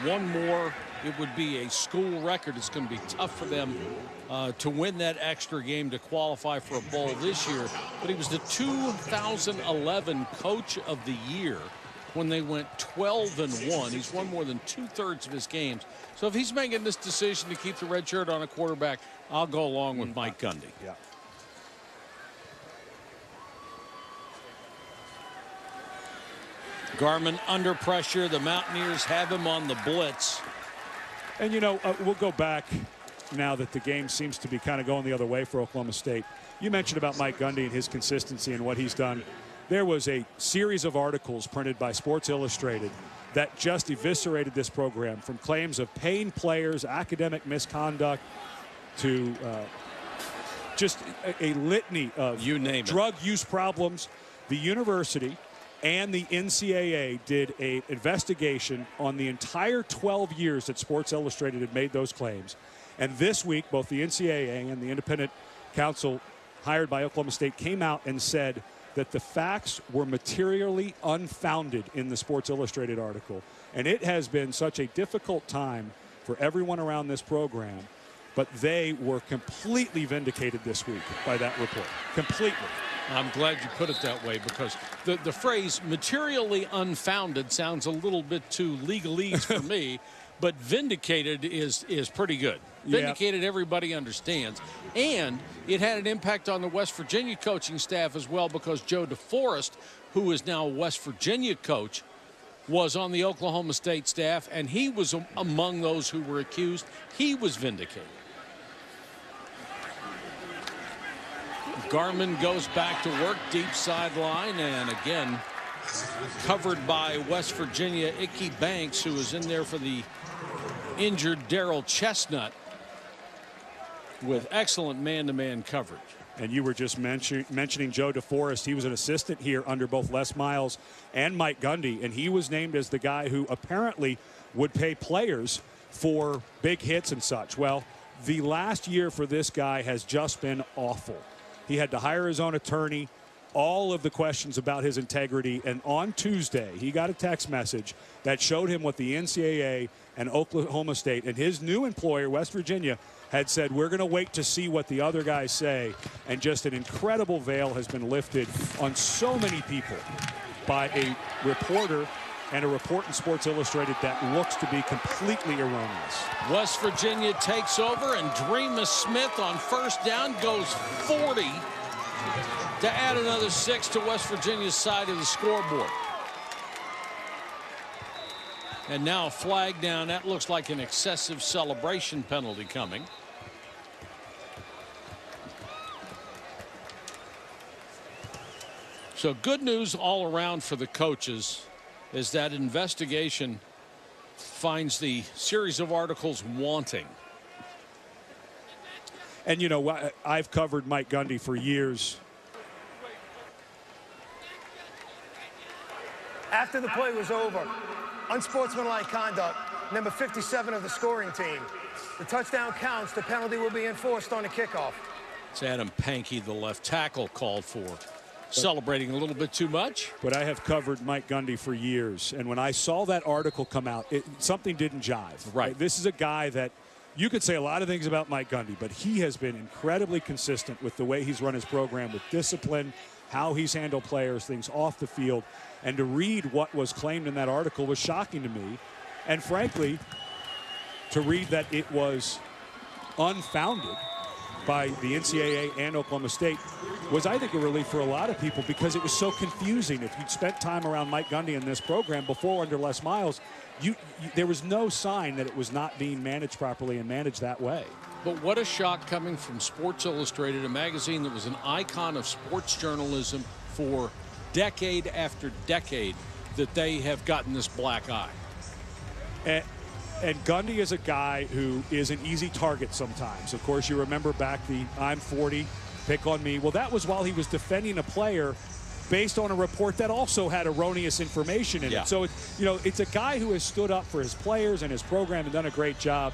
One more, it would be a school record. It's going to be tough for them to win that extra game to qualify for a bowl this year. But he was the 2011 Coach of the Year when they went 12-1. He's won more than 2/3 of his games. So if he's making this decision to keep the red shirt on a quarterback, I'll go along with Mike Gundy. Yeah. Garman under pressure. The Mountaineers have him on the blitz. And, you know, we'll go back now that the game seems to be kind of going the other way for Oklahoma State. You mentioned about Mike Gundy and his consistency and what he's done. There was a series of articles printed by Sports Illustrated that just eviscerated this program, from claims of paying players, academic misconduct, to just a litany of drug use problems. The university and the NCAA did an investigation on the entire 12 years that Sports Illustrated had made those claims. And this week, both the NCAA and the independent counsel hired by Oklahoma State came out and said that the facts were materially unfounded in the Sports Illustrated article. And it has been such a difficult time for everyone around this program, but they were completely vindicated this week by that report. Completely. I'm glad you put it that way, because the phrase materially unfounded sounds a little bit too legalese for me, but vindicated is pretty good. Vindicated, everybody understands. And it had an impact on the West Virginia coaching staff as well, because Joe DeForest, who is now a West Virginia coach, was on the Oklahoma State staff, and he was among those who were accused. He was vindicated. Garman goes back to work, deep sideline, and again covered by West Virginia Ickey Banks, who was in there for the injured Darrell Chestnut, with excellent man-to-man coverage. And you were just mentioning Joe DeForest. He was an assistant here under both Les Miles and Mike Gundy, and he was named as the guy who apparently would pay players for big hits and such. Well, the last year for this guy has just been awful. He had to hire his own attorney, all of the questions about his integrity. And on Tuesday, he got a text message that showed him what the NCAA and Oklahoma State and his new employer, West Virginia, had said, we're going to wait to see what the other guys say. And just an incredible veil has been lifted on so many people by a reporter and a report in Sports Illustrated that looks to be completely erroneous. West Virginia takes over, and Dreamus Smith on first down goes 40 to add another 6 to West Virginia's side of the scoreboard. And now a flag down. That looks like an excessive celebration penalty coming. So good news all around for the coaches, is that investigation finds the series of articles wanting. And, you know, I've covered Mike Gundy for years. After the play was over, unsportsmanlike conduct, number 57 of the scoring team. The touchdown counts. The penalty will be enforced on the kickoff. It's Adam Pankey, the left tackle, called for. Celebrating a little bit too much. But I have covered Mike Gundy for years, and when I saw that article come out, something didn't jive. Right. This is a guy that you could say a lot of things about Mike Gundy, but he has been incredibly consistent with the way he's run his program, with discipline, how he's handled players, things off the field. And to read what was claimed in that article was shocking to me. And frankly, to read that it was unfounded by the NCAA and Oklahoma State was, I think, a relief for a lot of people because it was so confusing. If you'd spent time around Mike Gundy in this program before under Les Miles, there was no sign that it was not being managed properly and managed that way. But what a shock coming from Sports Illustrated, a magazine that was an icon of sports journalism for decade after decade, that they have gotten this black eye. And Gundy is a guy who is an easy target sometimes. Of course, you remember back the I'm 40, pick on me. Well, that was while he was defending a player based on a report that also had erroneous information in it. So, it's a guy who has stood up for his players and his program and done a great job.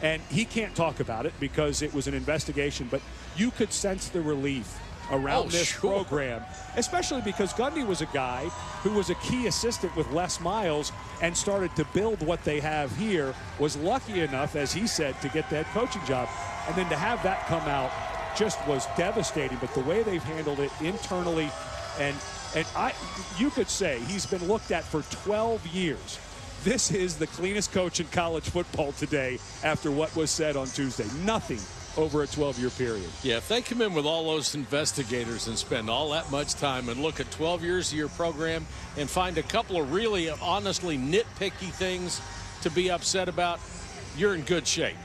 And he can't talk about it because it was an investigation. But you could sense the relief around this program, especially because Gundy was a guy who was a key assistant with Les Miles and started to build what they have here, was lucky enough, as he said, to get that coaching job. And then to have that come out just was devastating. But the way they've handled it internally, and you could say he's been looked at for 12 years. This is the cleanest coach in college football today after what was said on Tuesday. Nothing over a 12-year period. Yeah, if they come in with all those investigators and spend all that much time and look at 12 years of your program and find a couple of really honestly nitpicky things to be upset about, you're in good shape.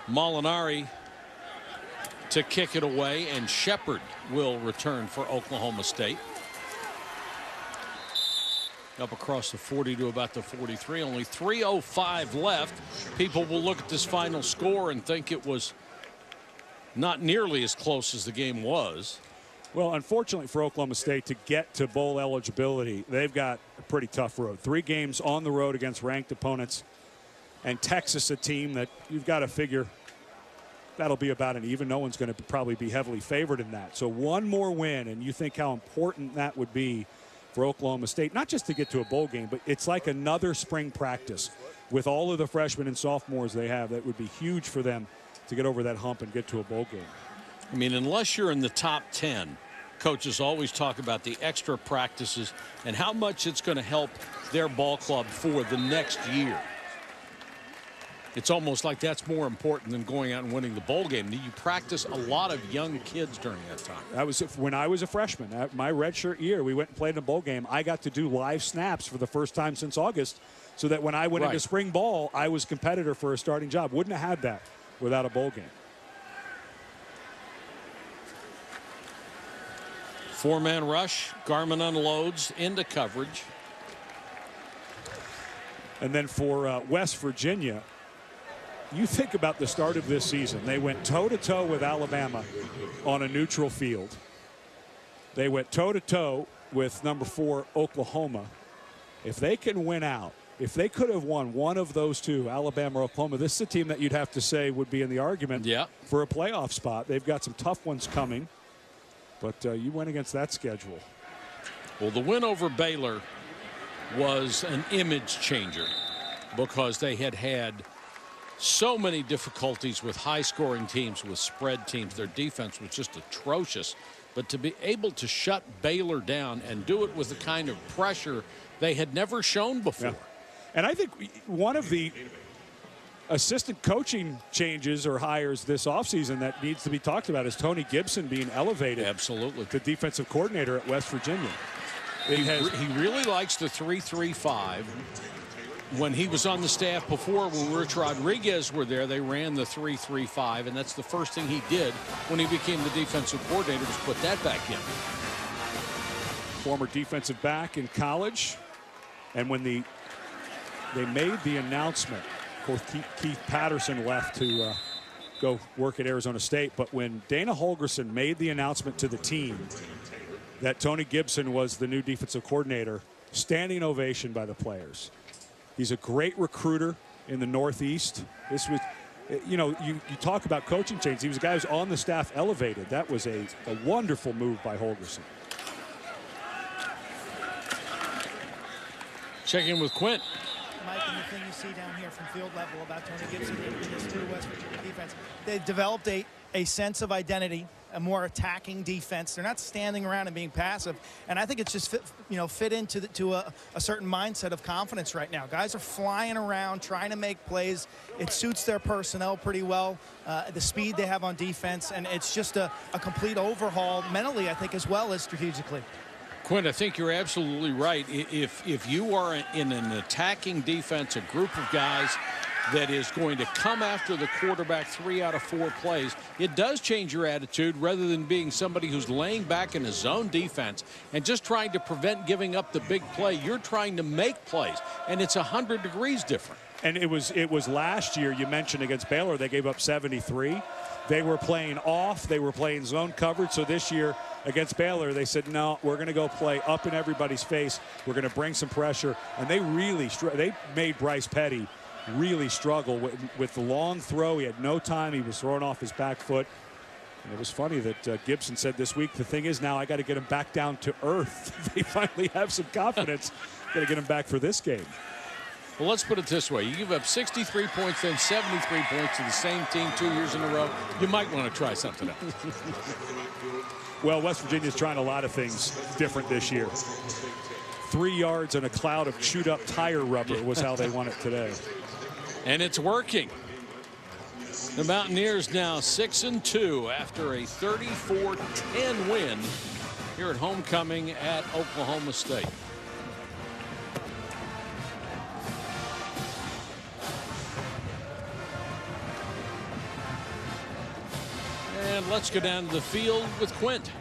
Molinari to kick it away, and Shepard will return for Oklahoma State. Up across the 40 to about the 43. Only 3:05 left. People will look at this final score and think it was not nearly as close as the game was. Well, unfortunately for Oklahoma State, to get to bowl eligibility, they've got a pretty tough road. 3 games on the road against ranked opponents. And Texas, a team that you've got to figure that'll be about an even. No one's going to probably be heavily favored in that. So one more win, and you think how important that would be for Oklahoma State, not just to get to a bowl game, but it's like another spring practice with all of the freshmen and sophomores they have. That would be huge for them to get over that hump and get to a bowl game. I mean, unless you're in the top 10, coaches always talk about the extra practices and how much it's going to help their ball club for the next year. It's almost like that's more important than going out and winning the bowl game. You practice a lot of young kids during that time. That was when I was a freshman. My redshirt year, we went and played in a bowl game. I got to do live snaps for the first time since August, so that when I went into spring ball, I was competitor for a starting job. Wouldn't have had that without a bowl game. 4-man rush. Garmin unloads into coverage. And then for West Virginia, you think about the start of this season. They went toe-to-toe with Alabama on a neutral field. They went toe-to-toe with number 4 Oklahoma. If they can win out, if they could have won one of those two, Alabama or Oklahoma, this is a team that you'd have to say would be in the argument for a playoff spot. They've got some tough ones coming, but you went against that schedule. Well, the win over Baylor was an image changer because they had had so many difficulties with high-scoring teams, with spread teams. Their defense was just atrocious. But to be able to shut Baylor down and do it with the kind of pressure they had never shown before. Yeah. And I think one of the assistant coaching changes or hires this offseason that needs to be talked about is Tony Gibson being elevated. Absolutely. To defensive coordinator at West Virginia. He really likes the 3-3-5. When he was on the staff before, when Rich Rodriguez were there, they ran the 3-3-5, and that's the first thing he did when he became the defensive coordinator, was put that back in. Former defensive back in college, and when they made the announcement, of course Keith Patterson left to go work at Arizona State, but when Dana Holgorsen made the announcement to the team that Tony Gibson was the new defensive coordinator, standing ovation by the players. He's a great recruiter in the Northeast. This was, you talk about coaching change. He was a guy who's on the staff elevated. That was a wonderful move by Holgorsen. Check in with Quint. Mike, and the thing you see down here from field level about Tony Gibson and this new West Virginia defense, they've developed a sense of identity a more attacking defense. They're not standing around and being passive. And I think it's just fit into a certain mindset of confidence right now. Guys are flying around, trying to make plays. It suits their personnel pretty well, the speed they have on defense, and it's just a complete overhaul mentally, I think, as well as strategically. Quinn, I think you're absolutely right. If you are in an attacking defense, a group of guys that is going to come after the quarterback 3 out of 4 plays, it does change your attitude rather than being somebody who's laying back in a zone defense and just trying to prevent giving up the big play. You're trying to make plays, and it's 100 degrees different. And it was last year, you mentioned against Baylor, they gave up 73. They were playing off. They were playing zone coverage. So this year against Baylor, they said, no, we're going to go play up in everybody's face. We're going to bring some pressure. And they really they made Bryce Petty really struggle with the long throw. He had no time. He was throwing off his back foot. And it was funny that Gibson said this week, the thing is now I got to get him back down to earth. They finally have some confidence. Got to get him back for this game. Well, let's put it this way. You give up 63 points, then 73 points to the same team 2 years in a row. You might want to try something else. Well, West Virginia's trying a lot of things different this year. 3 yards and a cloud of chewed up tire rubber was how they won it today. And it's working. The Mountaineers now 6-2 after a 34-10 win here at homecoming at Oklahoma State. And let's go down to the field with Quint.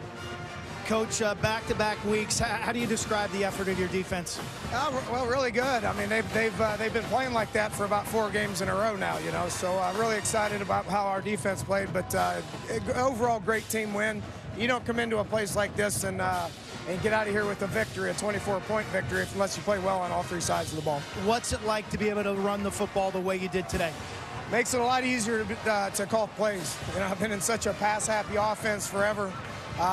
Coach, back-to-back weeks, how do you describe the effort of your defense? Well, really good. I mean, they've been playing like that for about 4 games in a row now, you know. So I'm really excited about how our defense played. But overall, great team win. You don't come into a place like this and get out of here with a victory, a 24-point victory, unless you play well on all 3 sides of the ball. What's it like to be able to run the football the way you did today? Makes it a lot easier to call plays. You know, I've been in such a pass-happy offense forever.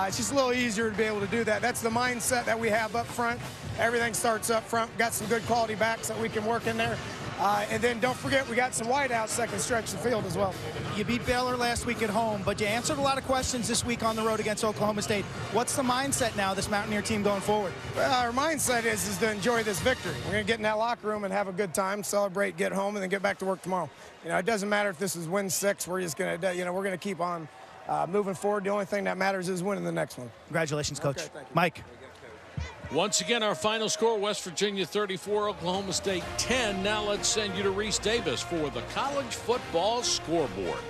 It's just a little easier to be able to do that. That's the mindset that we have up front. Everything starts up front. Got some good quality backs that we can work in there. And then don't forget, we got some wideouts second stretch of the field as well. You beat Baylor last week at home, but you answered a lot of questions this week on the road against Oklahoma State. What's the mindset now, this Mountaineer team going forward? Well, our mindset is to enjoy this victory. We're going to get in that locker room and have a good time, celebrate, get home, and then get back to work tomorrow. You know, it doesn't matter if this is win 6. We're just going to, we're going to keep on moving forward. The only thing that matters is winning the next one. Congratulations, Coach. Okay, thank you. Mike. Once again, our final score, West Virginia 34, Oklahoma State 10. Now let's send you to Reese Davis for the college football scoreboard.